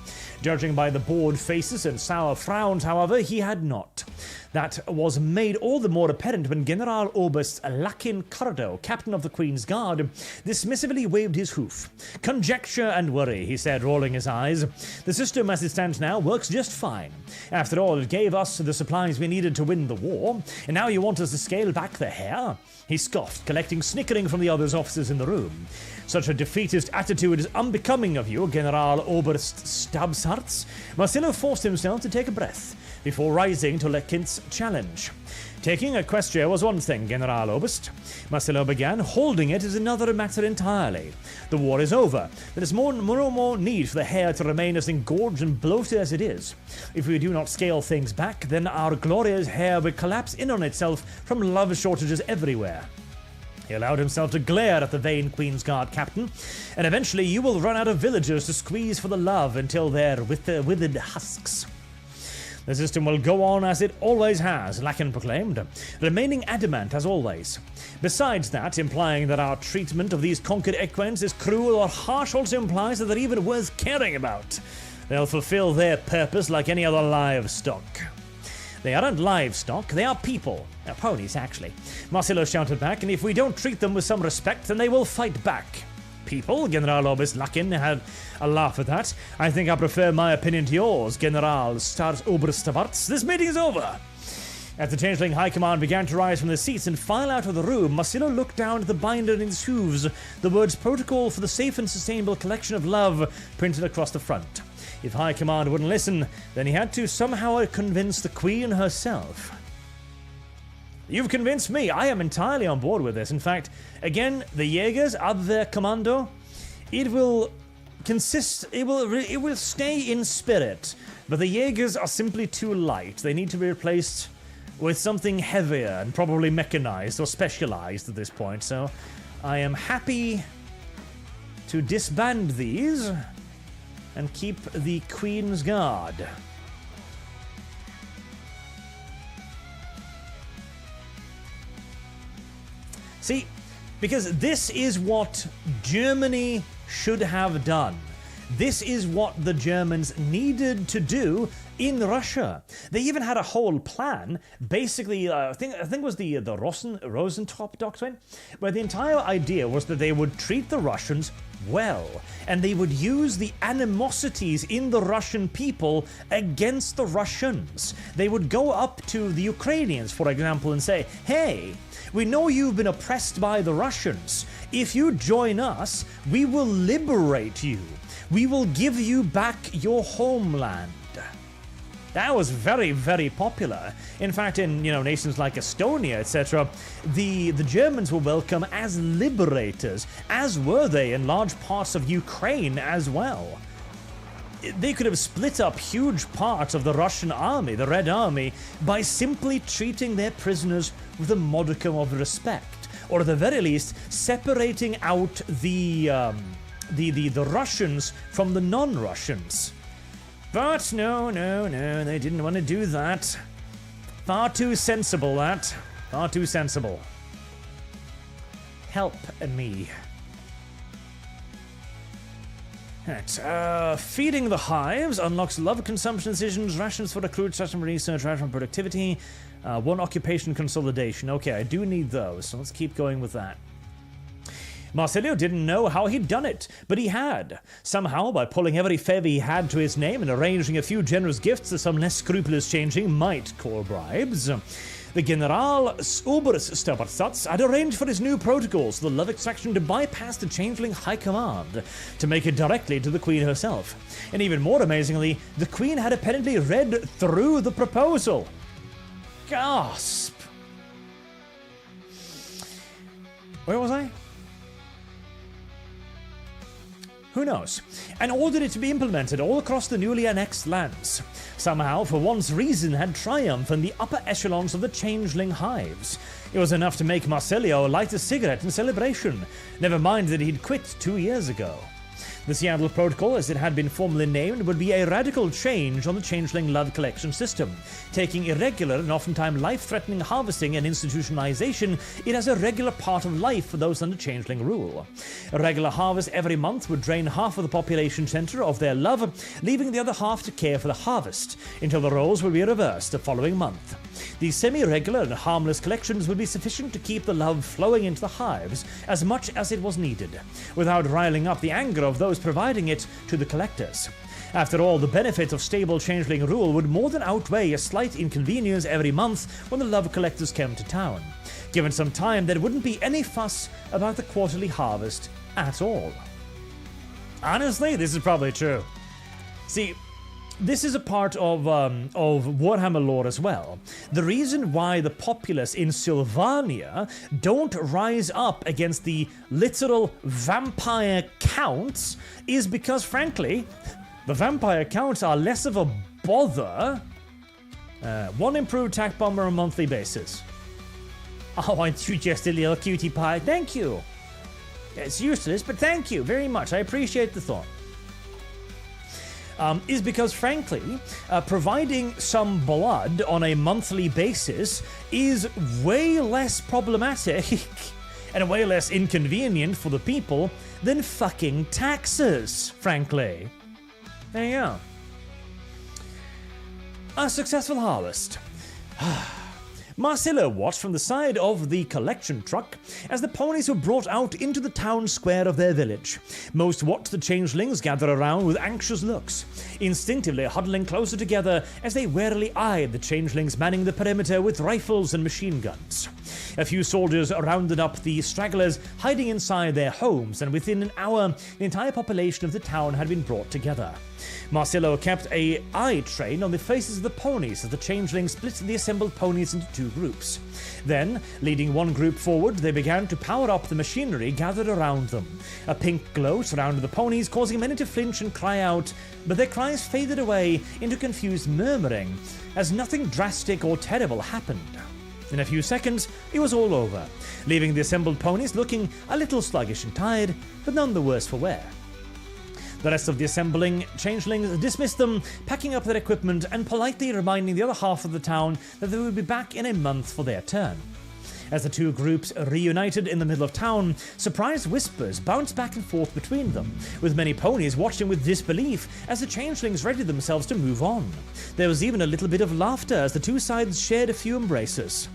Judging by the bored faces and sour frowns, however, he had not. That was made all the more apparent when General Oberst Lakin Cardo, captain of the Queen's Guard, dismissively waved his hoof. Conjecture and worry, he said, rolling his eyes. The system as it stands now works just fine. After all, it gave us the supplies we needed to win the war, and now you want us to scale back the hare? He scoffed, collecting snickering from the other officers in the room. Such a defeatist attitude is unbecoming of you, General Oberst Stabsharts. Marcelo forced himself to take a breath before rising to Lekint's challenge. Taking Equestria was one thing, General Oberst. Marcelo began. Holding it is another matter entirely. The war is over. There is more need for the hare to remain as engorged and bloated as it is. If we do not scale things back, then our glorious hare will collapse in on itself from love shortages everywhere. He allowed himself to glare at the vain Queen's Guard captain, and eventually you will run out of villagers to squeeze for the love until they're with their withered husks. The system will go on as it always has, Lakin proclaimed, remaining adamant as always. Besides that, implying that our treatment of these conquered Equens is cruel or harsh also implies that they're even worth caring about. They'll fulfill their purpose like any other livestock. They aren't livestock, they are people. Ponies, actually. Marcelo shouted back, and if we don't treat them with some respect, then they will fight back. People? General Oberst Lakin had a laugh at that. I think I prefer my opinion to yours, General Oberst Stavarts. This meeting is over. As the Changeling High Command began to rise from their seats and file out of the room, Marcelo looked down at the binder in his hooves, the words Protocol for the Safe and Sustainable Collection of Love printed across the front. If High Command wouldn't listen, then he had to somehow convince the Queen herself. You've convinced me. I am entirely on board with this. In fact, again, the Jaegers, Abwehrkommando, it will stay in spirit, but the Jaegers are simply too light. They need to be replaced with something heavier and probably mechanized or specialized at this point, so I am happy to disband these and keep the Queen's Guard. See, because this is what Germany should have done. This is what the Germans needed to do in Russia. They even had a whole plan, basically, I think it was the Rosentop Doctrine, where the entire idea was that they would treat the Russians well, and they would use the animosities in the Russian people against the Russians. They would go up to the Ukrainians, for example, and say, hey, we know you've been oppressed by the Russians. If you join us, we will liberate you. We will give you back your homeland. That was very, very popular. In fact, in nations like Estonia, etc., the Germans were welcome as liberators, as were they in large parts of Ukraine as well. They could have split up huge parts of the Russian army, the Red Army, by simply treating their prisoners with a modicum of respect, or at the very least, separating out the Russians from the non-Russians. But no, they didn't want to do that. Far too sensible, that. Far too sensible. Help me. Right, feeding the hives unlocks love consumption decisions, rations for recruits, ration research, ration productivity, one occupation consolidation. Okay, I do need those, so let's keep going with that. Marcelio didn't know how he'd done it, but he had. Somehow, by pulling every favor he had to his name and arranging a few generous gifts that some less scrupulous changeling might call bribes. The General Oberstabsatz had arranged for his new protocols for the love extraction to bypass the Changeling High Command, to make it directly to the Queen herself. And even more amazingly, the Queen had apparently read through the proposal. Gasp! Where was I? Who knows? And ordered it to be implemented all across the newly annexed lands. Somehow, for once, reason had triumphed in the upper echelons of the Changeling hives. It was enough to make Marcelio light a cigarette in celebration, never mind that he'd quit 2 years ago. The Seattle Protocol, as it had been formally named, would be a radical change on the Changeling Love collection system, taking irregular and oftentimes life-threatening harvesting and institutionalization in as a regular part of life for those under Changeling rule. A regular harvest every month would drain half of the population center of their love, leaving the other half to care for the harvest, until the roles would be reversed the following month. These semi-regular and harmless collections would be sufficient to keep the love flowing into the hives as much as it was needed, without riling up the anger of those providing it to the collectors. After all, the benefit of stable Changeling rule would more than outweigh a slight inconvenience every month when the love collectors came to town. Given some time, there wouldn't be any fuss about the quarterly harvest at all. Honestly, this is probably true. See, this is a part of Warhammer lore as well. The reason why the populace in Sylvania don't rise up against the literal vampire counts is because, frankly, the vampire counts are less of a bother. One improved attack bomber on a monthly basis. Oh, aren't you just a little cutie pie? Thank you. It's useless, but thank you very much. I appreciate the thought. Is because, frankly, providing some blood on a monthly basis is way less problematic and way less inconvenient for the people than fucking taxes, frankly. There you go. A successful harvest. Marcelo watched from the side of the collection truck as the ponies were brought out into the town square of their village. Most watched the changelings gather around with anxious looks, instinctively huddling closer together as they warily eyed the changelings manning the perimeter with rifles and machine guns. A few soldiers rounded up the stragglers hiding inside their homes, and within an hour, the entire population of the town had been brought together. Marcelo kept an eye trained on the faces of the ponies as the changelings split the assembled ponies into two groups. Then, leading one group forward, they began to power up the machinery gathered around them. A pink glow surrounded the ponies, causing many to flinch and cry out, but their cries faded away into confused murmuring, as nothing drastic or terrible happened. In a few seconds, it was all over, leaving the assembled ponies looking a little sluggish and tired, but none the worse for wear. The rest of the assembling changelings dismissed them, packing up their equipment and politely reminding the other half of the town that they would be back in a month for their turn. As the two groups reunited in the middle of town, surprised whispers bounced back and forth between them, with many ponies watching with disbelief as the changelings readied themselves to move on. There was even a little bit of laughter as the two sides shared a few embraces.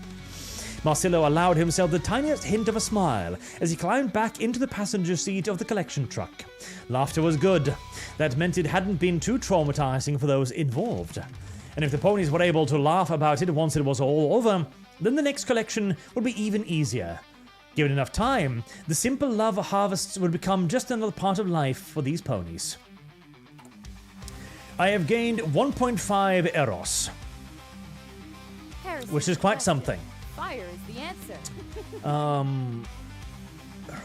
Marcelo allowed himself the tiniest hint of a smile as he climbed back into the passenger seat of the collection truck. Laughter was good. That meant it hadn't been too traumatizing for those involved. And if the ponies were able to laugh about it once it was all over, then the next collection would be even easier. Given enough time, the simple love harvests would become just another part of life for these ponies. I have gained 1.5 Eros, Heresy which is the quite question. something. Fire is the answer.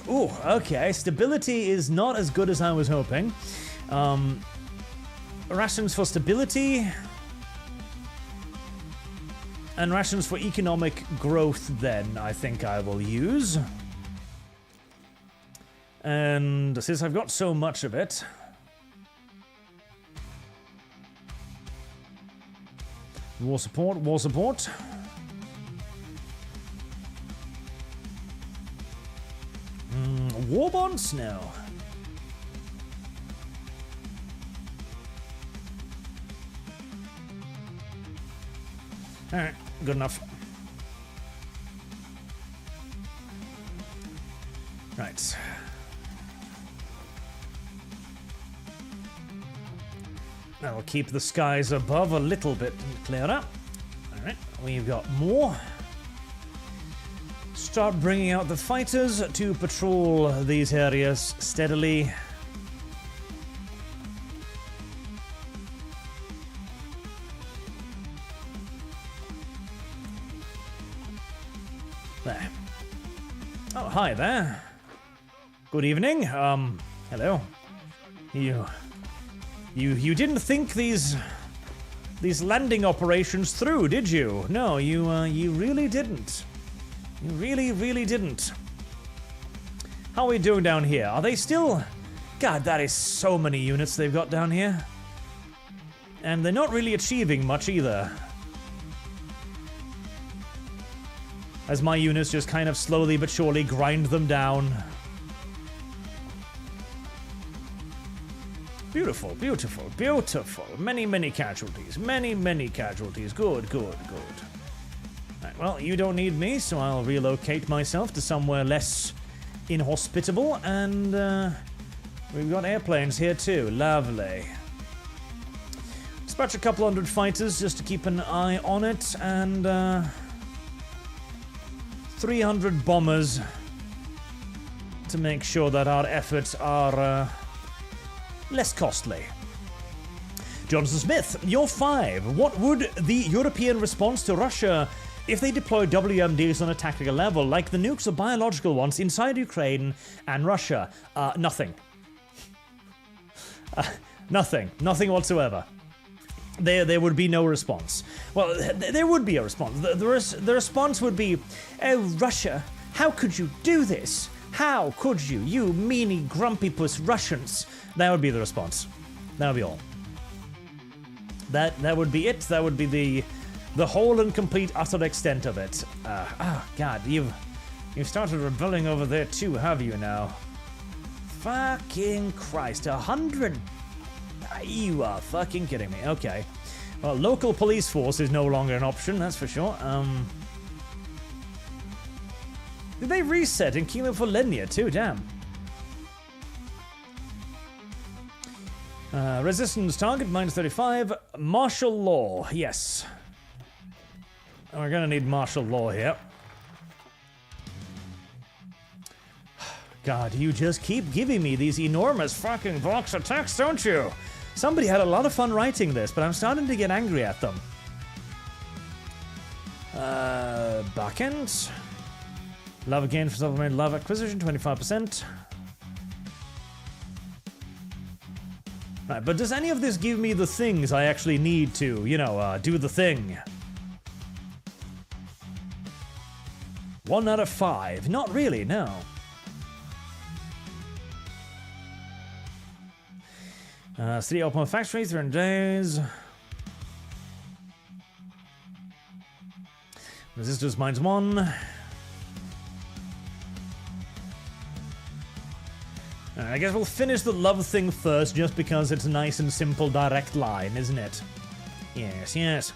Ooh, okay. Stability is not as good as I was hoping. Rations for stability. And rations for economic growth, then, I think I will use. And since I've got so much of it... War support, war support. War bonds? No. Alright, good enough. Right. That'll keep the skies above a little bit clearer. Alright, we've got more. Start bringing out the fighters to patrol these areas steadily. There. Oh, hi there. Good evening. Hello. You didn't think these landing operations through, did you? No, you really didn't. You really, really didn't. How are we doing down here? Are they still... God, that is so many units they've got down here. And they're not really achieving much either. As my units just kind of slowly but surely grind them down. Beautiful, beautiful, beautiful. Many, many casualties. Many, many casualties. Good, good, good. Right, well, you don't need me, so I'll relocate myself to somewhere less inhospitable. And we've got airplanes here too. Lovely. Dispatch a couple hundred fighters just to keep an eye on it. And 300 bombers to make sure that our efforts are less costly. Johnson Smith, you're 5. What would the European response to Russia if they deploy WMDs on a tactical level, like the nukes or biological ones inside Ukraine and Russia? Nothing. Nothing. Nothing whatsoever. There would be no response. Well, there would be a response. The response would be, oh, Russia, how could you do this? How could you, you meanie grumpy puss Russians? That would be the response. That would be all. That would be it. That would be the whole and complete utter extent of it. God, you've started rebelling over there too, have you now? Fucking Christ, 100? You are fucking kidding me. Okay. Well, local police force is no longer an option, that's for sure. Did they reset in Kingdom for Lenya too? Damn. Resistance target, -35. Martial law, yes. We're gonna need martial law here. God, you just keep giving me these enormous fucking box attacks, don't you? Somebody had a lot of fun writing this, but I'm starting to get angry at them. Backend. Love again for supplement love acquisition, 25%. Right, but does any of this give me the things I actually need to, you know, do the thing? 1 out of 5. Not really, no. City open factory, 300 days. Resistance -1. I guess we'll finish the love thing first, just because it's a nice and simple direct line, isn't it? Yes, yes.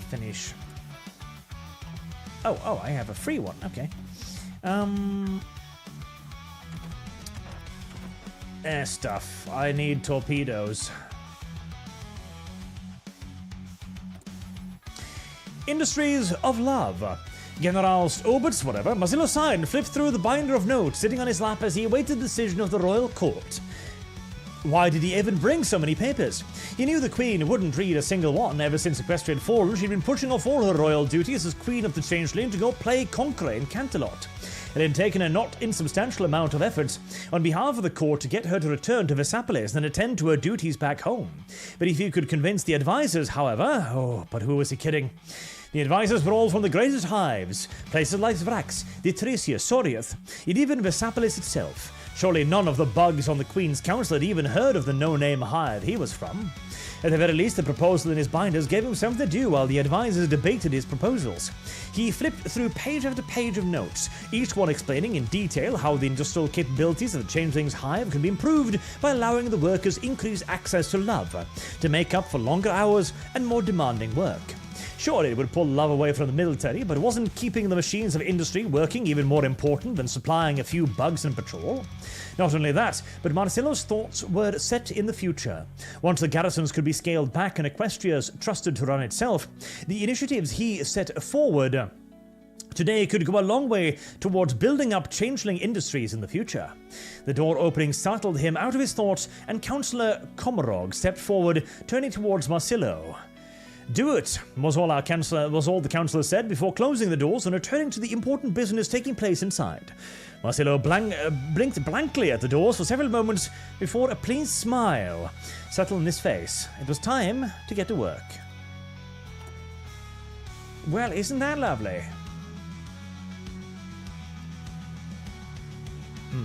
Finish. Oh, I have a free one. Okay. Air stuff. I need torpedoes. Industries of Love. General's Obits, whatever, Marzillo sighed and flipped through the binder of notes sitting on his lap as he awaited the decision of the royal court. Why did he even bring so many papers? He knew the Queen wouldn't read a single one. Ever since Equestria had fallen, she'd been pushing off all her royal duties as Queen of the Changeling to go play Conquest in Canterlot. It had taken a not insubstantial amount of effort on behalf of the court to get her to return to Versapolis and attend to her duties back home. But if he could convince the advisors, however... but who was he kidding? The advisors were all from the greatest hives, places like Zvrax, Ditresia, Soriath, and even Versapolis itself. Surely none of the bugs on the Queen's Council had even heard of the no-name hive he was from. At the very least, the proposal in his binders gave him something to do while the advisors debated his proposals. He flipped through page after page of notes, each one explaining in detail how the industrial capabilities of the Changeling's hive could be improved by allowing the workers increased access to love, to make up for longer hours and more demanding work. Sure, it would pull love away from the military, but wasn't keeping the machines of industry working even more important than supplying a few bugs and patrol? Not only that, but Marcello's thoughts were set in the future. Once the garrisons could be scaled back and Equestria's trusted to run itself, the initiatives he set forward today could go a long way towards building up changeling industries in the future. The door opening startled him out of his thoughts, and Councillor Komarog stepped forward, turning towards Marcello. Do it, was all the councillor said before closing the doors and returning to the important business taking place inside. Marcello blinked blankly at the doors for several moments before a pleased smile settled on his face. It was time to get to work. Well, isn't that lovely?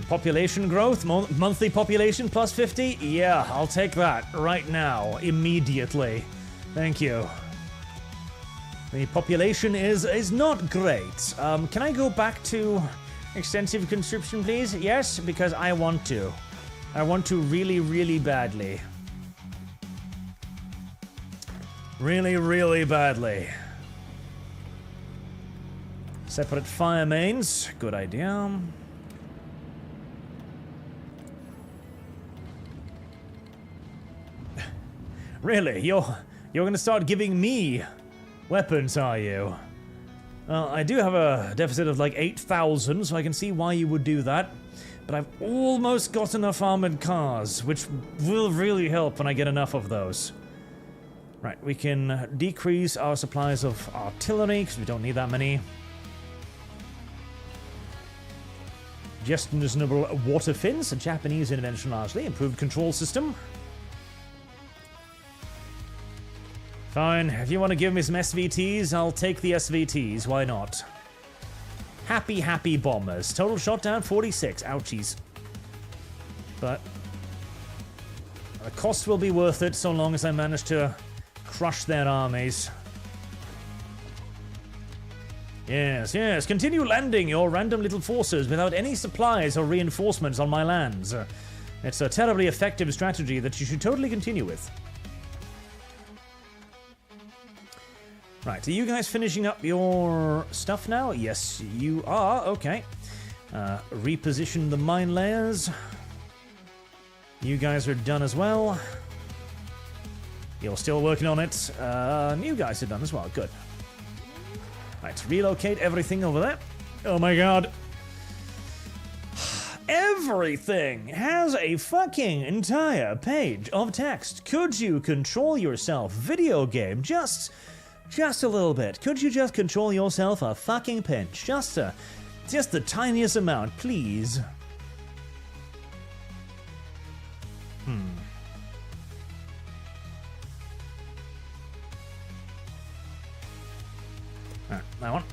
Population growth, monthly population plus 50? Yeah, I'll take that right now, immediately. Thank you. The population is not great. Can I go back to extensive conscription, please? Yes, because I want to. I want to really, really badly. Really, really badly. Separate fire mains. Good idea. Really? You're gonna start giving me weapons, are you? Well, I do have a deficit of like 8,000, so I can see why you would do that. But I've almost got enough armored cars, which will really help when I get enough of those. Right, we can decrease our supplies of artillery, because we don't need that many. Just reasonable water fins, a Japanese invention largely, improved control system. Fine, if you want to give me some SVTs, I'll take the SVTs, why not? Happy bombers. Total shot down 46, ouchies. But the cost will be worth it so long as I manage to crush their armies. Yes, continue landing your random little forces without any supplies or reinforcements on my lands. It's a terribly effective strategy that you should totally continue with. Right, are you guys finishing up your stuff now? Yes, you are. Okay. Reposition the mine layers. You guys are done as well. You're still working on it. You guys are done as well. Good. Right, relocate everything over there. Oh my god. Everything has a fucking entire page of text. Could you control yourself, video game? Just a little bit. Could you just control yourself a fucking pinch? Just the tiniest amount, please. That one.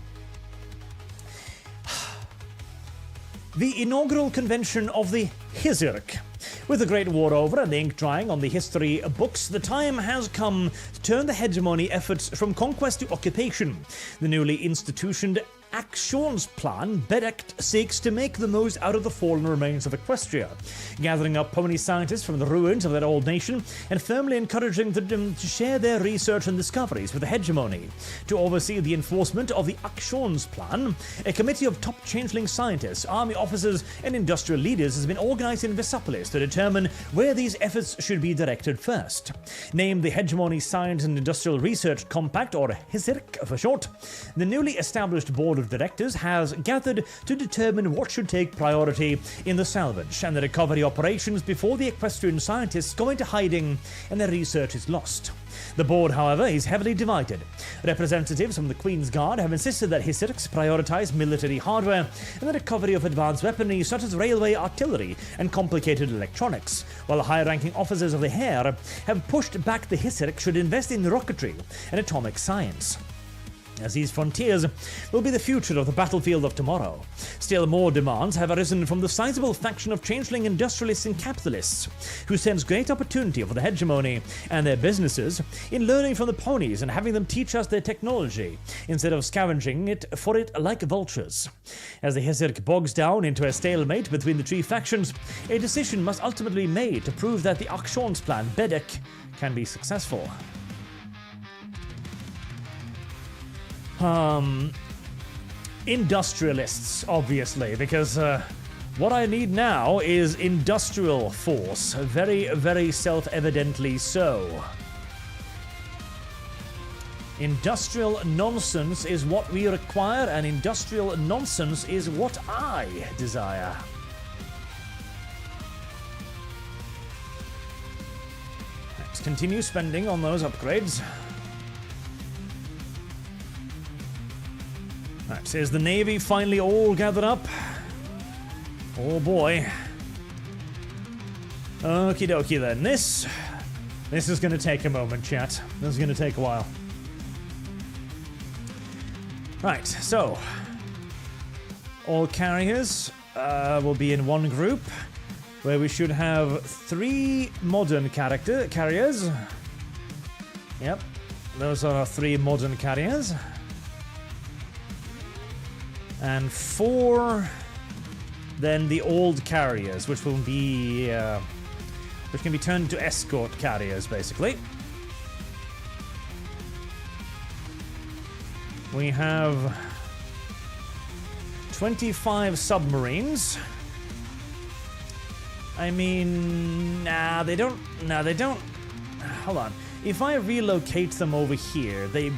The inaugural convention of the Hizirk. With the Great War over and the ink drying on the history books, the time has come to turn the hegemony efforts from conquest to occupation. The newly institutioned Aktionsplan Bedekt seeks to make the most out of the fallen remains of Equestria, gathering up pony scientists from the ruins of their old nation and firmly encouraging them to share their research and discoveries with the hegemony. To oversee the enforcement of the Aktionsplan, a committee of top changeling scientists, army officers, and industrial leaders has been organized in Vesopolis to determine where these efforts should be directed first. Named the Hegemony Science and Industrial Research Compact, or HISIRC for short, the newly established board of directors has gathered to determine what should take priority in the salvage and the recovery operations before the equestrian scientists go into hiding and their research is lost. The board, however, is heavily divided. Representatives from the Queen's Guard have insisted that HISIRCs prioritize military hardware and the recovery of advanced weaponry such as railway artillery and complicated electronics, while the high-ranking officers of the Heer have pushed back the HISIRC should invest in rocketry and atomic science, as these frontiers will be the future of the battlefield of tomorrow. Still more demands have arisen from the sizable faction of changeling industrialists and capitalists, who sense great opportunity for the hegemony and their businesses in learning from the ponies and having them teach us their technology, instead of scavenging it for it like vultures. As the Hizirk bogs down into a stalemate between the three factions, a decision must ultimately be made to prove that the Aktionsplan Bedek can be successful. Industrialists, obviously, because what I need now is industrial force. Very, very self-evidently so. Industrial nonsense is what we require, and industrial nonsense is what I desire. Let's continue spending on those upgrades. Right, so is the Navy finally all gathered up? Oh boy. Okie dokie then. This is going to take a moment, chat. This is going to take a while. Right, so all carriers will be in one group, where we should have 3 modern carriers. Yep, those are our 3 modern carriers. And 4, then the old carriers, which will be, which can be turned into escort carriers, basically. We have 25 submarines. I mean, they don't. Hold on. If I relocate them over here, they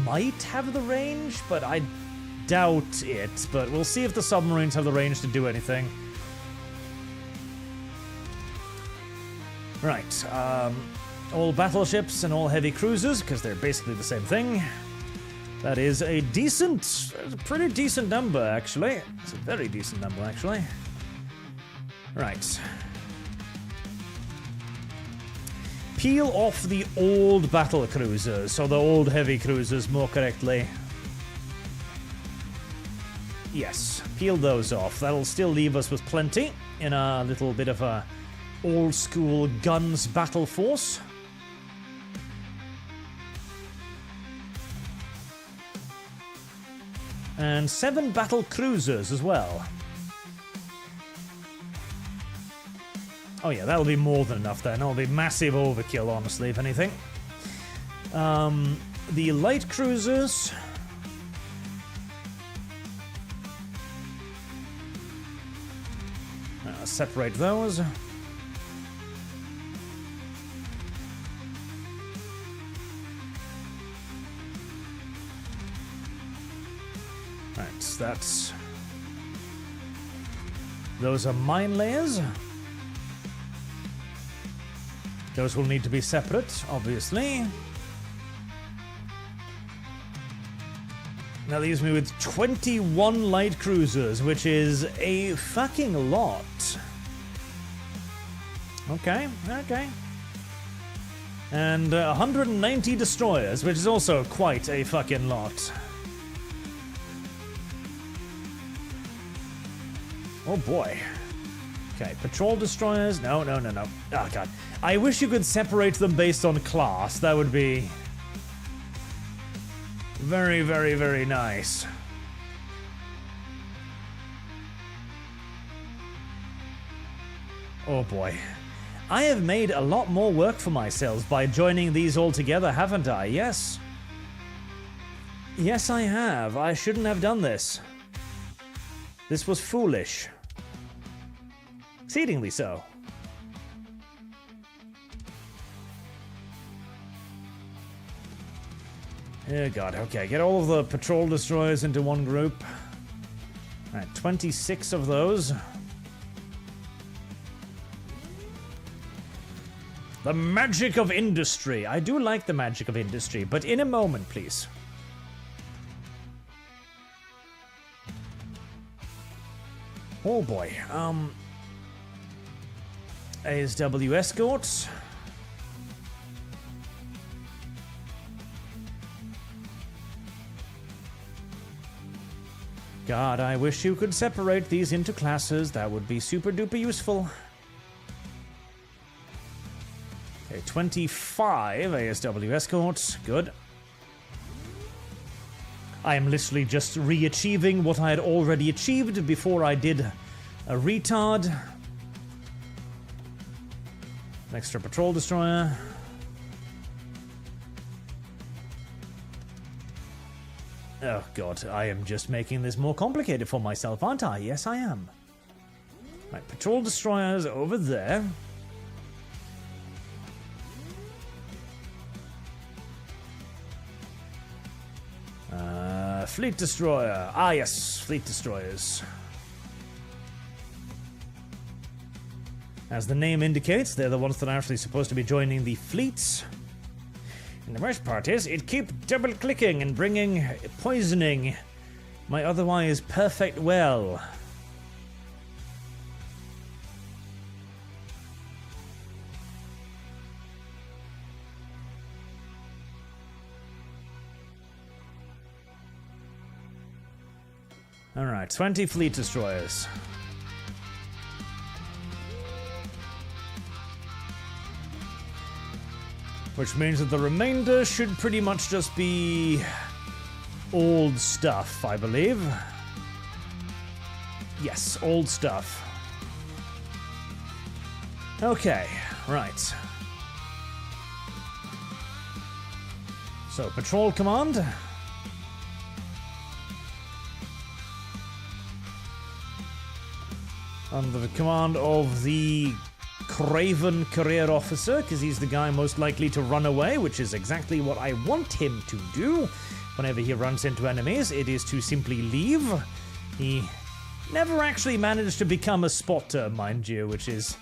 might have the range, but I doubt it, but we'll see if the submarines have the range to do anything. Right, all battleships and all heavy cruisers, because they're basically the same thing. That is a pretty decent number, actually. It's a very decent number, actually. Right. Peel off the old battle cruisers, or the old heavy cruisers, more correctly. Yes, peel those off. That'll still leave us with plenty in a little bit of a old-school guns battle force. And 7 battle cruisers as well. Oh yeah, that'll be more than enough then. That'll be massive overkill, honestly, if anything. the light cruisers. Separate those. Right, that's... Those are mine layers. Those will need to be separate, obviously. That leaves me with 21 light cruisers, which is a fucking lot. Okay, okay. And 190 destroyers, which is also quite a fucking lot. Oh boy. Okay, patrol destroyers. No, no, no, no. Oh god. I wish you could separate them based on class. That would be very, very, very nice. Oh boy. I have made a lot more work for myself by joining these all together, haven't I? Yes. Yes, I have. I shouldn't have done this. This was foolish. Exceedingly so. Oh god, okay. Get all of the patrol destroyers into one group. Alright, 26 of those. The magic of industry. I do like the magic of industry, but in a moment, please. Oh boy. ASW escorts. God, I wish you could separate these into classes. That would be super duper useful. Okay, 25 ASW escorts. Good. I am literally just re-achieving what I had already achieved before I did a retard. An extra patrol destroyer. Oh god, I am just making this more complicated for myself, aren't I? Yes, I am. Right, patrol destroyers over there. Fleet destroyer. Ah, yes, fleet destroyers. As the name indicates, they're the ones that are actually supposed to be joining the fleets. And the worst part is, it keeps double-clicking and poisoning my otherwise perfect well. Alright, 20 fleet destroyers. Which means that the remainder should pretty much just be old stuff, I believe. Yes, old stuff. Okay, right. So, patrol command. Under the command of the Craven Career Officer, because he's the guy most likely to run away, which is exactly what I want him to do. Whenever he runs into enemies, it is to simply leave. He never actually managed to become a spotter, mind you, which is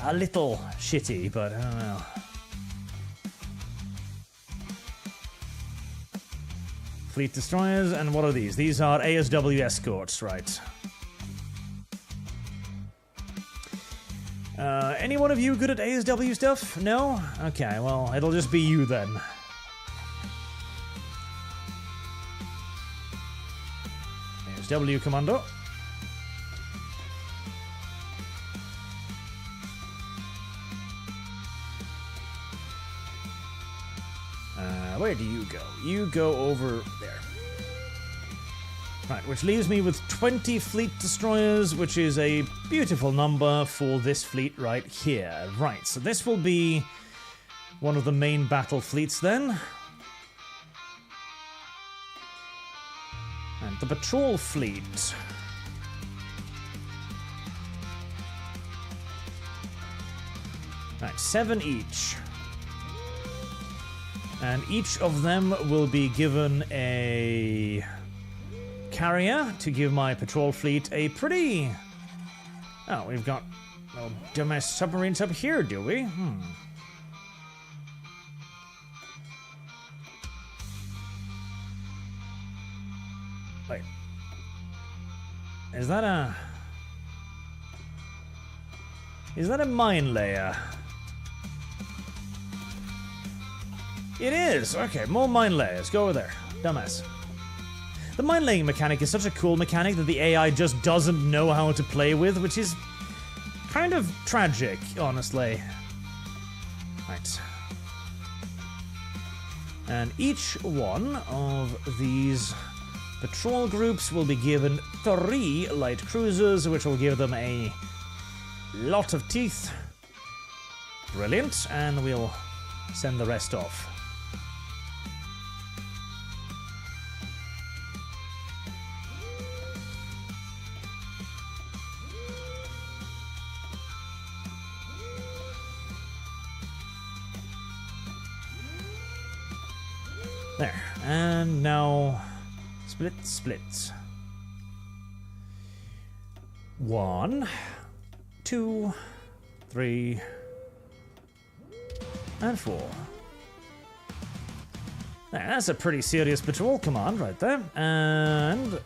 a little shitty, but I don't know. Fleet destroyers, and what are these? These are ASW escorts, right. Any one of you good at ASW stuff? No? Okay, well, it'll just be you then. ASW Commando. Where do you go? You go over there. Right, which leaves me with 20 fleet destroyers, which is a beautiful number for this fleet right here. Right, so this will be one of the main battle fleets then. the patrol fleet. Right, 7 each. And each of them will be given a carrier to give my patrol fleet a pretty... Oh, we've got dumbass submarines up here, do we? Wait. Is that a mine layer? It is! Okay, more mine layers. Go over there. Dumbass. The mine laying mechanic is such a cool mechanic that the AI just doesn't know how to play with, which is kind of tragic, honestly. Right. And each one of these patrol groups will be given 3 light cruisers, which will give them a lot of teeth. Brilliant. And we'll send the rest off. There. And now split. 1, 2, 3, and 4. There, that's a pretty serious patrol command right there. And...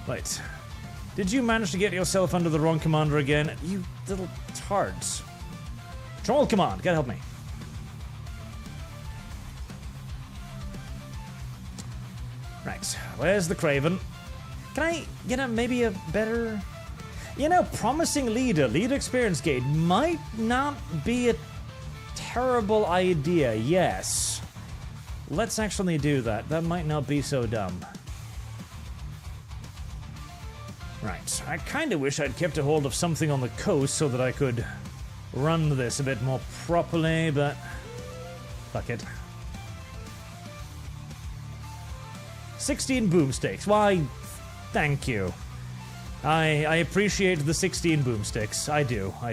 Wait. Did you manage to get yourself under the wrong commander again? You little tards. Patrol command, gotta help me. Right, where's the Craven? Can I get maybe a better... promising leader, lead experience gate might not be a terrible idea, yes. Let's actually do that. That might not be so dumb. Right, I kind of wish I'd kept a hold of something on the coast so that I could run this a bit more properly, but... fuck it. 16 boomsticks. Why, thank you. I appreciate the 16 boomsticks. I do. I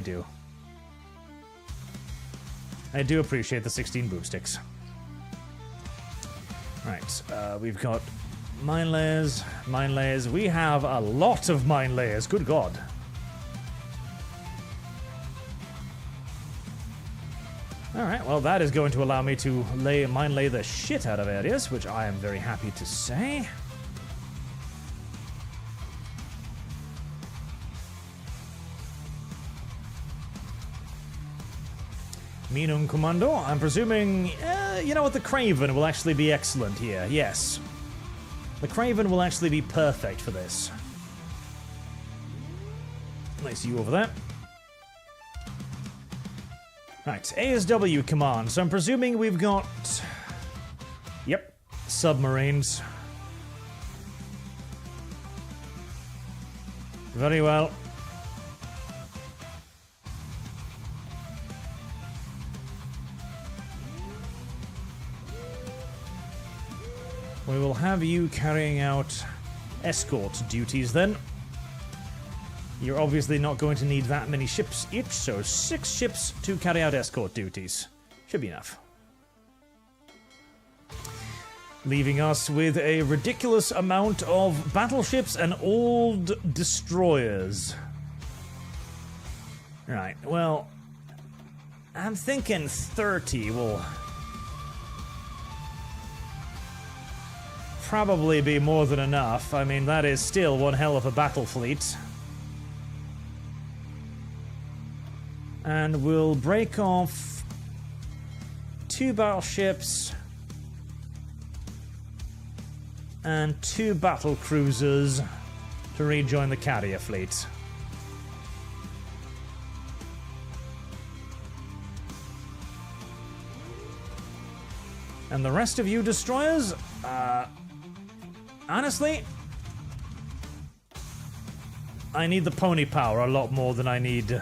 do appreciate the 16 boomsticks. Right, we've got mine layers. We have a lot of mine layers. Good God. Alright, well that is going to allow me to mine lay the shit out of areas, which I am very happy to say. Minung Commando, I'm presuming, the Craven will actually be excellent here, yes. The Craven will actually be perfect for this. Nice you over there. Right, ASW command. So I'm presuming we've got... Yep, submarines. Very well. We will have you carrying out escort duties then. You're obviously not going to need that many ships each, so 6 ships to carry out escort duties. Should be enough. Leaving us with a ridiculous amount of battleships and old destroyers. Right, well... I'm thinking 30 will... probably be more than enough. I mean, that is still one hell of a battle fleet. And we'll break off 2 battleships and 2 battle cruisers to rejoin the carrier fleet. And the rest of you destroyers, honestly, I need the pony power a lot more than I need...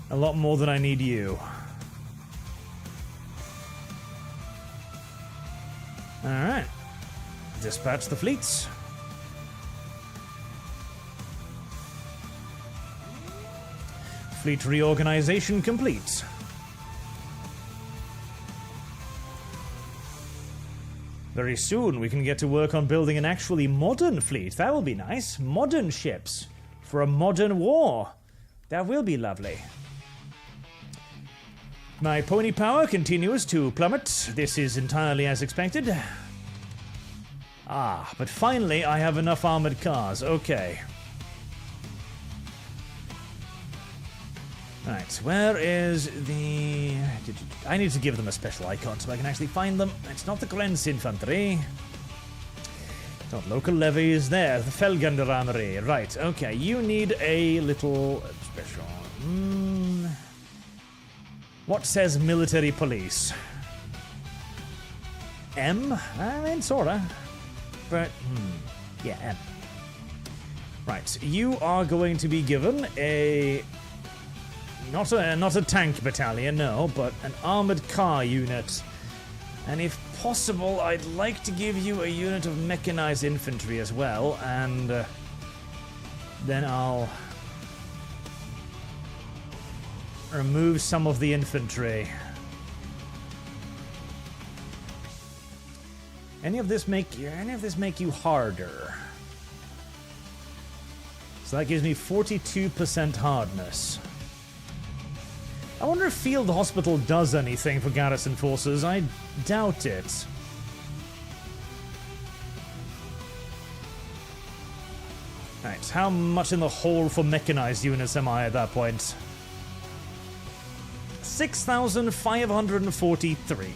a lot more than I need you. Alright. dispatch the fleets. Fleet reorganization complete. Very soon we can get to work on building an actually modern fleet. That will be nice. Modern ships for a modern war. That will be lovely. My pony power continues to plummet. This is entirely as expected. Ah, but finally I have enough armored cars. Okay. Right, where is the... I need to give them a special icon so I can actually find them. It's not the Grens Infantry. It's not local levies. There, the Felgenderarmery. Right, okay, you need a little special... What says military police? M? I mean, sorta. But, yeah, M. Right, you are going to be given a... Not a tank battalion, no, but an armored car unit. And if possible, I'd like to give you a unit of mechanized infantry as well, and then I'll remove some of the infantry. Any of this make you harder? So that gives me 42% hardness. I wonder if Field Hospital does anything for garrison forces. I doubt it. Right, how much in the hole for mechanized units am I at that point? 6,543.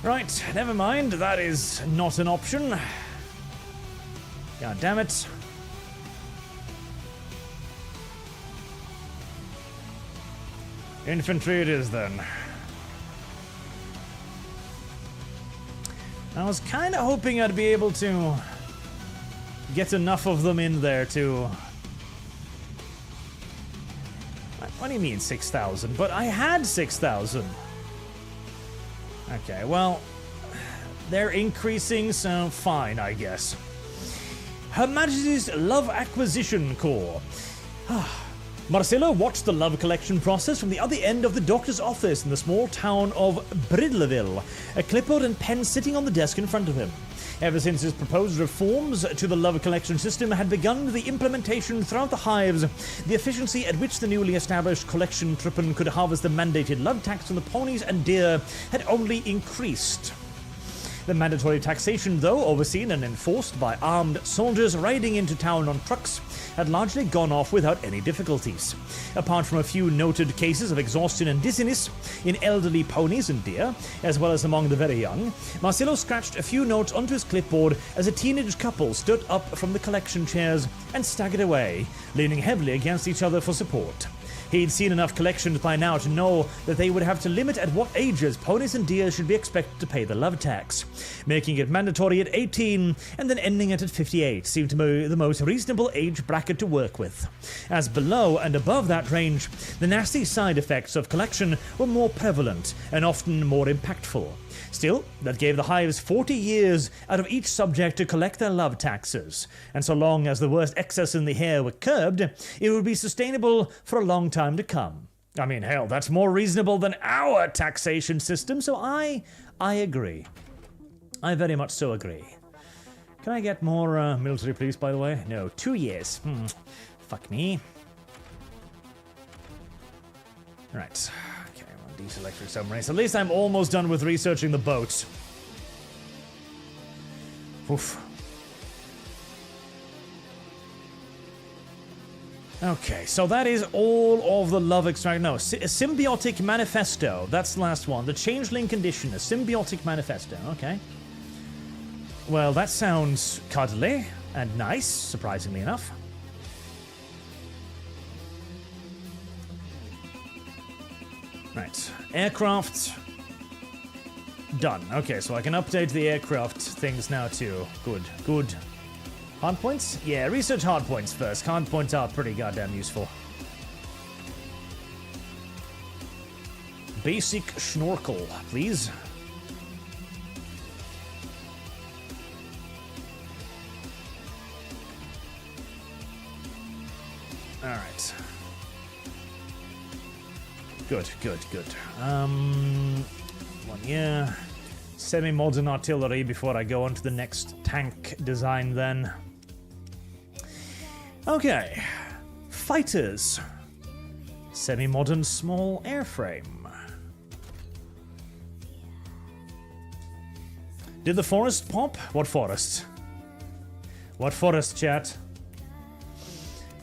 Right, never mind. That is not an option. God damn it. Infantry it is, then. I was kind of hoping I'd be able to get enough of them in there to... What do you mean 6,000? But I had 6,000. Okay, well, they're increasing, so fine, I guess. Her Majesty's Love Acquisition Corps. Marcelo watched the love collection process from the other end of the doctor's office in the small town of Bridleville, a clipboard and pen sitting on the desk in front of him. Ever since his proposed reforms to the love collection system had begun the implementation throughout the hives, the efficiency at which the newly established collection truppen could harvest the mandated love tax from the ponies and deer had only increased. The mandatory taxation, though overseen and enforced by armed soldiers riding into town on trucks, had largely gone off without any difficulties. Apart from a few noted cases of exhaustion and dizziness in elderly ponies and deer, as well as among the very young, Marcelo scratched a few notes onto his clipboard as a teenage couple stood up from the collection chairs and staggered away, leaning heavily against each other for support. He'd seen enough collections by now to know that they would have to limit at what ages ponies and deer should be expected to pay the love tax. Making it mandatory at 18 and then ending it at 58 seemed to be the most reasonable age bracket to work with. As below and above that range, the nasty side effects of collection were more prevalent and often more impactful. Still, that gave the hives 40 years out of each subject to collect their love taxes, and so long as the worst excess in the hair were curbed, it would be sustainable for a long time to come. I mean, hell, that's more reasonable than our taxation system, so I agree. I very much so agree. Can I get more military police, by the way? No, 2 years. Fuck me. Right. These electric submarines. At least I'm almost done with researching the boats. Oof. Okay, so that is all of the love extract. No, a symbiotic manifesto. That's the last one. The changeling condition. A symbiotic manifesto. Okay. Well, that sounds cuddly and nice, surprisingly enough. Right, aircraft done. Okay, so I can update the aircraft things now too. Good. Hard points? Yeah, research hard points first. Hard points are pretty goddamn useful. Basic schnorkel, please. Alright. Good. One year. Semi-modern artillery before I go on to the next tank design then. Okay. Fighters. Semi-modern small airframe. Did the forest pop? What forest? What forest, chat?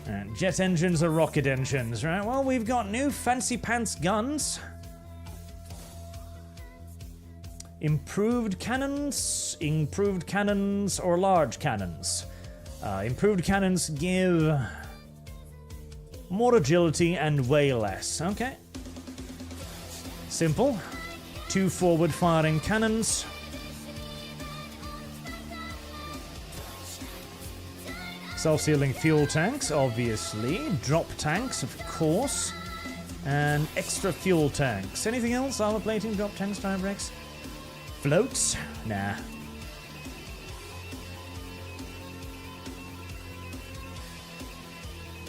And jet engines or rocket engines, right? Well, we've got new fancy pants guns. Improved cannons or large cannons. Improved cannons give more agility and weigh less. Okay. Simple. 2 forward-firing cannons. Self-sealing fuel tanks, obviously. Drop tanks, of course. And extra fuel tanks. Anything else? Armor plating, drop tanks, time brakes? Floats? Nah.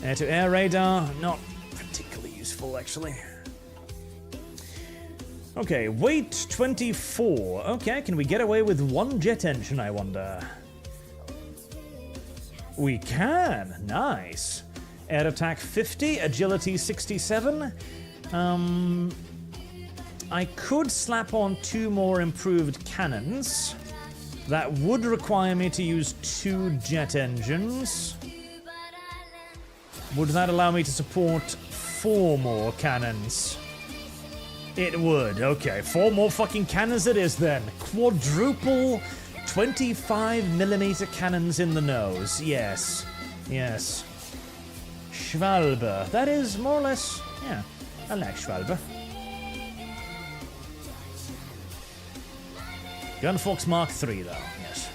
Air-to-air radar, not particularly useful, actually. Okay, weight 24. Okay, can we get away with 1 jet engine, I wonder? We can. Nice. Air attack 50, agility 67. I could slap on 2 more improved cannons. That would require me to use 2 jet engines. Would that allow me to support 4 more cannons? It would. Okay, 4 more fucking cannons it is then. Quadruple 25mm cannons in the nose. Yes. Yes. Schwalbe. That is more or less... Yeah, I like Schwalbe. Gunfox Mark III, though. Yes.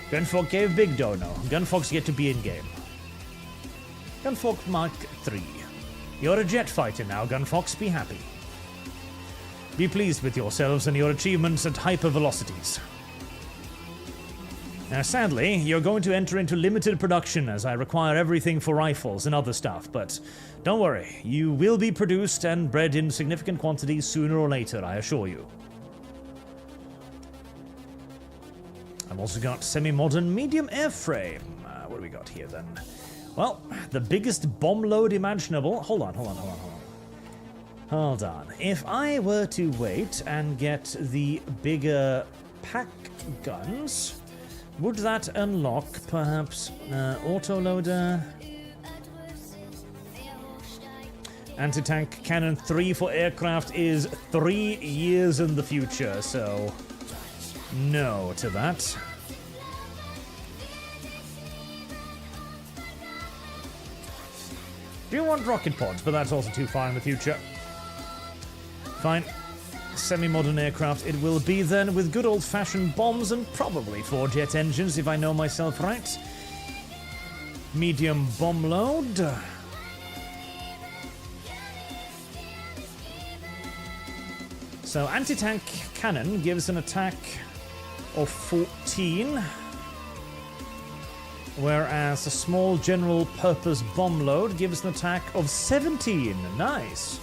Gunfox gave big dono. Gunfox get to be in-game. Gunfox Mark III. You're a jet fighter now, Gunfox. Be happy. Be pleased with yourselves and your achievements at hypervelocities. Now, sadly, you're going to enter into limited production as I require everything for rifles and other stuff, but don't worry, you will be produced and bred in significant quantities sooner or later, I assure you. I've also got semi-modern medium airframe. What do we got here then? Well, the biggest bomb load imaginable. Hold on. Hold on. If I were to wait and get the bigger pack guns, would that unlock perhaps autoloader? Anti-tank cannon 3 for aircraft is 3 years in the future, so no to that. Do want rocket pods, but that's also too far in the future. Fine. Semi-modern aircraft it will be then, with good old-fashioned bombs and probably 4 jet engines if I know myself right. Medium bomb load. So anti-tank cannon gives an attack of 14, whereas a small general purpose bomb load gives an attack of 17. Nice.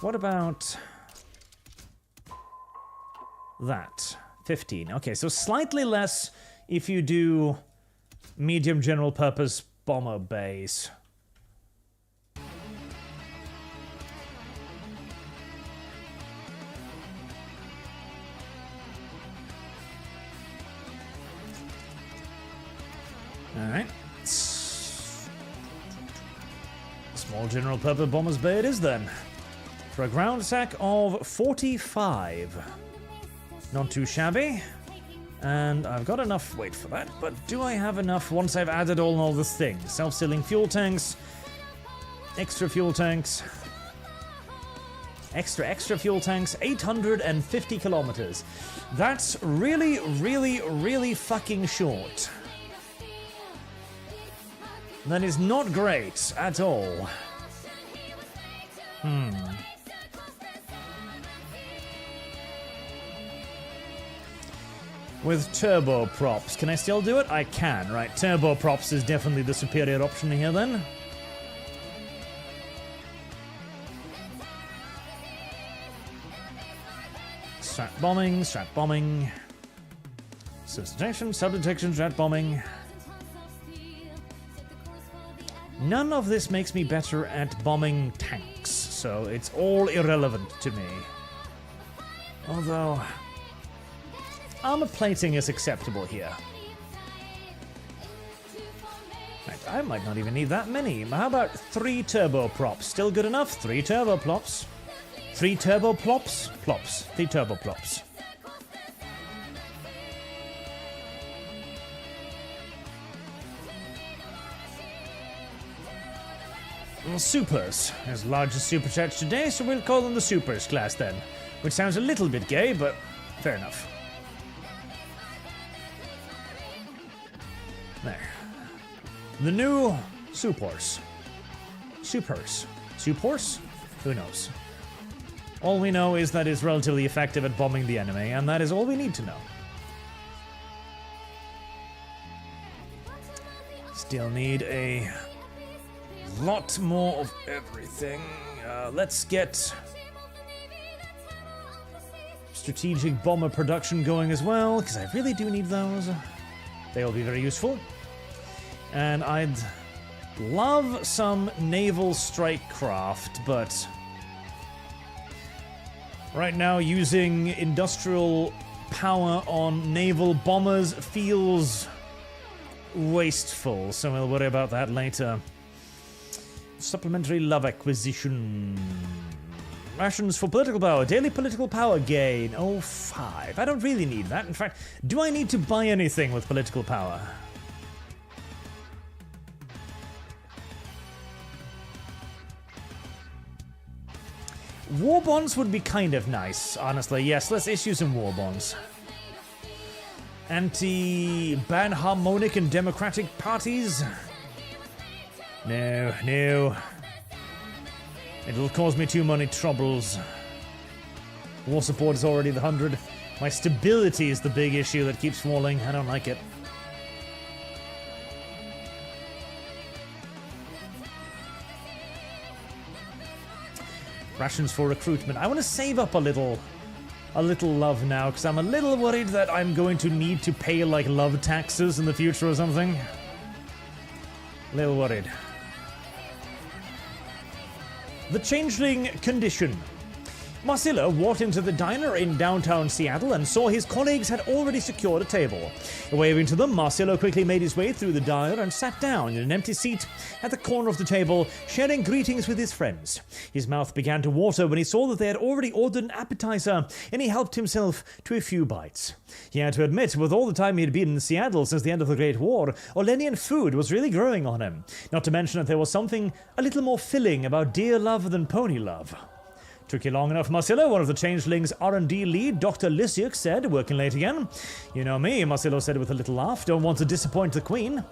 What about that? 15. Okay, so slightly less if you do medium general purpose bomber bays. Alright. Small general purpose bomber's bay it is then. For a ground attack of 45. Not too shabby. And I've got enough weight for that, but do I have enough once I've added all the things? Self-sealing fuel tanks, extra fuel tanks, extra fuel tanks, 850 kilometers. That's really fucking short. That is not great at all. with turboprops. Can I still do it? I can, right. Turboprops is definitely the superior option here then. Strat bombing, strat bombing. Subdetection, subdetection, strat bombing. None of this makes me better at bombing tanks, so it's all irrelevant to me. Although, armor plating is acceptable here. Right, I might not even need that many. How about 3 turboprops? Still good enough? 3 turboplops. 3 turboplops? Plops. 3 turboplops. Supers. There's the largest super chats today, so we'll call them the Supers class then. Which sounds a little bit gay, but fair enough. There. The new Supers. Supers. Supers? Who knows? All we know is that it's relatively effective at bombing the enemy, and that is all we need to know. Still need a lot more of everything. Let's get strategic bomber production going as well, because I really do need those. They will be very useful. And I'd love some naval strike craft, but right now using industrial power on naval bombers feels wasteful, so we'll worry about that later. Supplementary love acquisition. Rations for political power. Daily political power gain. Oh, 5. I don't really need that. In fact, do I need to buy anything with political power? War bonds would be kind of nice, honestly. Yes, let's issue some war bonds. Anti-ban harmonic and democratic parties? No, no. It'll cause me too many troubles. War support is already the 100. My stability is the big issue that keeps falling. I don't like it. Rations for recruitment. I want to save up a little love now, because I'm a little worried that I'm going to need to pay like love taxes in the future or something. A little worried. The changeling condition. Marcelo walked into the diner in downtown Seattle and saw his colleagues had already secured a table. Waving to them, Marcelo quickly made his way through the diner and sat down in an empty seat at the corner of the table, sharing greetings with his friends. His mouth began to water when he saw that they had already ordered an appetizer, and he helped himself to a few bites. He had to admit, with all the time he had been in Seattle since the end of the Great War, Olenian food was really growing on him. Not to mention that there was something a little more filling about deer love than pony love. Took you long enough, Marcelo, one of the Changeling's R&D lead, Dr. Lysiuk, said, working late again. You know me, Marcelo said with a little laugh, don't want to disappoint the Queen.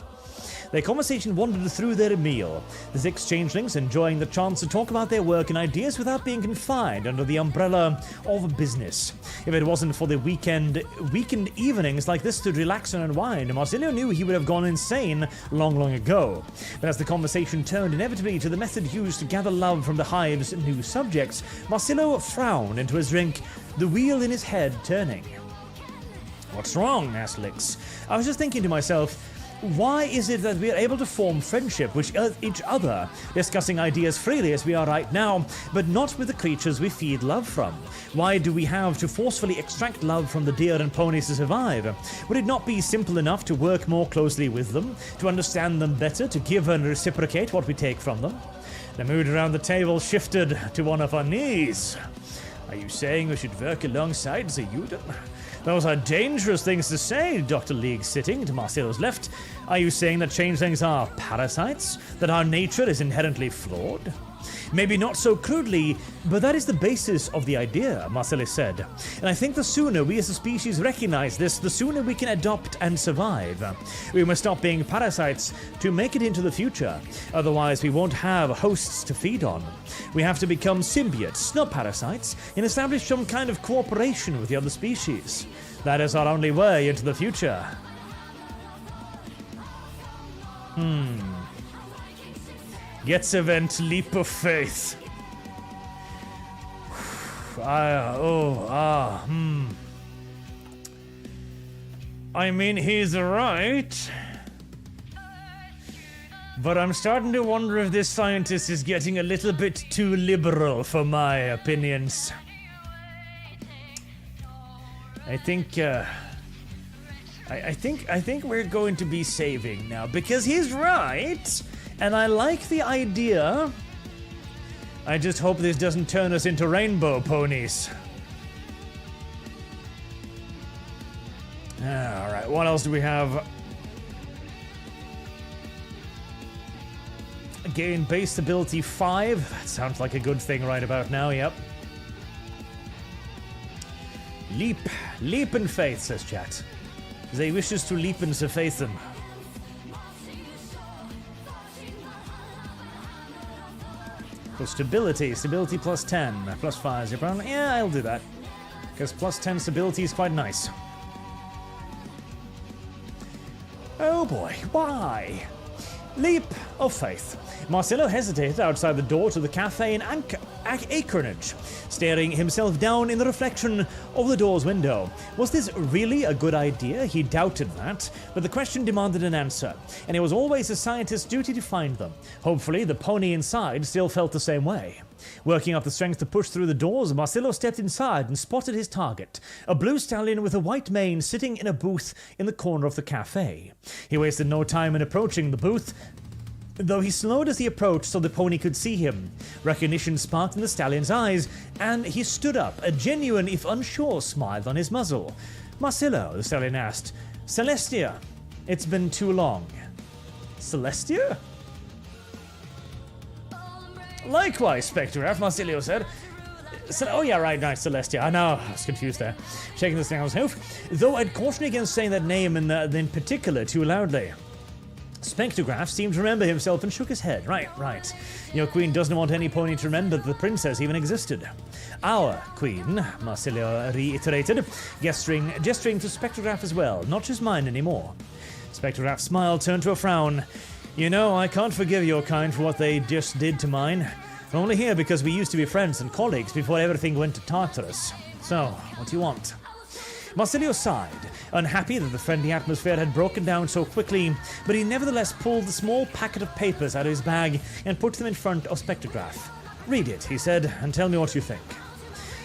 Their conversation wandered through their meal, the 6 changelings enjoying the chance to talk about their work and ideas without being confined under the umbrella of business. If it wasn't for the weekend evenings like this to relax and unwind, Marcelo knew he would have gone insane long ago. But as the conversation turned inevitably to the method used to gather love from the hive's new subjects, Marcelo frowned into his drink, the wheel in his head turning. What's wrong? Asked Lix. I was just thinking to myself, why is it that we are able to form friendship with each other, discussing ideas freely as we are right now, but not with the creatures we feed love from? Why do we have to forcefully extract love from the deer and ponies to survive? Would it not be simple enough to work more closely with them, to understand them better, to give and reciprocate what we take from them? The mood around the table shifted to one of unease. Are you saying we should work alongside the Yuden? Those are dangerous things to say, Dr. League sitting to Marcelo's left. Are you saying that changelings are parasites? That our nature is inherently flawed? Maybe not so crudely, but that is the basis of the idea, Marcelo said. And I think the sooner we as a species recognize this, the sooner we can adopt and survive. We must stop being parasites to make it into the future. Otherwise, we won't have hosts to feed on. We have to become symbiotes, not parasites, and establish some kind of cooperation with the other species. That is our only way into the future. Gets event leap of faith. I mean, he's right. But I'm starting to wonder if this scientist is getting a little bit too liberal for my opinions. I think we're going to be saving now because he's right, and I like the idea. I just hope this doesn't turn us into rainbow ponies. All right, what else do we have? Gain base stability 5. That sounds like a good thing right about now, yep. Leap in faith, says chat. They wishes to leap into faith them. For stability plus 10, plus 5 is your problem. Yeah, I'll do that. Because plus 10 stability is quite nice. Oh boy, why? Leap of faith. Marcelo hesitated outside the door to the cafe in Acronage, staring himself down in the reflection of the door's window. Was this really a good idea? He doubted that, but the question demanded an answer, and it was always a scientist's duty to find them. Hopefully, the pony inside still felt the same way. Working up the strength to push through the doors, Marcelo stepped inside and spotted his target, a blue stallion with a white mane sitting in a booth in the corner of the cafe. He wasted no time in approaching the booth, though he slowed as he approached so the pony could see him. Recognition sparked in the stallion's eyes, and he stood up, a genuine if unsure smile on his muzzle. "Marcelo," the stallion asked. "Celestia, it's been too long." Celestia? "Likewise, Spectrograph," Marcelo said. "Oh yeah, right, Celestia. I know, I was confused there." Shaking the snail's hoof. "Though I'd caution against saying that name in particular too loudly." Spectrograph seemed to remember himself and shook his head. Right. Your queen doesn't want any pony to remember that the princess even existed. "Our queen," Marcelo reiterated, gesturing to Spectrograph as well, not just mine anymore. Spectrograph's smile turned to a frown. "You know, I can't forgive your kind for what they just did to mine. I'm only here because we used to be friends and colleagues before everything went to Tartarus. So, what do you want?" Marcelo sighed, unhappy that the friendly atmosphere had broken down so quickly, but he nevertheless pulled the small packet of papers out of his bag and put them in front of Spectrograph. "Read it," he said, "and tell me what you think."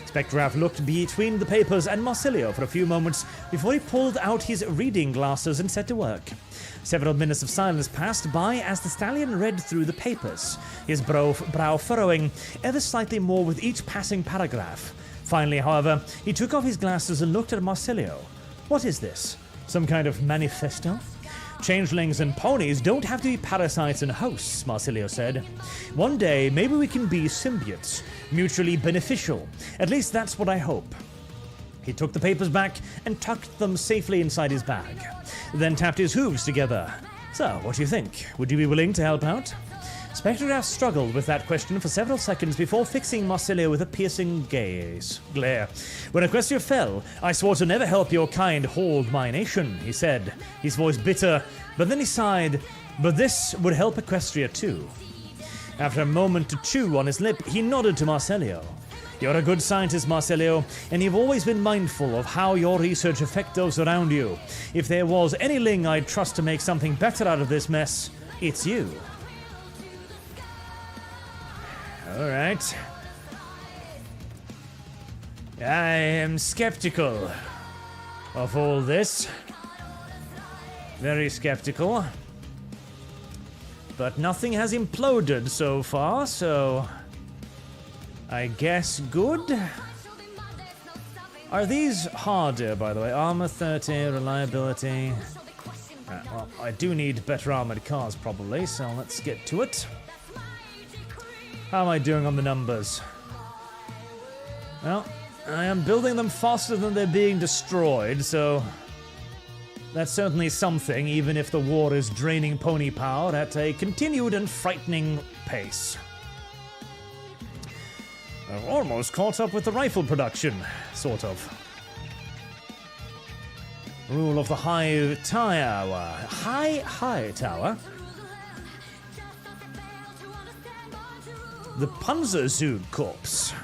Spectrograph looked between the papers and Marcelo for a few moments before he pulled out his reading glasses and set to work. Several minutes of silence passed by as the stallion read through the papers, his brow furrowing ever slightly more with each passing paragraph. Finally, however, he took off his glasses and looked at Marcelo. "What is this? Some kind of manifesto?" "Changelings and ponies don't have to be parasites and hosts," Marcelo said. "One day, maybe we can be symbiotes, mutually beneficial. At least that's what I hope." He took the papers back and tucked them safely inside his bag, then tapped his hooves together. "So, what do you think? Would you be willing to help out?" Spectrograph struggled with that question for several seconds before fixing Marcelo with a piercing glare. "When Equestria fell, I swore to never help your kind hold my nation," he said, his voice bitter, but then he sighed. "But this would help Equestria too." After a moment to chew on his lip, he nodded to Marcelo. "You're a good scientist, Marcelo, and you've always been mindful of how your research affects those around you. If there was any ling I'd trust to make something better out of this mess, it's you." All right. I am skeptical of all this. Very skeptical. But nothing has imploded so far, so I guess good. Are these harder, by the way? Armor 30, reliability. Well, I do need better armored cars probably, so let's get to it. How am I doing on the numbers? Well, I am building them faster than they're being destroyed, so that's certainly something, even if the war is draining pony power at a continued and frightening pace. I've almost caught up with the rifle production, sort of. Rule of the High Tower. High Tower? The Panzerzug Corps.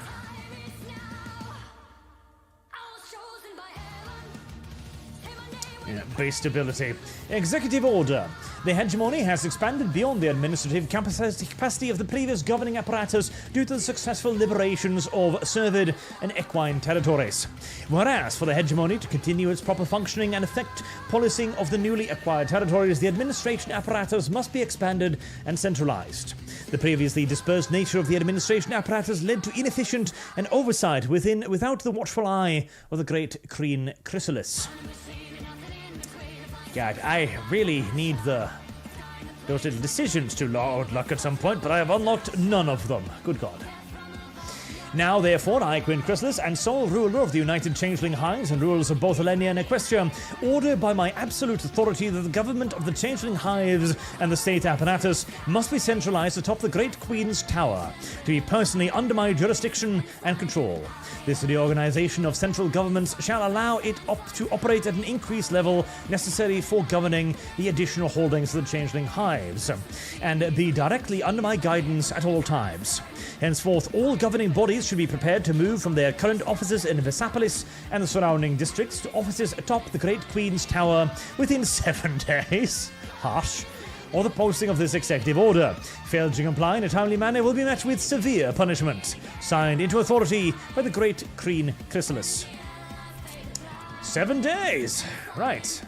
Yeah, base stability. Executive order. The hegemony has expanded beyond the administrative capacity of the previous governing apparatus due to the successful liberations of servid and equine territories. Whereas for the hegemony to continue its proper functioning and effect policing of the newly acquired territories, the administration apparatus must be expanded and centralized. The previously dispersed nature of the administration apparatus led to inefficient and oversight without the watchful eye of the great Griffin Chrysalis. God, I really need those little decisions to unlock at some point, but I have unlocked none of them. Good God. Now, therefore, I, Griffin Chrysalis, and sole ruler of the United Changeling Hives and rulers of both Alenia and Equestria, order by my absolute authority that the government of the Changeling Hives and the state apparatus must be centralized atop the Great Queen's Tower, to be personally under my jurisdiction and control. This reorganization of central governments shall allow it to operate at an increased level necessary for governing the additional holdings of the Changeling Hives, and be directly under my guidance at all times. Henceforth, all governing bodies should be prepared to move from their current offices in Vesapolis and the surrounding districts to offices atop the Great Queen's Tower within 7 days. Harsh. Or the posting of this executive order. Failed to comply in a timely manner will be met with severe punishment. Signed into authority by the great Griffin Chrysalis. 7 days. Right.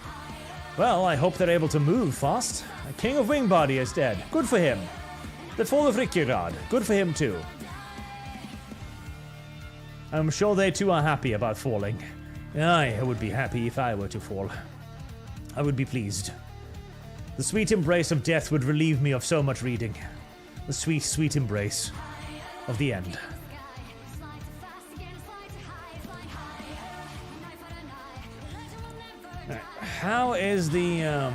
Well, I hope they're able to move fast. The King of Wingbody is dead. Good for him. The Fall of Yakistan. Good for him too. I'm sure they too are happy about falling. I would be happy if I were to fall. I would be pleased. The sweet embrace of death would relieve me of so much reading. The sweet, sweet embrace of the end. Right. How is the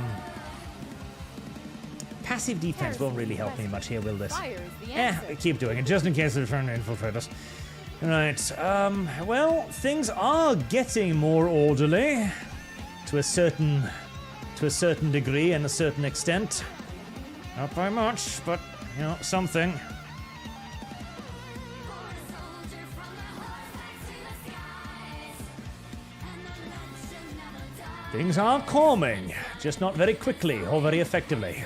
passive defense won't really help me much here, will this? Fire is the answer. Keep doing it, just in case they return to infiltrate us. Right, well, things are getting more orderly to a certain degree and a certain extent. Not by much, but, you know, something. Things are calming, just not very quickly or very effectively.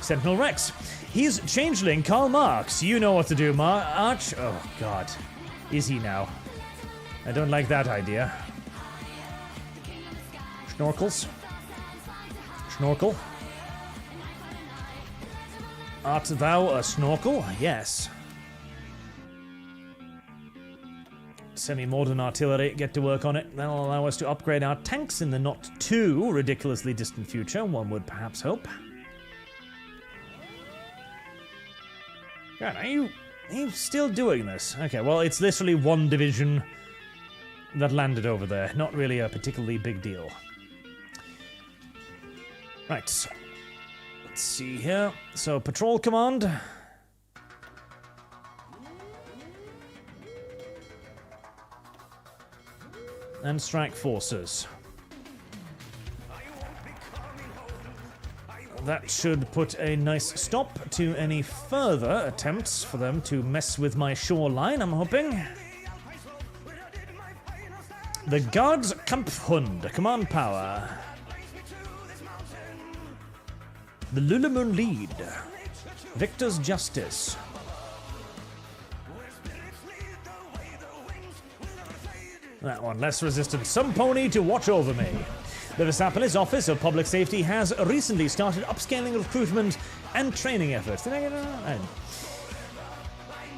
Sentinel Rex. He's changeling Karl Marx. You know what to do, Arch. Oh, God. Is he now? I don't like that idea. Snorkels. Snorkel. Art thou a snorkel? Yes. Semi-modern artillery, get to work on it. That'll allow us to upgrade our tanks in the not too ridiculously distant future, one would perhaps hope. God, are you still doing this? Okay, well, it's literally one division that landed over there. Not really a particularly big deal. Right. Let's see here. So, Patrol Command. And Strike Forces. That should put a nice stop to any further attempts for them to mess with my shoreline, I'm hoping. The Guards Kampfhund, command power. The Lulamoon lead. Victor's Justice. That one, less resistant. Some pony to watch over me. The Vesapolis Office of Public Safety has recently started upscaling recruitment and training efforts. Did I get that?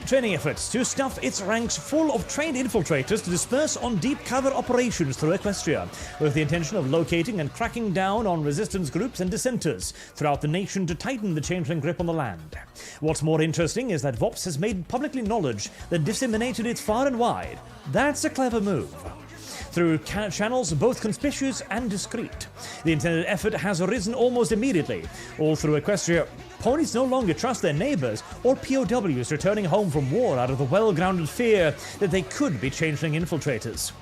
Training efforts to stuff its ranks full of trained infiltrators to disperse on deep cover operations through Equestria, with the intention of locating and cracking down on resistance groups and dissenters throughout the nation to tighten the changeling grip on the land. What's more interesting is that VOPS has made publicly knowledge that disseminated it far and wide. That's a clever move. Through channels both conspicuous and discreet. The intended effort has arisen almost immediately. All through Equestria, ponies no longer trust their neighbors or POWs returning home from war out of the well-grounded fear that they could be changeling infiltrators.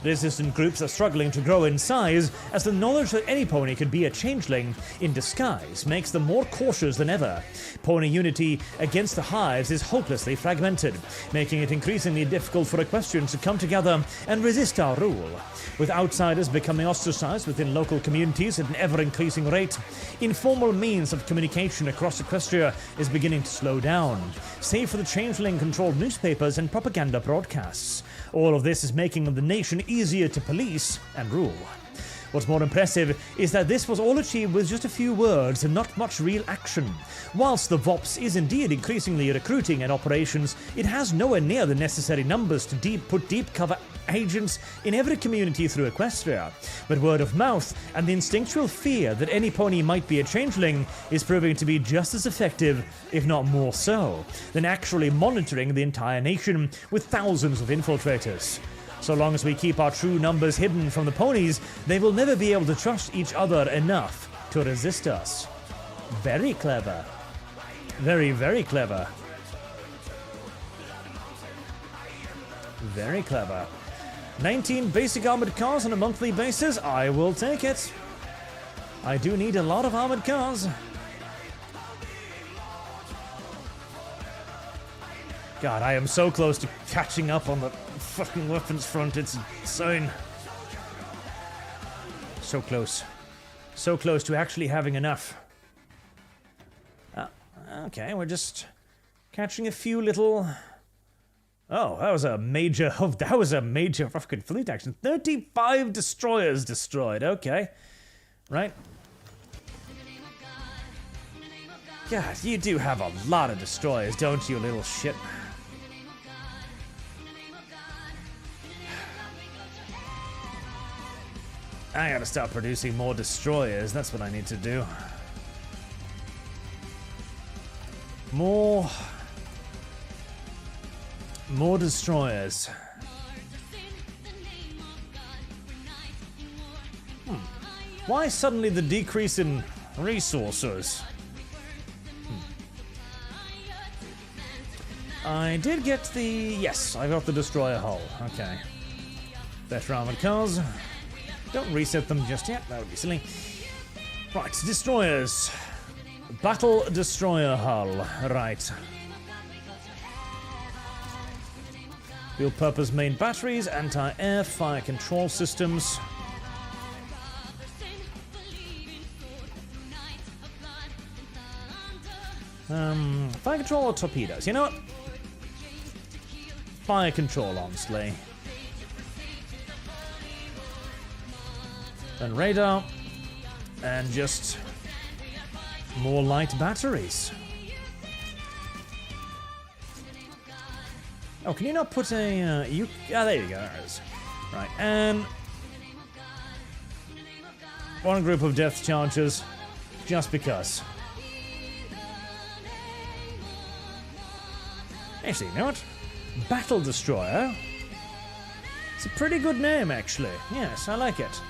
Resistant groups are struggling to grow in size, as the knowledge that any pony could be a changeling in disguise makes them more cautious than ever. Pony unity against the hives is hopelessly fragmented, making it increasingly difficult for equestrians to come together and resist our rule. With outsiders becoming ostracized within local communities at an ever-increasing rate, informal means of communication across Equestria is beginning to slow down, save for the changeling-controlled newspapers and propaganda broadcasts. All of this is making the nation easier to police and rule. What's more impressive is that this was all achieved with just a few words and not much real action. Whilst the VOPS is indeed increasingly recruiting and operations, it has nowhere near the necessary numbers to put deep cover agents in every community through Equestria. But word of mouth and the instinctual fear that any pony might be a changeling is proving to be just as effective, if not more so, than actually monitoring the entire nation with thousands of infiltrators. So long as we keep our true numbers hidden from the ponies, they will never be able to trust each other enough to resist us. Very clever. Very, very clever. Very clever. 19 basic armored cars on a monthly basis, I will take it. I do need a lot of armored cars. God, I am so close to catching up on the fucking weapons front, it's insane. So close. So close to actually having enough. Okay, we're just catching a few little... Oh, that was a major fucking fleet action. 35 destroyers destroyed, okay. Right. God, you do have a lot of destroyers, don't you, little shit? I gotta start producing more destroyers, that's what I need to do. More destroyers. Why suddenly the decrease in resources? I did get the... Yes, I got the destroyer hull. Okay. Better armored cars. Don't reset them just yet, that would be silly. Right, destroyers. Battle destroyer hull. Right. Dual purpose main batteries, anti-air, fire control systems. Fire control or torpedoes? You know what? Fire control, honestly. And radar. And just more light batteries. Oh, can you not put a, there you go, there it is. Right, and one group of depth chargers, just because. Actually, you know what? Battle Destroyer. It's a pretty good name, actually. Yes, I like it.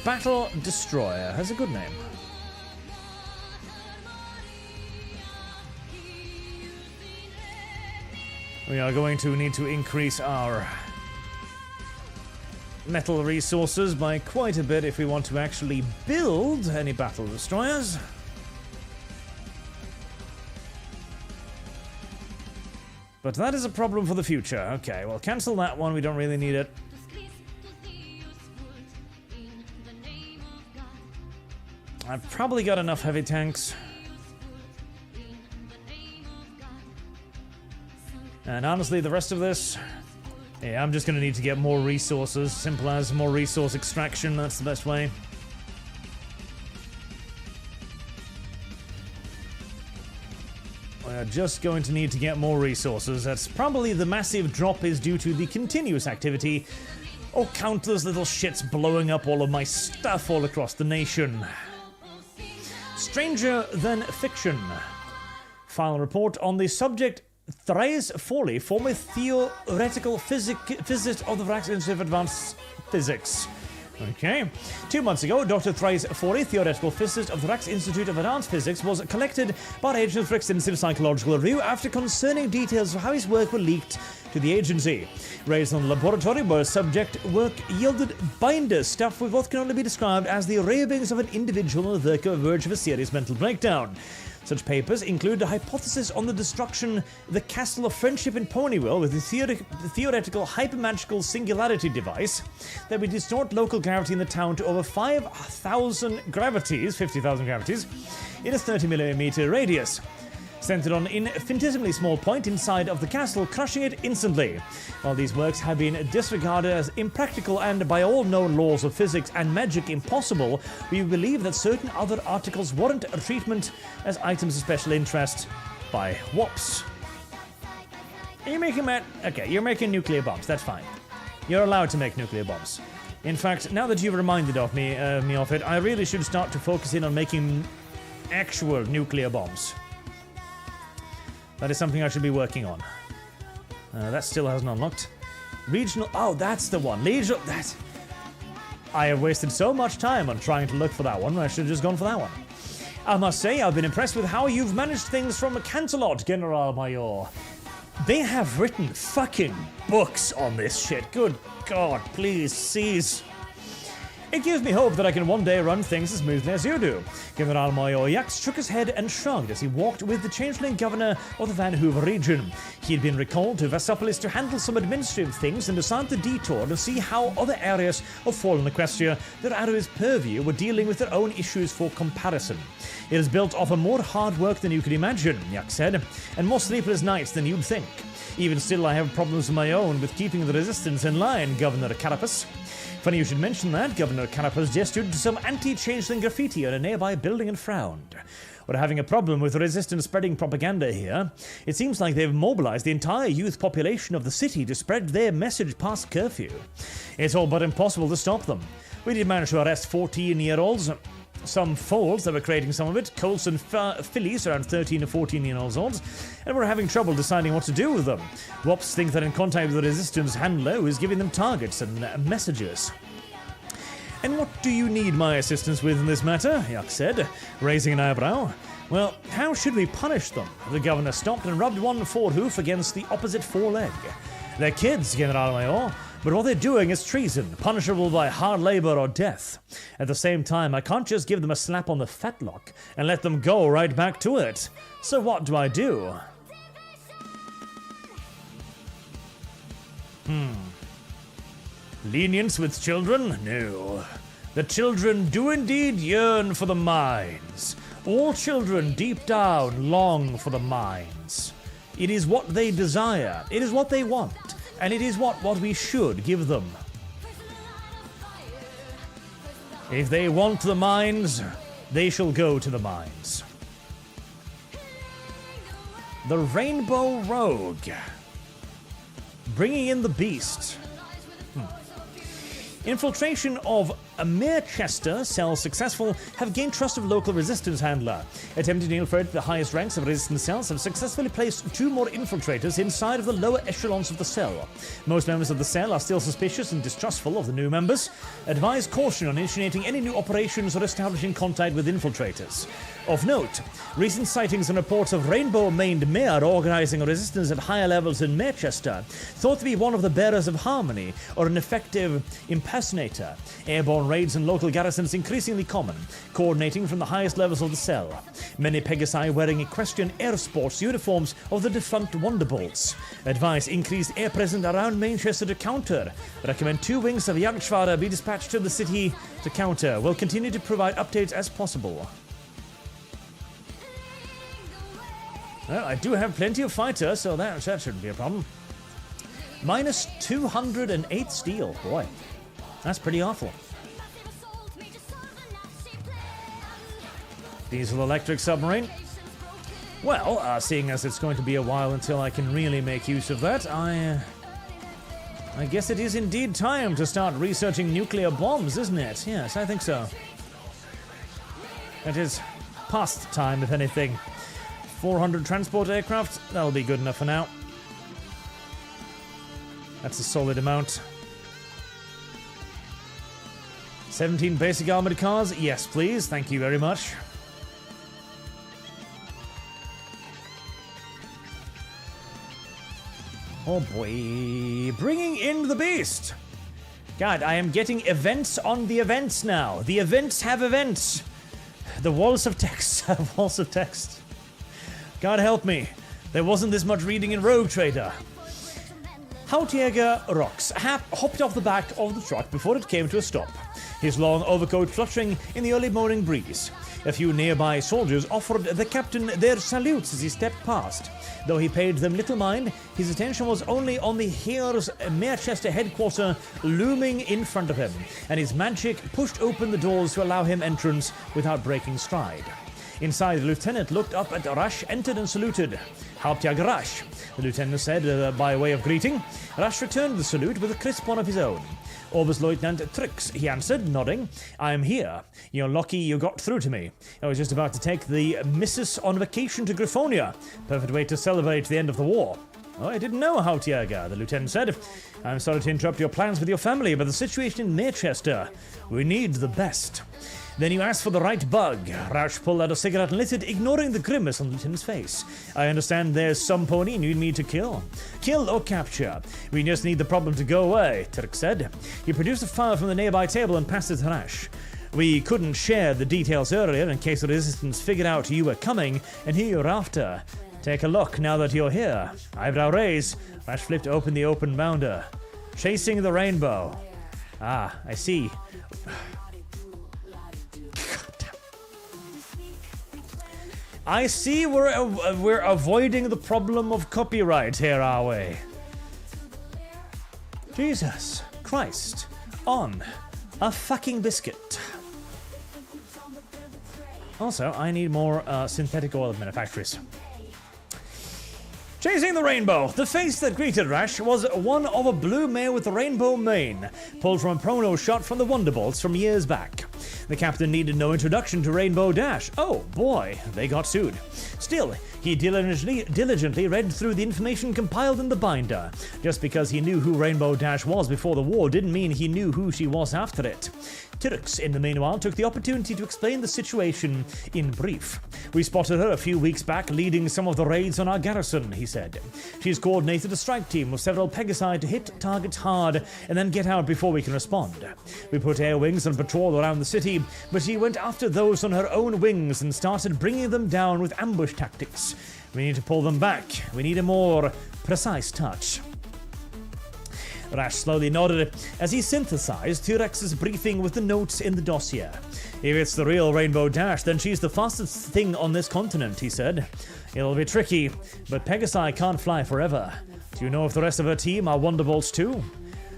Battle Destroyer has a good name. We are going to need to increase our metal resources by quite a bit if we want to actually build any battle destroyers. But that is a problem for the future. Okay, well, cancel that one. We don't really need it. I've probably got enough heavy tanks. And honestly, the rest of this... Yeah, I'm just going to need to get more resources. Simple as more resource extraction. That's the best way. We're just going to need to get more resources. That's probably the massive drop is due to the continuous activity or countless little shits blowing up all of my stuff all across the nation. Stranger than fiction. Final report on the subject. Thrice Foley, former theoretical physicist of the Faculty of Advanced Physics. Okay. 2 months ago, Dr. Thrice Forey, theoretical physicist of the Rex Institute of Advanced Physics, was collected by agents for extensive psychological review after concerning details of how his work were leaked to the agency. Raised on the laboratory where subject work yielded binder stuff with what can only be described as the ravings of an individual on the verge of a serious mental breakdown. Such papers include a hypothesis on the destruction of the Castle of Friendship in Ponyville with a theoretical hypermagical singularity device that would distort local gravity in the town to over 5,000 gravities, 50,000 gravities, in a 30mm radius, centered on an infinitesimally small point inside of the castle, crushing it instantly. While these works have been disregarded as impractical and by all known laws of physics and magic impossible, we believe that certain other articles warrant a treatment as items of special interest by WOPs. Are you making okay, you're making nuclear bombs, that's fine. You're allowed to make nuclear bombs. In fact, now that you've reminded me of it, I really should start to focus in on making actual nuclear bombs. That is something I should be working on. That still hasn't unlocked. Regional... Oh, that's the one. Regional... I have wasted so much time on trying to look for that one. I should have just gone for that one. I must say, I've been impressed with how you've managed things from Cancelot, General Major. They have written fucking books on this shit. Good God, please, cease. It gives me hope that I can one day run things as smoothly as you do. General Major Yax shook his head and shrugged as he walked with the changeling governor of the Van Hoover region. He had been recalled to Vesopolis to handle some administrative things and decided to detour to see how other areas of fallen Equestria that are out of his purview were dealing with their own issues for comparison. It is built off of more hard work than you could imagine, Yax said, and more sleepless nights than you'd think. Even still, I have problems of my own with keeping the resistance in line, Governor Carapace. Funny you should mention that. Governor Carapace gestured to some anti-changeling graffiti on a nearby building and frowned. We're having a problem with the resistance spreading propaganda here. It seems like they've mobilized the entire youth population of the city to spread their message past curfew. It's all but impossible to stop them. We did manage to arrest 14-year-olds. Some foals that were creating some of it, colts and fillies around 13 to 14 years old, and we're having trouble deciding what to do with them. Wops think they're in contact with the resistance handler who is giving them targets and messages. And what do you need my assistance with in this matter? Yuck said, raising an eyebrow. Well, how should we punish them? The governor stopped and rubbed one forehoof against the opposite foreleg. They're kids, General Major. But what they're doing is treason, punishable by hard labor or death. At the same time, I can't just give them a slap on the fetlock and let them go right back to it. So what do I do? Lenience with children? No. The children do indeed yearn for the mines. All children deep down long for the mines. It is what they desire. It is what they want. And it is what we should give them. If they want the mines, they shall go to the mines. The Rainbow Rogue. Bringing in the beast. Infiltration of Merchester, cells successful, have gained trust of local resistance handler. Attempting to infiltrate the highest ranks of resistance cells have successfully placed 2 more infiltrators inside of the lower echelons of the cell. Most members of the cell are still suspicious and distrustful of the new members. Advise caution on initiating any new operations or establishing contact with infiltrators. Of note, recent sightings and reports of rainbow-maned mare organizing a resistance at higher levels in Merchester, thought to be one of the bearers of harmony or an effective impersonator. Airborne raids and local garrisons increasingly common, coordinating from the highest levels of the cell. Many Pegasi wearing equestrian air sports uniforms of the defunct Wonderbolts. Advise increased air presence around Manchester to counter. Recommend 2 wings of Jagdschwader be dispatched to the city to counter. Will continue to provide updates as possible. Well, I do have plenty of fighters, so that shouldn't be a problem. Minus 208 steel. Boy, that's pretty awful. Diesel electric submarine. Well, seeing as it's going to be a while until I can really make use of that, I guess it is indeed time to start researching nuclear bombs, isn't it? Yes, I think so. It is past time, if anything. 400 transport aircraft, that'll be good enough for now. That's a solid amount. 17 basic armored cars? Yes, please. Thank you very much. Oh boy. Bringing in the beast. God, I am getting events on the events now. The events have events. The walls of text have walls of text. God help me. There wasn't this much reading in Rogue Trader. Hautiega Rox hopped off the back of the truck before it came to a stop, his long overcoat fluttering in the early morning breeze. A few nearby soldiers offered the captain their salutes as he stepped past. Though he paid them little mind, his attention was only on the Here's Manchester headquarters looming in front of him, and his magic pushed open the doors to allow him entrance without breaking stride. Inside, the lieutenant looked up at Rash, entered and saluted. Hauptjag Rash, the lieutenant said by way of greeting. Rash returned the salute with a crisp one of his own. Oberstleutnant Trix, he answered, nodding. I am here. You're lucky you got through to me. I was just about to take the missus on vacation to Griffonia. Perfect way to celebrate the end of the war. Oh, I didn't know, Hautiega, the lieutenant said. I'm sorry to interrupt your plans with your family, but the situation in Manchester, we need the best. Then you asked for the right bug. Rash pulled out a cigarette and lit it, ignoring the grimace on the lieutenant's face. I understand there's some pony you need me to kill. Kill or capture. We just need the problem to go away, Turk said. He produced a file from the nearby table and passed it to Rash. We couldn't share the details earlier in case the resistance figured out you were coming, and here you're after. Take a look now that you're here. Eyebrow raise. Rash flipped open the open bounder. Chasing the rainbow. Ah, I see. I see we're avoiding the problem of copyright here, are we? Jesus Christ. On a fucking biscuit. Also, I need more synthetic oil manufacturers. Chasing the rainbow. The face that greeted Rash was one of a blue mare with a rainbow mane, pulled from a promo shot from the Wonderbolts from years back. The captain needed no introduction to Rainbow Dash. Oh boy, they got sued. Still, he diligently read through the information compiled in the binder. Just because he knew who Rainbow Dash was before the war didn't mean he knew who she was after it. Turks, in the meanwhile, took the opportunity to explain the situation in brief. We spotted her a few weeks back leading some of the raids on our garrison, he said. She's coordinated a strike team with several Pegasi to hit targets hard and then get out before we can respond. We put air wings on patrol around the city, but she went after those on her own wings and started bringing them down with ambush tactics. We need to pull them back. We need a more precise touch. Rash slowly nodded as he synthesized T-Rex's briefing with the notes in the dossier. If it's the real Rainbow Dash, then she's the fastest thing on this continent, he said. It'll be tricky, but Pegasi can't fly forever. Do you know if the rest of her team are Wonderbolts too?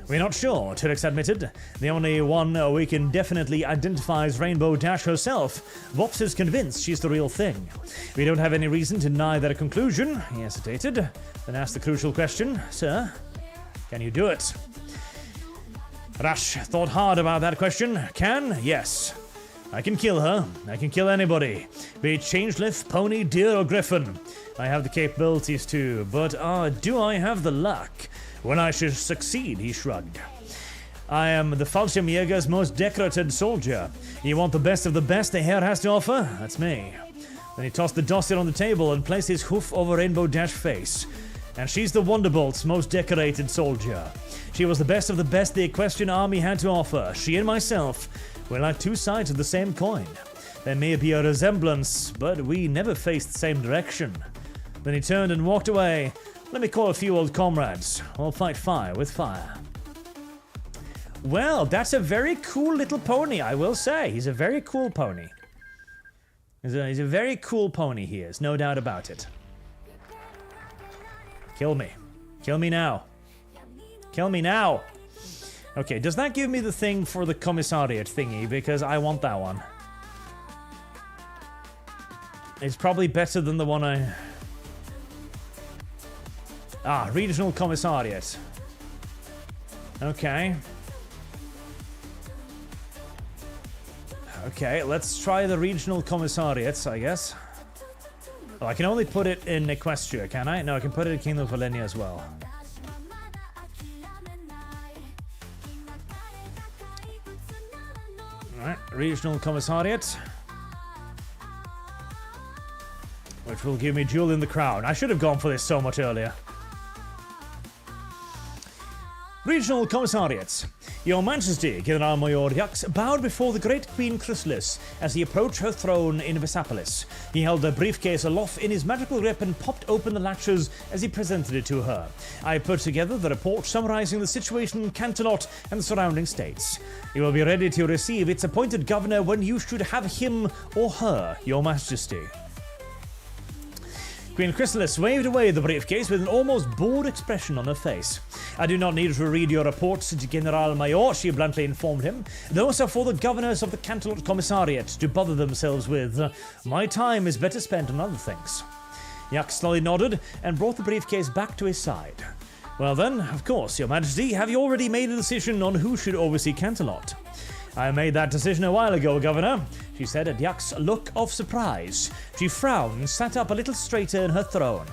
We're not sure, T-Rex admitted. The only one we can definitely identify is Rainbow Dash herself. Vops is convinced she's the real thing. We don't have any reason to deny that conclusion. He hesitated, then asked the crucial question. Sir, can you do it? Rash thought hard about that question. Can? Yes. I can kill her. I can kill anybody. Be it Changelift, Pony, Deer, or Griffin. I have the capabilities to, but do I have the luck? When I should succeed, he shrugged. I am the Fallschirmjäger's most decorated soldier. You want the best of the best the hair has to offer? That's me. Then he tossed the dossier on the table and placed his hoof over Rainbow Dash face. And she's the Wonderbolt's most decorated soldier. She was the best of the best the Equestrian army had to offer. She and myself were like two sides of the same coin. There may be a resemblance, but we never faced the same direction. Then he turned and walked away. Let me call a few old comrades. We'll fight fire with fire. Well, that's a very cool little pony, I will say. He's a very cool pony. He's a very cool pony, he is, no doubt about it. Kill me. Kill me now. Kill me now. Okay, does that give me the thing for the commissariat thingy? Because I want that one. It's probably better than the one I... Ah, regional commissariat. Okay. Okay, let's try the regional commissariats, I guess. Oh, I can only put it in Equestria, can I? No, I can put it in Kingdom of Valenia as well. Alright, Regional Commissariat. Which will give me Jewel in the Crown. I should have gone for this so much earlier. Regional Commissariats. Your Majesty, General Major Yaks, bowed before the great Queen Chrysalis as he approached her throne in Visapolis. He held a briefcase aloft in his magical grip and popped open the latches as he presented it to her. I put together the report summarizing the situation in Canterlot and the surrounding states. You will be ready to receive its appointed governor when you should have him or her, Your Majesty. Queen Chrysalis waved away the briefcase with an almost bored expression on her face. I do not need to read your reports, General Major, she bluntly informed him. Those are for the governors of the Canterlot Commissariat to bother themselves with. My time is better spent on other things. Yak slowly nodded and brought the briefcase back to his side. Well then, of course, Your Majesty, have you already made a decision on who should oversee Canterlot? I made that decision a while ago, Governor, she said at Yak's look of surprise. She frowned and sat up a little straighter in her throne.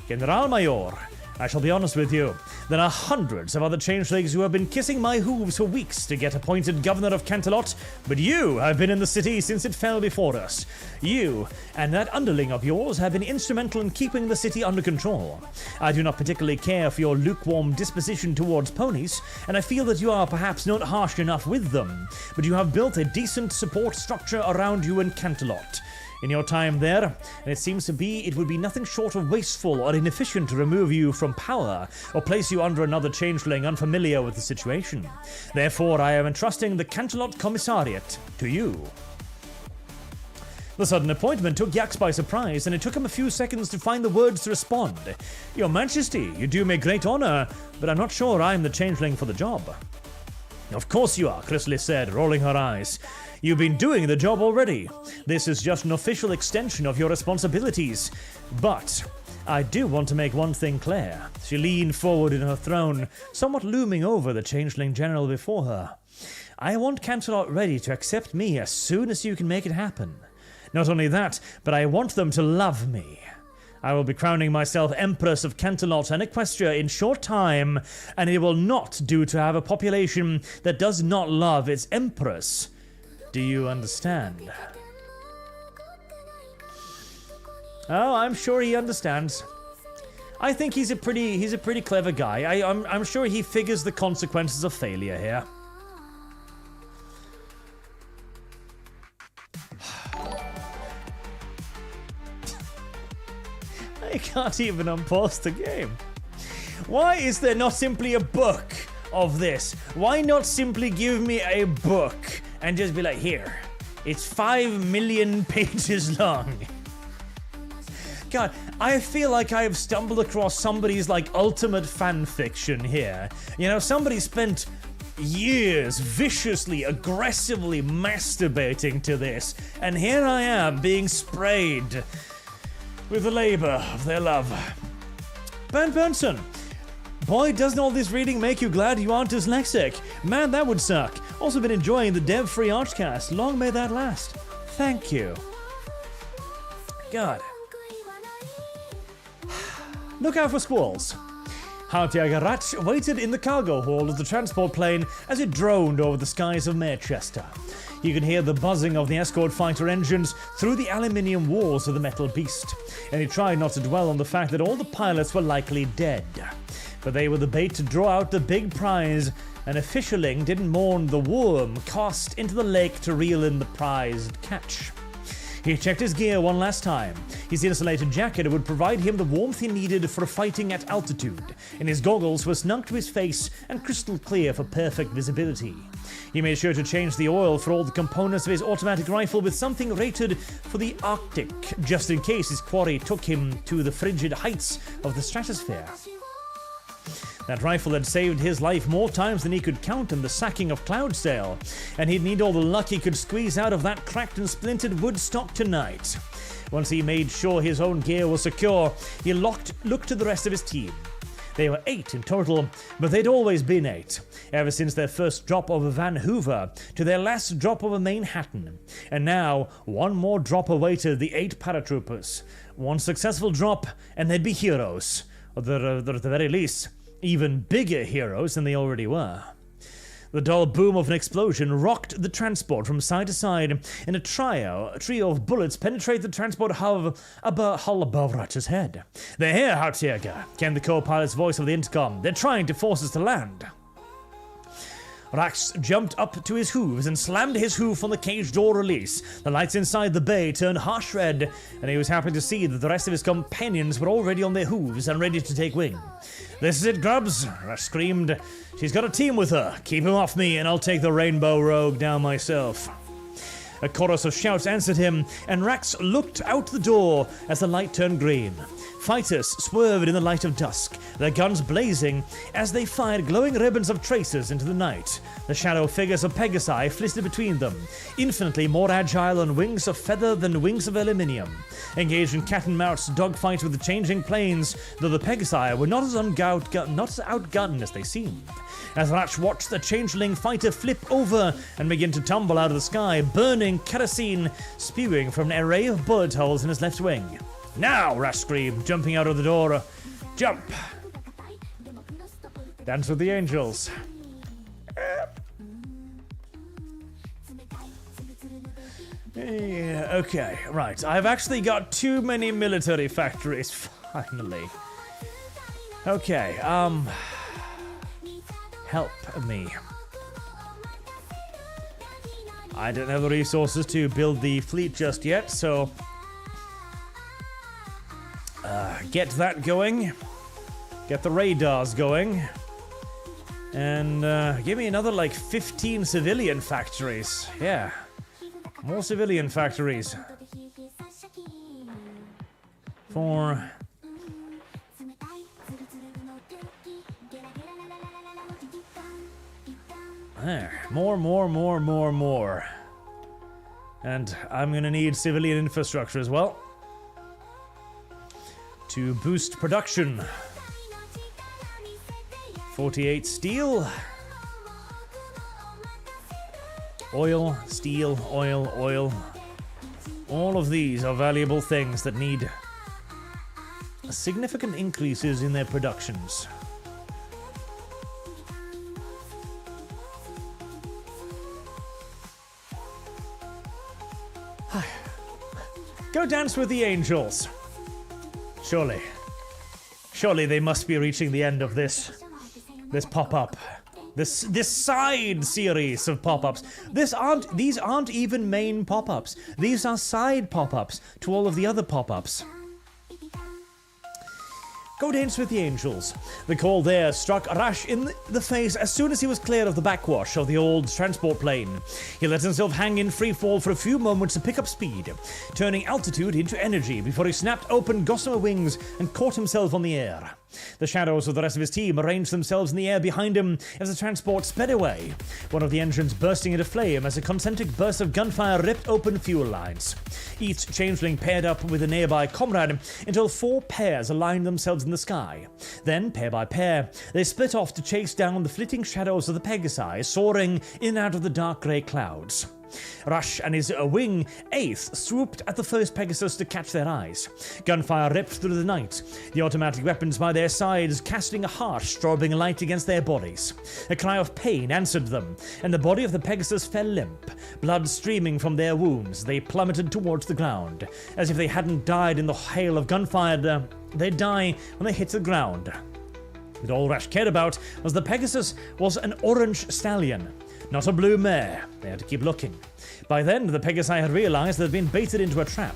General Major, I shall be honest with you. There are hundreds of other changelings who have been kissing my hooves for weeks to get appointed governor of Canterlot, but you have been in the city since it fell before us. You and that underling of yours have been instrumental in keeping the city under control. I do not particularly care for your lukewarm disposition towards ponies, and I feel that you are perhaps not harsh enough with them, but you have built a decent support structure around you in Canterlot. In your time there, and it seems to be it would be nothing short of wasteful or inefficient to remove you from power or place you under another changeling unfamiliar with the situation. Therefore, I am entrusting the Canterlot Commissariat to you. The sudden appointment took Yaks by surprise, and it took him a few seconds to find the words to respond. Your Majesty, you do me great honor, but I'm not sure I'm the changeling for the job. Of course you are, Chrysalis said, rolling her eyes. You've been doing the job already. This is just an official extension of your responsibilities. But I do want to make one thing clear. She leaned forward in her throne, somewhat looming over the changeling general before her. I want Canterlot ready to accept me as soon as you can make it happen. Not only that, but I want them to love me. I will be crowning myself Empress of Canterlot and Equestria in short time, and it will not do to have a population that does not love its Empress. Do you understand? Oh, I'm sure he understands. I think he's a pretty clever guy. I'm sure he figures the consequences of failure here. I can't even unpause the game. Why is there not simply a book of this? Why not simply give me a book and just be like, here, it's 5 million pages long. God, I feel like I've stumbled across somebody's like ultimate fan fiction here. You know, somebody spent years viciously, aggressively masturbating to this, and here I am being sprayed with the labor of their love. Ben Benson, boy, doesn't all this reading make you glad you aren't dyslexic? Man, that would suck. Also been enjoying the dev-free ArchCast. Long may that last. Thank you. God. Look out for squalls. Hartiagarat waited in the cargo hold of the transport plane as it droned over the skies of Manchester. You could hear the buzzing of the escort fighter engines through the aluminium walls of the metal beast, and he tried not to dwell on the fact that all the pilots were likely dead. But they were the bait to draw out the big prize, and a fisherling didn't mourn the worm cast into the lake to reel in the prized catch. He checked his gear one last time. His insulated jacket would provide him the warmth he needed for fighting at altitude, and his goggles were snug to his face and crystal clear for perfect visibility. He made sure to change the oil for all the components of his automatic rifle with something rated for the Arctic, just in case his quarry took him to the frigid heights of the stratosphere. That rifle had saved his life more times than he could count in the sacking of Cloudsdale, and he'd need all the luck he could squeeze out of that cracked and splintered wood stock tonight. Once he made sure his own gear was secure, he looked to the rest of his team. They were 8 in total, but they'd always been 8, ever since their first drop over Van Hoover to their last drop over Manhattan. And now, one more drop awaited the 8 paratroopers. One successful drop, and they'd be heroes. Or at the very least, even bigger heroes than they already were. The dull boom of an explosion rocked the transport from side to side, and a trio of bullets penetrated the transport hull above Ratch's head. "They're here, Hauptjäger," came the co-pilot's voice over the intercom. "They're trying to force us to land." Rax jumped up to his hooves and slammed his hoof on the cage door release. The lights inside the bay turned harsh red, and he was happy to see that the rest of his companions were already on their hooves and ready to take wing. "This is it, Grubs," Rax screamed. "She's got a team with her. Keep him off me, and I'll take the Rainbow Rogue down myself." A chorus of shouts answered him, and Rax looked out the door as the light turned green. Fighters swerved in the light of dusk, their guns blazing as they fired glowing ribbons of tracers into the night. The shadow figures of Pegasi flitted between them, infinitely more agile on wings of feather than wings of aluminium. Engaged in cat-and-mouse dogfights with the changing planes, though the Pegasi were not as outgunned as they seemed. As Ratch watched the changeling fighter flip over and begin to tumble out of the sky, burning kerosene spewing from an array of bullet holes in his left wing. "Now!" Rash screamed, jumping out of the door. "Jump! Dance with the angels." Yeah, okay, right. I've actually got too many military factories, finally. Okay, help me. I don't have the resources to build the fleet just yet, so get that going, get the radars going, and give me another like 15 civilian factories. Yeah, more civilian factories for there. More. And I'm gonna need civilian infrastructure as well to boost production. 48 steel. Oil, steel, oil. All of these are valuable things that need significant increases in their productions. Go dance with the angels. Surely they must be reaching the end of this pop-up. This side series of pop-ups. These aren't even main pop-ups. These are side pop-ups to all of the other pop-ups. Go dance with the angels. The call there struck Rash in the face as soon as he was clear of the backwash of the old transport plane. He let himself hang in free fall for a few moments to pick up speed, turning altitude into energy before he snapped open gossamer wings and caught himself on the air. The shadows of the rest of his team arranged themselves in the air behind him as the transport sped away, one of the engines bursting into flame as a concentric burst of gunfire ripped open fuel lines. Each changeling paired up with a nearby comrade until 4 pairs aligned themselves in the sky. Then, pair by pair, they split off to chase down the flitting shadows of the Pegasi soaring in and out of the dark grey clouds. Rush and his wing 8th swooped at the first Pegasus to catch their eyes. Gunfire ripped through the night, the automatic weapons by their sides casting a harsh, strobing light against their bodies. A cry of pain answered them, and the body of the Pegasus fell limp, blood streaming from their wounds. They plummeted towards the ground. As if they hadn't died in the hail of gunfire, they'd die when they hit the ground. But all Rash cared about was the Pegasus was an orange stallion, not a blue mare. They had to keep looking. By then, the Pegasi had realized they'd been baited into a trap.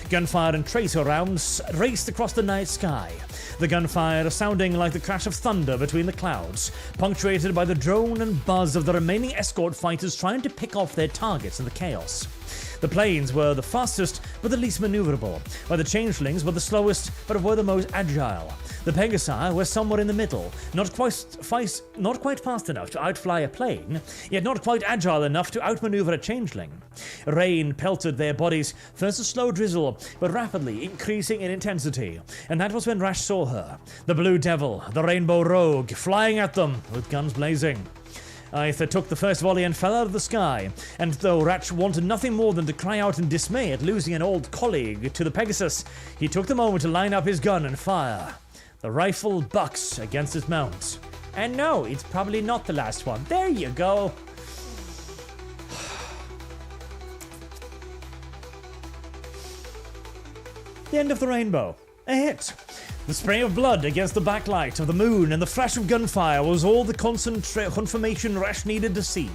Gunfire and tracer rounds raced across the night sky, the gunfire sounding like the crash of thunder between the clouds, punctuated by the drone and buzz of the remaining escort fighters trying to pick off their targets in the chaos. The planes were the fastest but the least maneuverable, while the changelings were the slowest but were the most agile. The Pegasi were somewhere in the middle, not quite fast enough to outfly a plane, yet not quite agile enough to outmaneuver a changeling. Rain pelted their bodies, first a slow drizzle, but rapidly increasing in intensity, and that was when Rash saw her, the Blue Devil, the Rainbow Rogue, flying at them with guns blazing. Aether took the first volley and fell out of the sky, and though Ratch wanted nothing more than to cry out in dismay at losing an old colleague to the Pegasus, he took the moment to line up his gun and fire. The rifle bucks against his mount, And no, it's probably not the last one. There you go. The end of the rainbow. A hit. The spray of blood against the backlight of the moon and the flash of gunfire was all the confirmation Rash needed to see.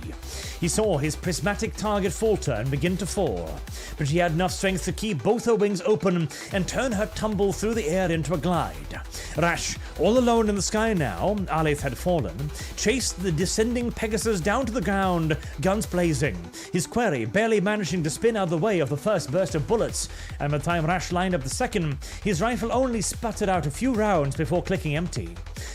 He saw his prismatic target falter and begin to fall, but she had enough strength to keep both her wings open and turn her tumble through the air into a glide. Rash, all alone in the sky now, Aleth had fallen, chased the descending Pegasus down to the ground, guns blazing, his quarry barely managing to spin out of the way of the first burst of bullets, and by the time Rash lined up the second, his rifle only sputtered out a few rounds before clicking empty.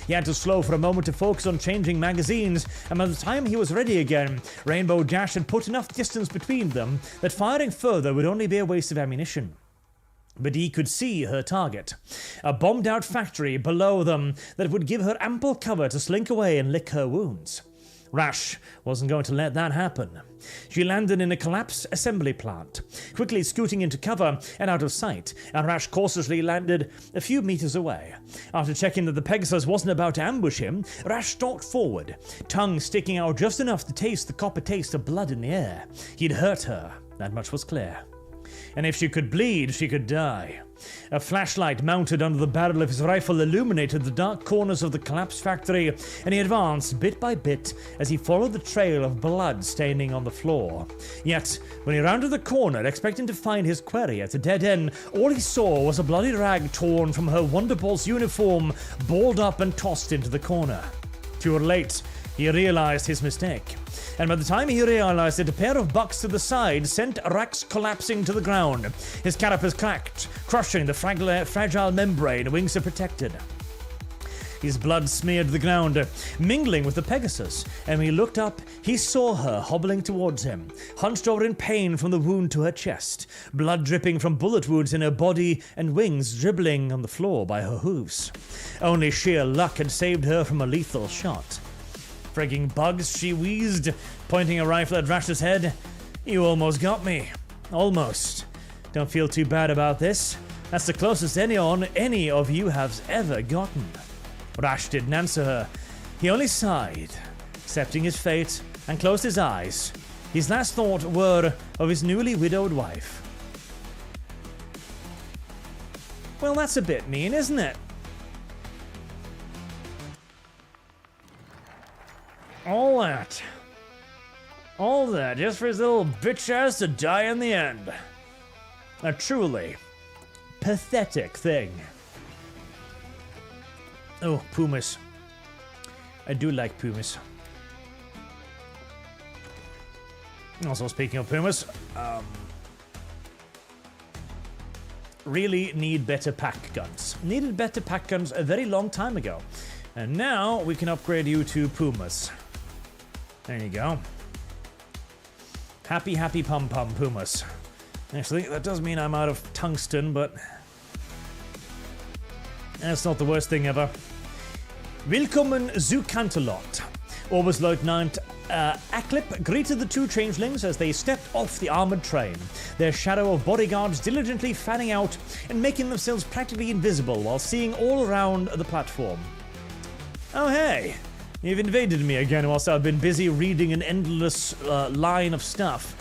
He had to slow for a moment to focus on changing magazines, and by the time he was ready again, Rainbow Dash had put enough distance between them that firing further would only be a waste of ammunition. But he could see her target, a bombed-out factory below them that would give her ample cover to slink away and lick her wounds. Rash wasn't going to let that happen. She landed in a collapsed assembly plant, quickly scooting into cover and out of sight, and Rash cautiously landed a few meters away. After checking that the Pegasus wasn't about to ambush him, Rash stalked forward, tongue sticking out just enough to taste the copper taste of blood in the air. He'd hurt her, that much was clear. And if she could bleed, she could die. A flashlight mounted under the barrel of his rifle illuminated the dark corners of the collapsed factory, and he advanced bit by bit as he followed the trail of blood staining on the floor. Yet, when he rounded the corner, expecting to find his quarry at a dead end, all he saw was a bloody rag torn from her Wonderbolt's uniform, balled up and tossed into the corner. Too late, he realized his mistake. And by the time he realized it, a pair of bucks to the side sent Rax collapsing to the ground. His carapace cracked, crushing the fragile membrane wings had protected. His blood smeared the ground, mingling with the Pegasus, and when he looked up, he saw her hobbling towards him, hunched over in pain from the wound to her chest, blood dripping from bullet wounds in her body and wings dribbling on the floor by her hooves. Only sheer luck had saved her from a lethal shot. Frigging bugs, she wheezed, pointing a rifle at Rash's head. You almost got me. Almost. Don't feel too bad about this. That's the closest any of you have ever gotten. Rash didn't answer her. He only sighed, accepting his fate, and closed his eyes. His last thoughts were of his newly widowed wife. Well, that's a bit mean, isn't it? All that, just for his little bitch ass to die in the end. A truly pathetic thing. Oh, pumas. I do like pumas. Also, speaking of pumas, really need better pack guns. Needed better pack guns a very long time ago. And now we can upgrade you to pumas. There you go. Happy, happy pum-pum pumas. Actually, that does mean I'm out of tungsten, but that's not the worst thing ever. Willkommen zu Canterlot. Oberstleutnant Aklip greeted the two changelings as they stepped off the armored train, their shadow of bodyguards diligently fanning out and making themselves practically invisible while seeing all around the platform. Oh hey, you've invaded me again whilst I've been busy reading an endless line of stuff.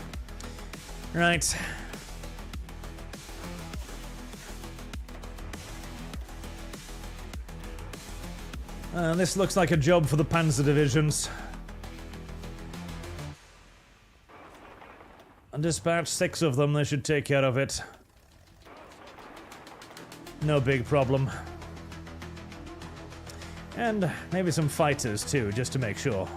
Right. This looks like a job for the Panzer divisions. And dispatch 6 of them, they should take care of it. No big problem. And maybe some fighters too, just to make sure.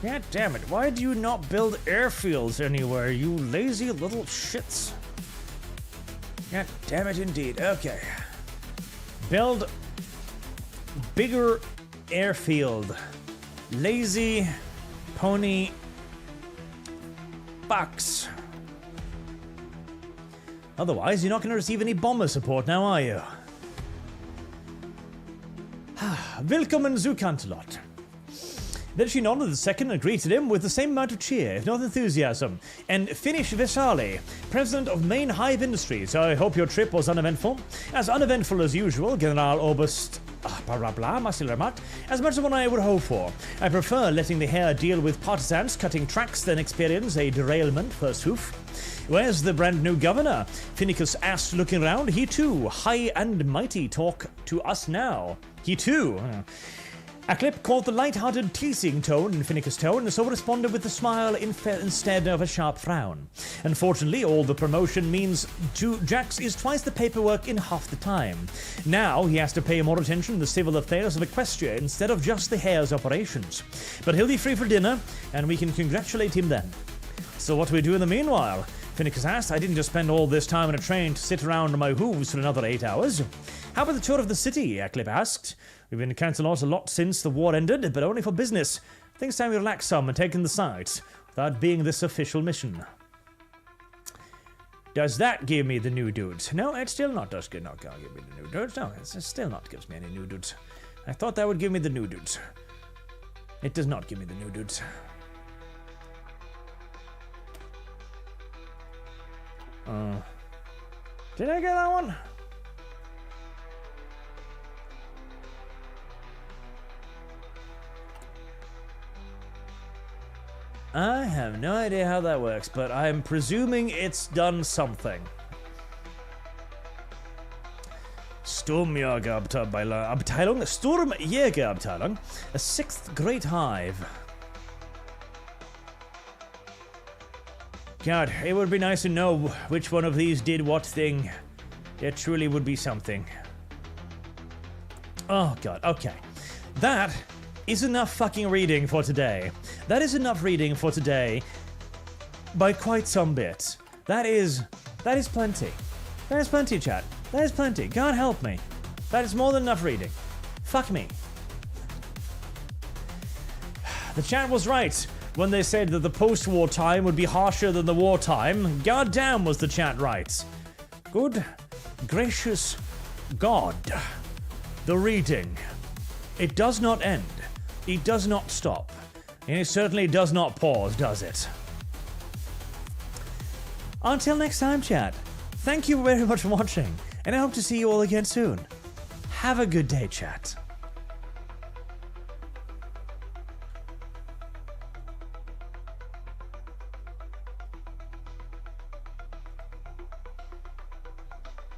God damn it, why do you not build airfields anywhere, you lazy little shits? God damn it indeed. Okay. Build bigger airfield. Lazy pony bucks. Otherwise, you're not going to receive any bomber support now, are you? Willkommen zu Canterlot. Then she nodded the second and greeted him with the same amount of cheer, if not enthusiasm. And Finish Vesali, president of Main Hive Industries. I hope your trip was uneventful. As uneventful as usual, General Oberst... blah blah blah, Masilamat. As much as what I would hope for. I prefer letting the hare deal with partisans cutting tracks than experience a derailment first hoof. Where's the brand new governor? Finicus asked, looking around. He too, high and mighty, talk to us now. He too. Aclip caught the light-hearted teasing tone in Finicus' tone, and so responded with a smile instead of a sharp frown. Unfortunately, all the promotion means to Jax is twice the paperwork in half the time. Now he has to pay more attention to the civil affairs of Equestria instead of just the hare's operations. But he'll be free for dinner, and we can congratulate him then. So what do we do in the meanwhile? Finicus asked. I didn't just spend all this time on a train to sit around on my hooves for another 8 hours. How about the tour of the city? Aclip asked. We've been cancelled a lot since the war ended, but only for business. I think it's time we relax some and take in the sights, without being this official mission. Does that give me the new dudes? No, it still not does not give me the new dudes. No, it still not gives me any new dudes. I thought that would give me the new dudes. It does not give me the new dudes. Did I get that one? I have no idea how that works, but I'm presuming it's done something. Sturmjägerabteilung, Sturmjägerabteilung, a 6th Great Hive. God, it would be nice to know which one of these did what thing. It truly would be something. Oh God, okay. That is enough fucking reading for today. That is enough reading for today by quite some bit. That is plenty. That is plenty, chat. That is plenty. God help me. That is more than enough reading. Fuck me. The chat was right when they said that the post-war time would be harsher than the wartime. God damn was the chat right. Good gracious God. The reading. It does not end. It does not stop. And it certainly does not pause, does it? Until next time, chat. Thank you very much for watching, and I hope to see you all again soon. Have a good day, chat.